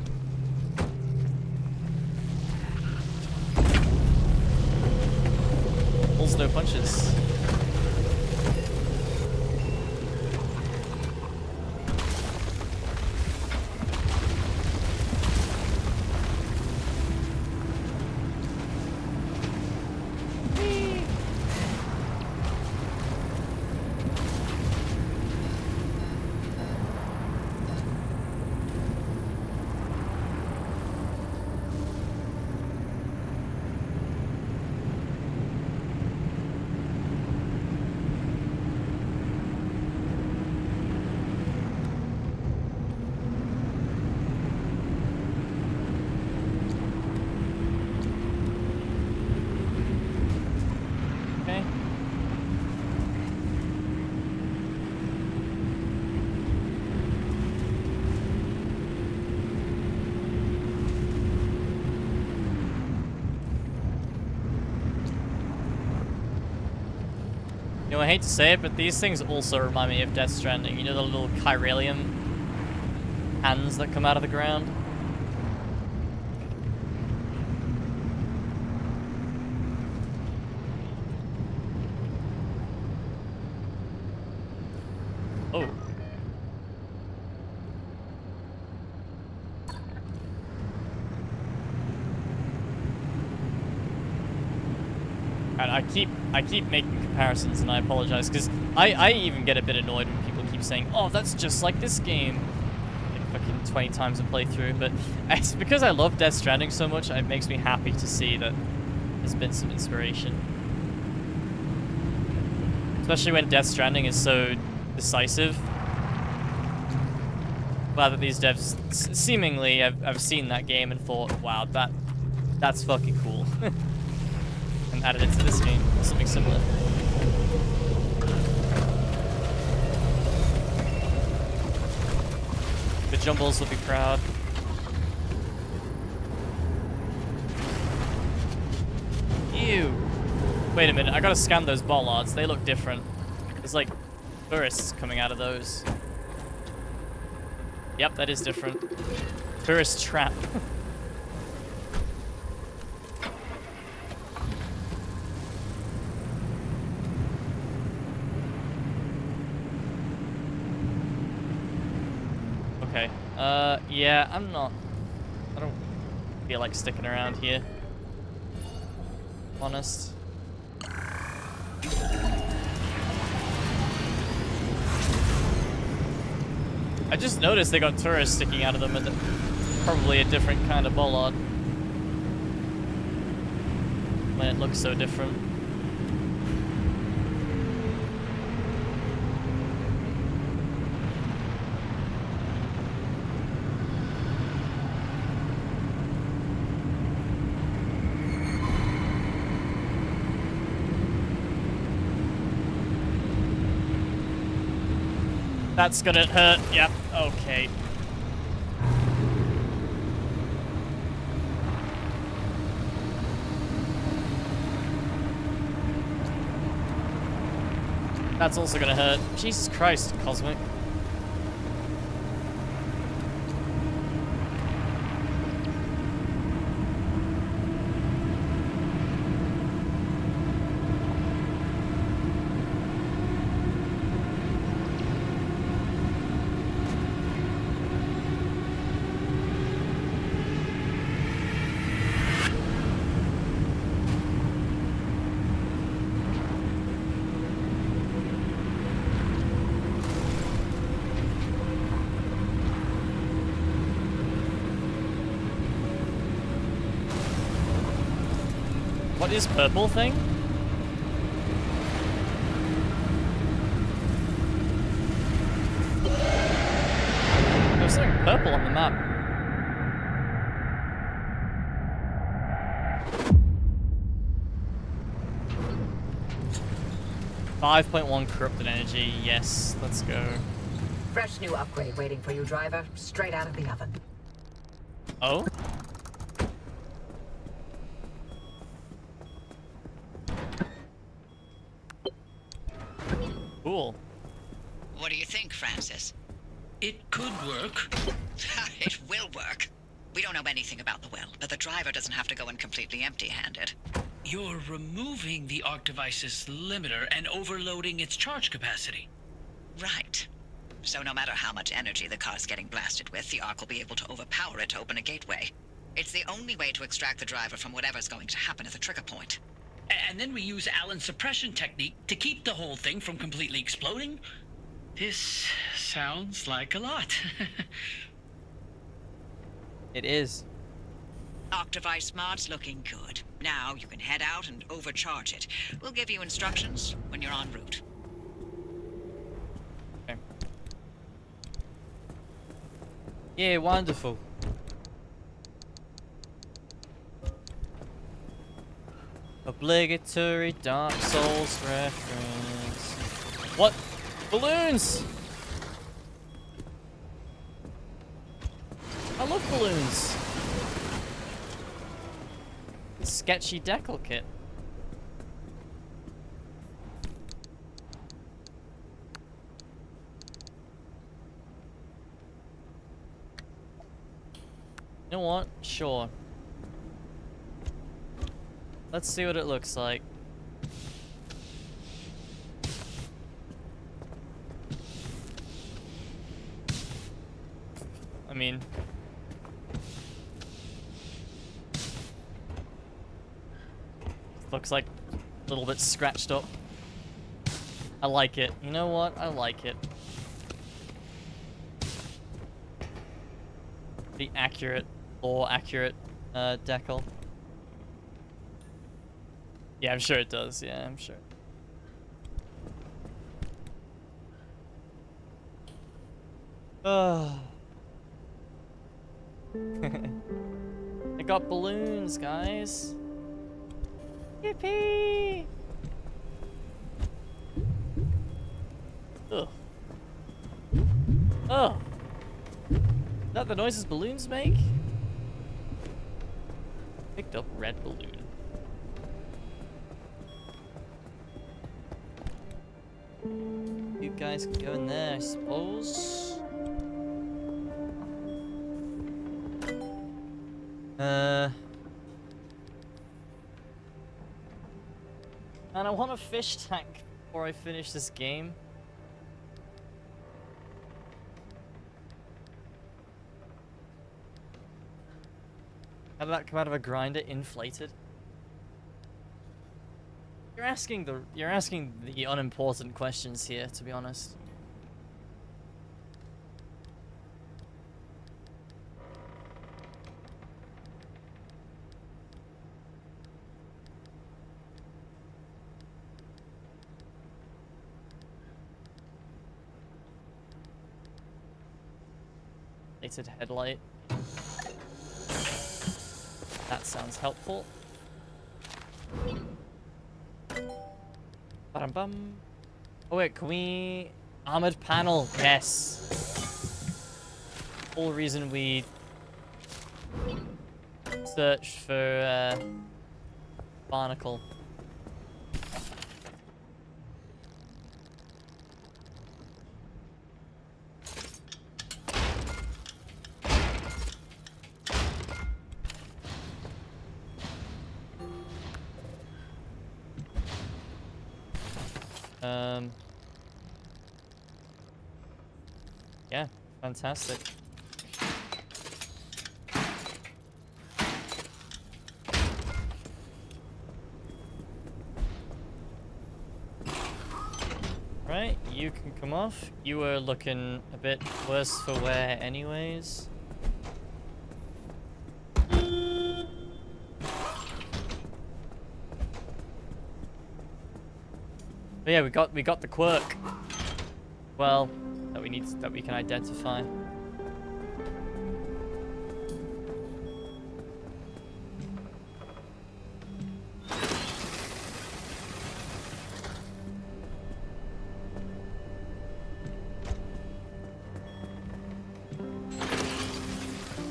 Pulls no punches. You know, I hate to say it, but these things also remind me of Death Stranding. You know the little chiralium hands that come out of the ground? Oh. And I keep making comparisons, and I apologize, because I even get a bit annoyed when people keep saying, oh, that's just like this game. Like fucking 20 times a playthrough, but it's because I love Death Stranding so much, it makes me happy to see that there's been some inspiration. Especially when Death Stranding is so decisive. Glad that these devs seemingly have seen that game and thought, wow, that's fucking cool. And added it to this game, or something similar. The Jumbles will be proud. Ew. Wait a minute, I gotta scan those bollards. They look different. There's like tourists coming out of those. Yep, that is different. Tourist trap. Okay. Yeah, I don't feel like sticking around here. Honest. I just noticed they got tourists sticking out of them, and probably a different kind of bollard. When it looks so different. That's gonna hurt. Yep. Okay. That's also gonna hurt. Jesus Christ, Cosmic. What is purple thing? There's something purple on the map. .1 corrupted energy. Yes, let's go. Fresh new upgrade waiting for you, driver. Straight out of the oven. Oh? Cool. What do you think, Francis? It could work. It will work. We don't know anything about the well, but the driver doesn't have to go in completely empty-handed. You're removing the Arc device's limiter and overloading its charge capacity. Right. So no matter how much energy the car's getting blasted with, the Arc will be able to overpower it to open a gateway. It's the only way to extract the driver from whatever's going to happen at the trigger point. And then we use Allen's suppression technique to keep the whole thing from completely exploding? This sounds like a lot. It is. Arc device mod's looking good. Now you can head out and overcharge it. We'll give you instructions when you're en route. Okay. Yeah, wonderful. Obligatory Dark Souls reference. What? Balloons! I love balloons. Sketchy decal kit. You know what? Sure. Let's see what it looks like. I mean... looks like a little bit scratched up. I like it. You know what? I like it. The accurate, or accurate, decal. Yeah, I'm sure it does. Yeah, I'm sure. Oh. I got balloons, guys. Yippee! Ugh. Oh. Is that the noises balloons make? Picked up red balloon. You guys can go in there, I suppose. And I want a fish tank before I finish this game. How did that come out of a grinder inflated? You're asking the unimportant questions here, to be honest. Rated headlight. That sounds helpful. Ba-dum-bum. Oh wait, can we... Armored panel, yes. Whole reason we searched for barnacle. Yeah, fantastic. Right, you can come off. You were looking a bit worse for wear anyways. But yeah, we got the quirk. Well, that we can identify.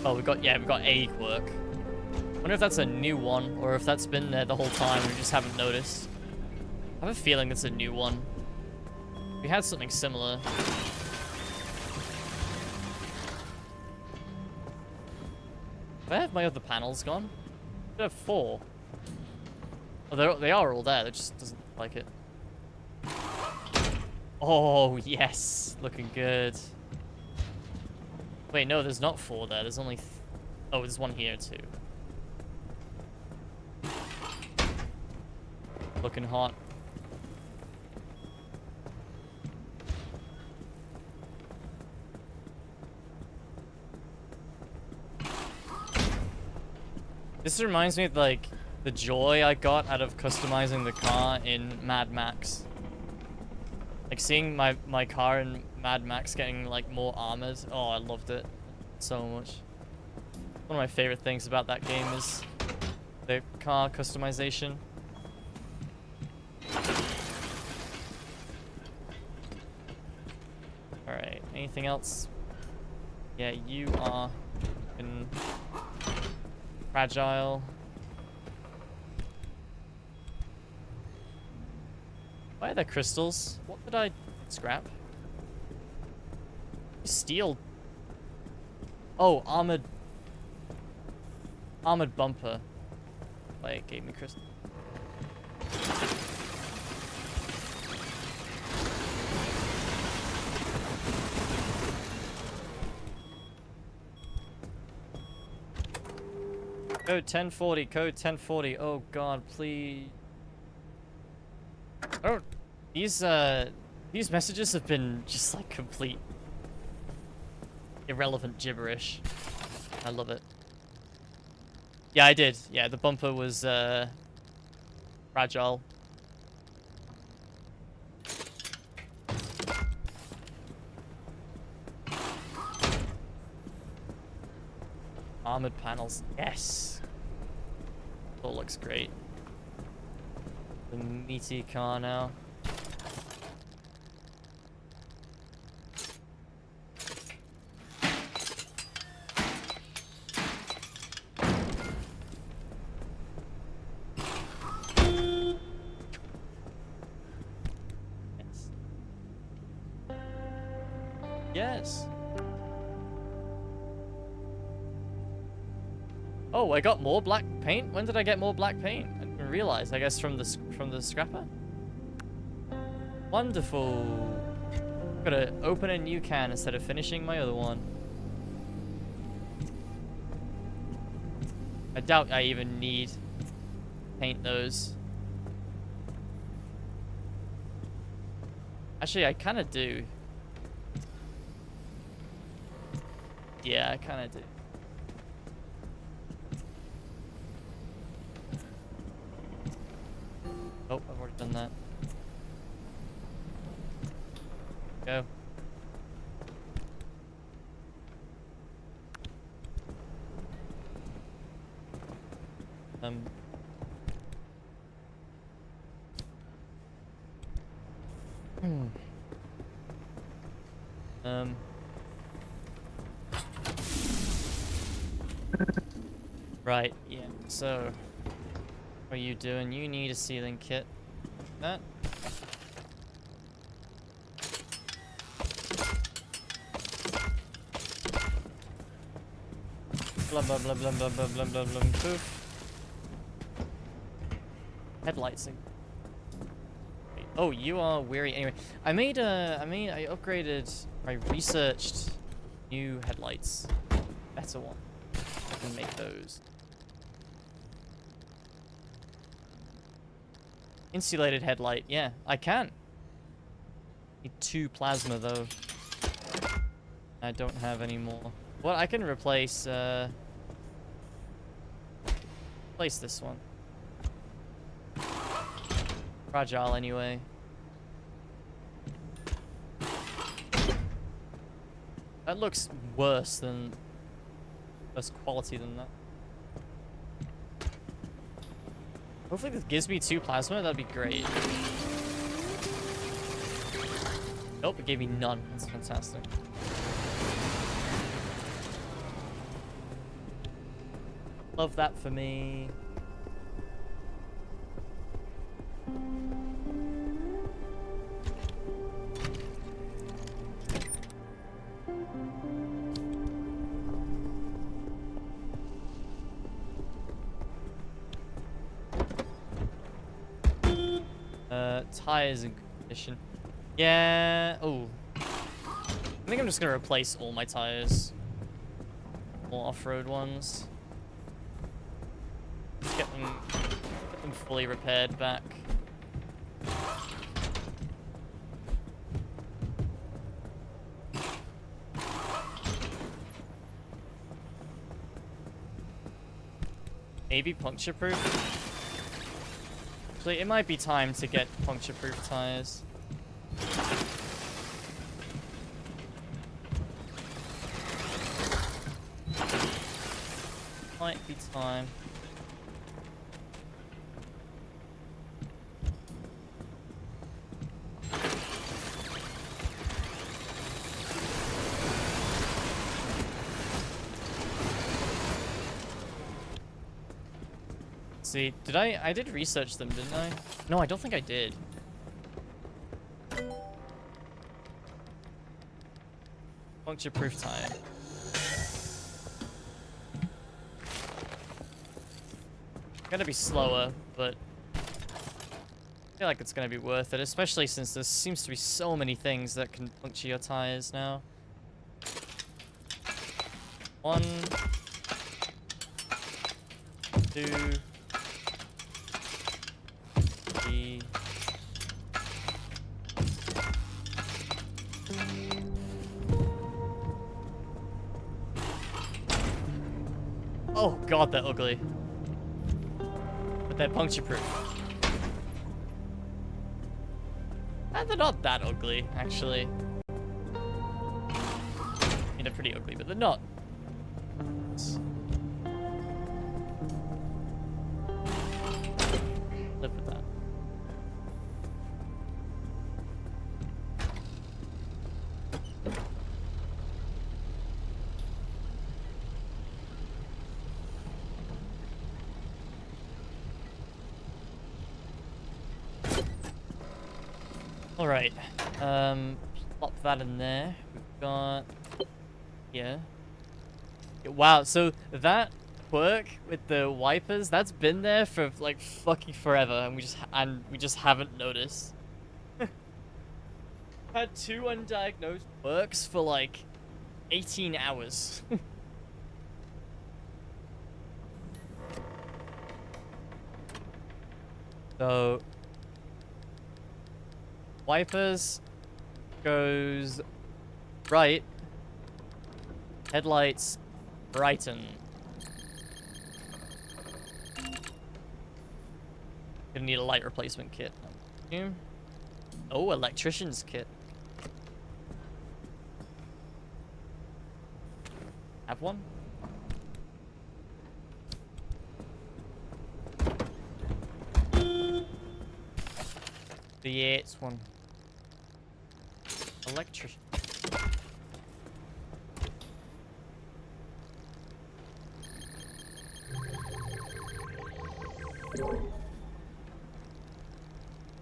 Oh, we got a quirk. Wonder if that's a new one, or if that's been there the whole time and we just haven't noticed. I have a feeling it's a new one. We had something similar. Where have my other panels gone? I have 4. Oh, they are all there. It just doesn't look like it. Oh, yes. Looking good. Wait, no, there's not 4 there. There's only... oh, there's one here, too. Looking hot. This reminds me of, like, the joy I got out of customizing the car in Mad Max. Like, seeing my car in Mad Max getting, like, more armored. Oh, I loved it so much. One of my favorite things about that game is the car customization. Alright, anything else? Yeah, you are in fragile. Why are there crystals? What did I scrap? Steel. Oh, armored bumper. Wait, it gave me crystal. Code 1040, code 1040. Oh god, please. Oh, these messages have been just like complete irrelevant gibberish. I love it. Yeah, I did. Yeah, the bumper was fragile. Armored panels. Yes. All looks great. The meaty car now. Yes. Yes. Oh, I got more black paint? When did I get more black paint? I didn't realize. I guess from the scrapper? Wonderful. Gotta open a new can instead of finishing my other one. I doubt I even need to paint those. Actually, I kind of do. Yeah, I kind of do. Oh, I've already done that. Go. Right, yeah, so what are you doing? You need a sealing kit. That. Blah blah blah blah blah blah blah blah blah poof. Headlights. Oh, you are weary. Anyway, I upgraded, I researched new headlights. Better one. I can make those. Insulated headlight, yeah, I can. Need 2 plasma though. I don't have any more. Well, I can replace this one. Fragile anyway. That looks worse quality than that. Hopefully this gives me 2 plasma, that'd be great. Nope, it gave me none. That's fantastic. Love that for me. Tires in good condition. Yeah. Oh. I think I'm just gonna replace all my tires. All off-road ones. Just get them fully repaired back. Maybe puncture-proof? Actually, it might be time to get puncture-proof tires. Might be time. See, I did research them, didn't I? No, I don't think I did. Puncture-proof tire. Gonna be slower, but I feel like it's gonna be worth it, especially since there seems to be so many things that can puncture your tires now. 1, 2, 3. Oh god, they're ugly. But they're puncture-proof. And they're not that ugly, actually. I mean, they're pretty ugly, but they're not. Live with that. Alright, plop that in there. We've got, yeah. Wow, so that quirk with the wipers, that's been there for like fucking forever, and we just haven't noticed. Had 2 undiagnosed quirks for like 18 hours. So wipers goes right. Headlights brighten. Gonna need a light replacement kit. Oh, electrician's kit. Have one? Yeah, it's one. Electrician.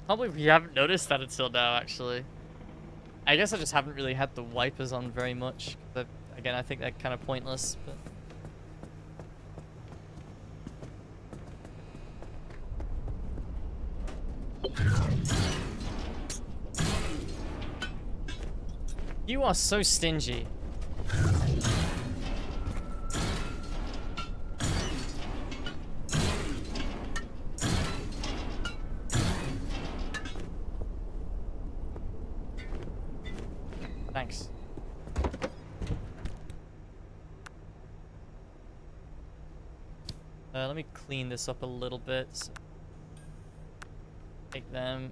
Probably we haven't noticed that until now, actually. I guess I just haven't really had the wipers on very much. But again, I think they're kind of pointless. But you are so stingy. Thanks. Let me clean this up a little bit. So take them.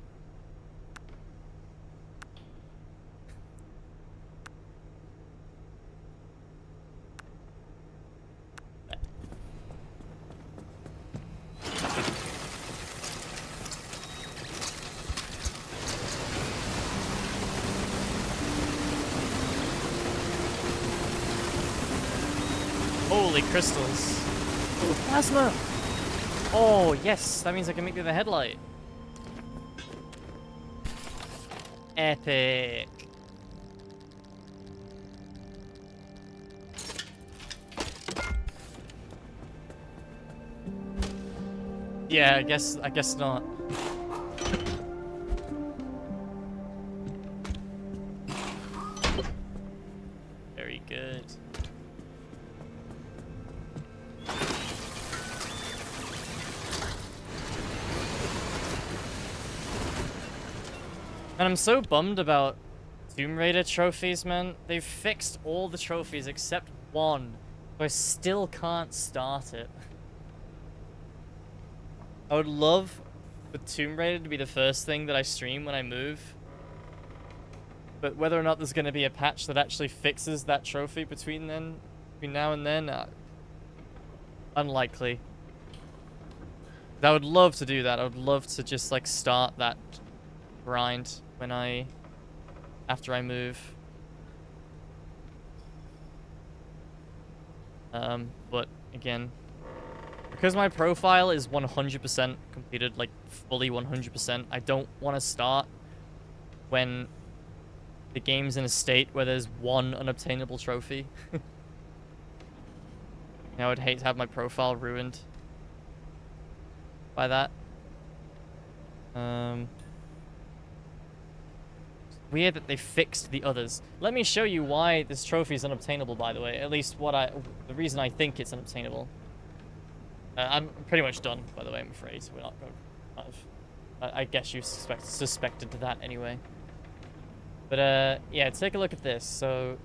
Holy crystals. Plasma! Oh, yes, that means I can make the other headlight. Epic. Yeah, I guess not. Very good. And I'm so bummed about Tomb Raider trophies, man. They've fixed all the trophies except one, but I still can't start it. I would love for Tomb Raider to be the first thing that I stream when I move. But whether or not there's going to be a patch that actually fixes that trophy between now and then, unlikely. I would love to do that. I would love to just like start that grind after I move. But again, because my profile is 100% completed, like fully 100%, I don't want to start when the game's in a state where there's one unobtainable trophy. I would hate to have my profile ruined by that. Weird that they fixed the others. Let me show you why this trophy is unobtainable, by the way. At least the reason I think it's unobtainable. I'm pretty much done, by the way, I'm afraid. We're not going to... I guess you suspected that anyway. But, yeah, take a look at this. So...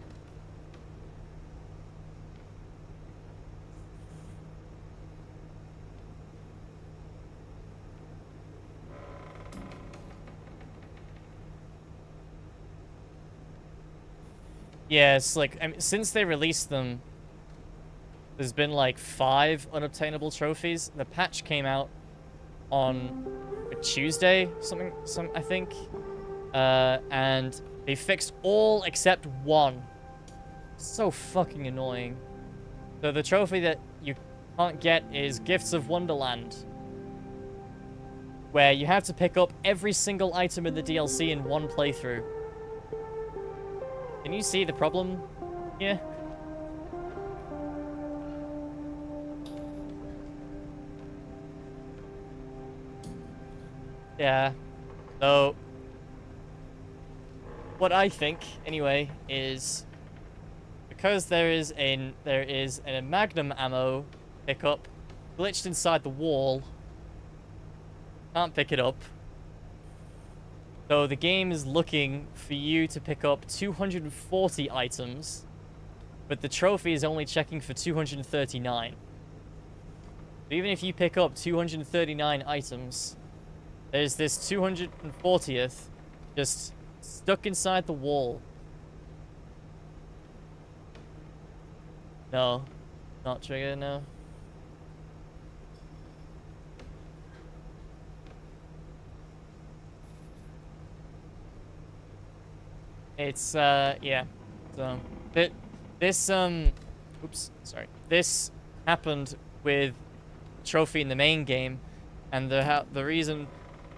yeah, it's like, I mean, since they released them, there's been like 5 unobtainable trophies. The patch came out on a Tuesday, I think. And they fixed all except one. So fucking annoying. So the trophy that you can't get is Gifts of Wonderland, where you have to pick up every single item in the DLC in one playthrough. Can you see the problem here? Yeah. So, what I think, anyway, is because there is a magnum ammo pickup glitched inside the wall. Can't pick it up. So the game is looking for you to pick up 240 items, but the trophy is only checking for 239. So even if you pick up 239 items, there's this 240th just stuck inside the wall. No, not trigger, no. It's, yeah. So, oops, sorry. This happened with trophy in the main game, and the reason,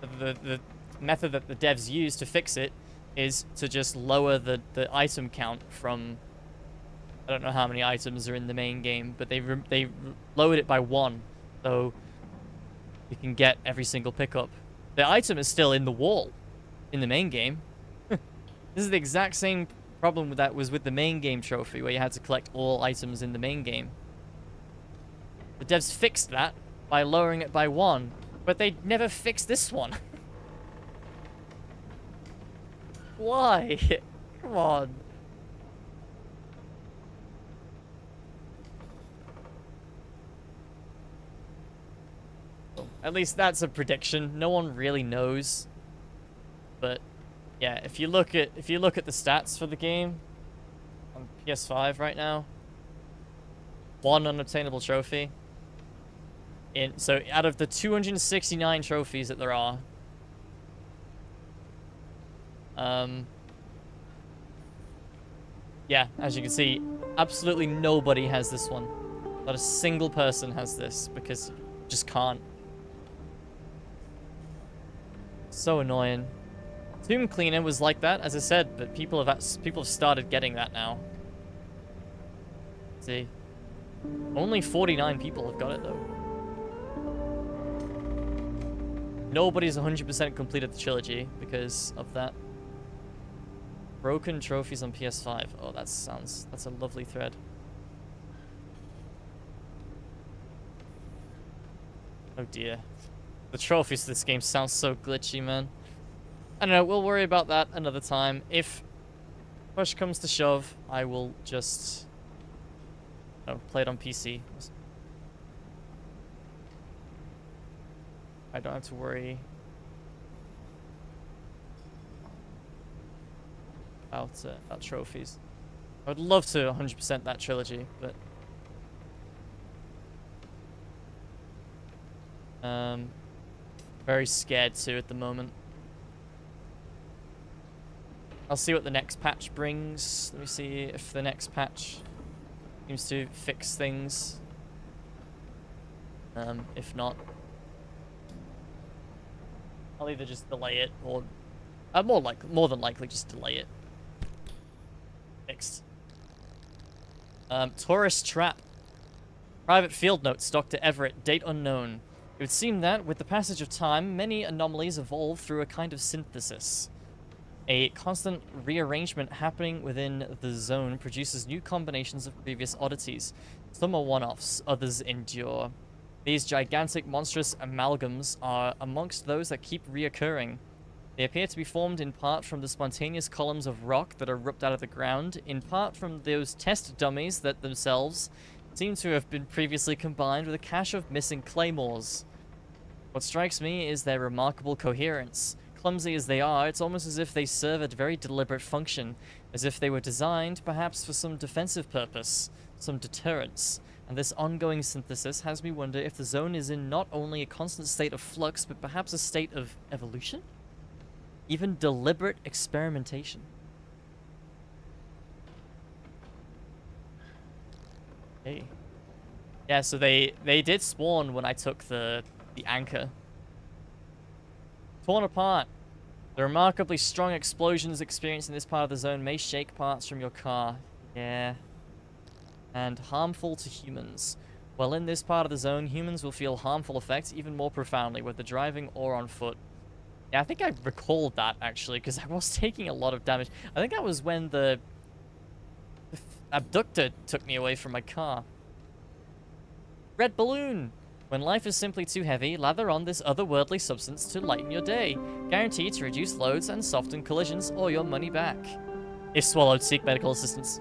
the method that the devs used to fix it is to just lower the item count from, I don't know how many items are in the main game, but they lowered it by 1, so you can get every single pickup. The item is still in the wall in the main game. This is the exact same problem that was with the main game trophy, where you had to collect all items in the main game. The devs fixed that by lowering it by 1, but they never fixed this one. Why? Come on. Well, at least that's a prediction. No one really knows. But yeah, if you look at the stats for the game on PS5 right now, 1 unobtainable trophy. So out of the 269 trophies that there are, yeah, as you can see, absolutely nobody has this one. Not a single person has this because you just can't. So annoying. Tomb Cleaner was like that, as I said, but people have started getting that now. See, only 49 people have got it though. Nobody's 100% completed the trilogy because of that. Broken trophies on PS5. Oh, that's a lovely thread. Oh dear. The trophies to this game sound so glitchy, man. I don't know, we'll worry about that another time. If push comes to shove, I will just play it on PC. I don't have to worry about trophies. I would love to 100% that trilogy, but very scared to at the moment. I'll see what the next patch brings. Let me see if the next patch seems to fix things. If not, I'll either just delay it or more than likely just delay it. Fixed. Tourist trap. Private field notes, Dr. Everett, date unknown. It would seem that, with the passage of time, many anomalies evolve through a kind of synthesis. A constant rearrangement happening within the zone produces new combinations of previous oddities. Some are one-offs, others endure. These gigantic, monstrous amalgams are amongst those that keep reoccurring. They appear to be formed in part from the spontaneous columns of rock that erupt out of the ground, in part from those test dummies that themselves seem to have been previously combined with a cache of missing claymores. What strikes me is their remarkable coherence. Clumsy as they are, it's almost as if they serve a very deliberate function, as if they were designed, perhaps for some defensive purpose, some deterrence. And this ongoing synthesis has me wonder if the zone is in not only a constant state of flux, but perhaps a state of evolution? Even deliberate experimentation. Hey. Yeah, so they did spawn when I took the anchor. Torn apart. The remarkably strong explosions experienced in this part of the zone may shake parts from your car. Yeah. And harmful to humans. While in this part of the zone, humans will feel harmful effects even more profoundly, whether driving or on foot. Yeah, I think I recalled that, actually, because I was taking a lot of damage. I think that was when the abductor took me away from my car. Red balloon! When life is simply too heavy, lather on this otherworldly substance to lighten your day. Guaranteed to reduce loads and soften collisions or your money back. If swallowed, seek medical assistance.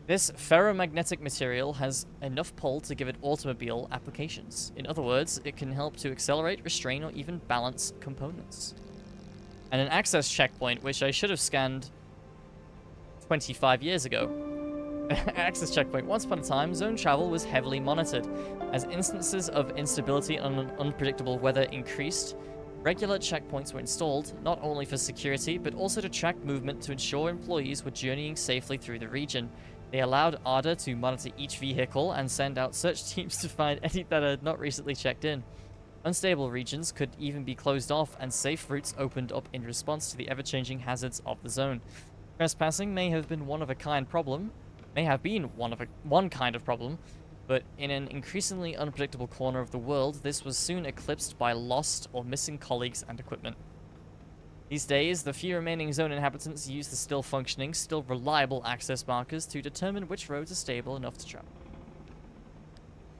This ferromagnetic material has enough pull to give it automobile applications. In other words, it can help to accelerate, restrain, or even balance components. And an access checkpoint, which I should have scanned 25 years ago. Access checkpoint. Once upon a time, zone travel was heavily monitored. As instances of instability and unpredictable weather increased, regular checkpoints were installed, not only for security, but also to track movement to ensure employees were journeying safely through the region. They allowed ARDA to monitor each vehicle and send out search teams to find any that had not recently checked in. Unstable regions could even be closed off and safe routes opened up in response to the ever-changing hazards of the zone. Trespassing may have been one kind of problem, but in an increasingly unpredictable corner of the world, this was soon eclipsed by lost or missing colleagues and equipment. These days, the few remaining zone inhabitants use the still functioning, still reliable access markers to determine which roads are stable enough to travel.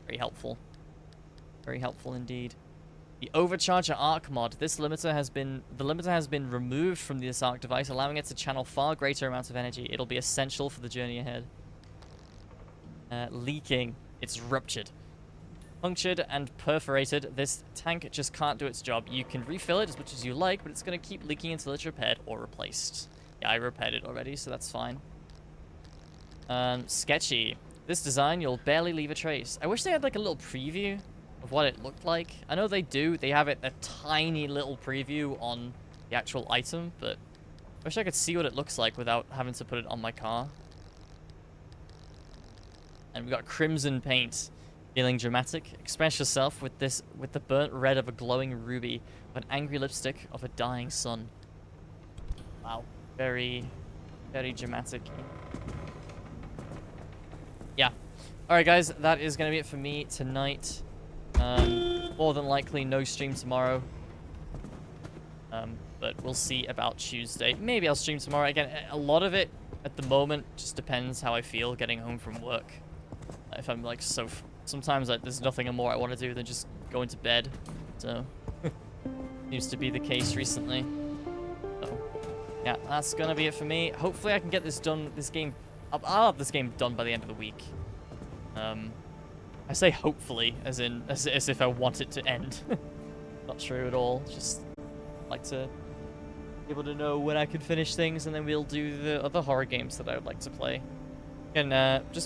Very helpful. Very helpful indeed. The Overcharger Arc mod. The limiter has been removed from this Arc device, allowing it to channel far greater amounts of energy. It'll be essential for the journey ahead. Leaking. It's ruptured. Punctured and perforated, this tank just can't do its job. You can refill it as much as you like, but it's going to keep leaking until it's repaired or replaced. Yeah, I repaired it already, so that's fine. Sketchy. This design, you'll barely leave a trace. I wish they had like a little preview of what it looked like. I know they do. They have a tiny little preview on the actual item, but I wish I could see what it looks like without having to put it on my car. And we've got crimson paint. Feeling dramatic? Express yourself with the burnt red of a glowing ruby, with an angry lipstick of a dying sun. Wow. Very, very dramatic. Yeah. Alright guys, that is going to be it for me tonight. More than likely no stream tomorrow. But we'll see about Tuesday. Maybe I'll stream tomorrow. Again, a lot of it at the moment just depends how I feel getting home from work. If I'm like sometimes like, there's nothing more I want to do than just go into bed. So, seems to be the case recently. So, yeah, that's gonna be it for me. Hopefully I can get this done, I'll have this game done by the end of the week. I say hopefully, as if I want it to end. Not true at all, just like to be able to know when I can finish things, and then we'll do the other horror games that I would like to play. And just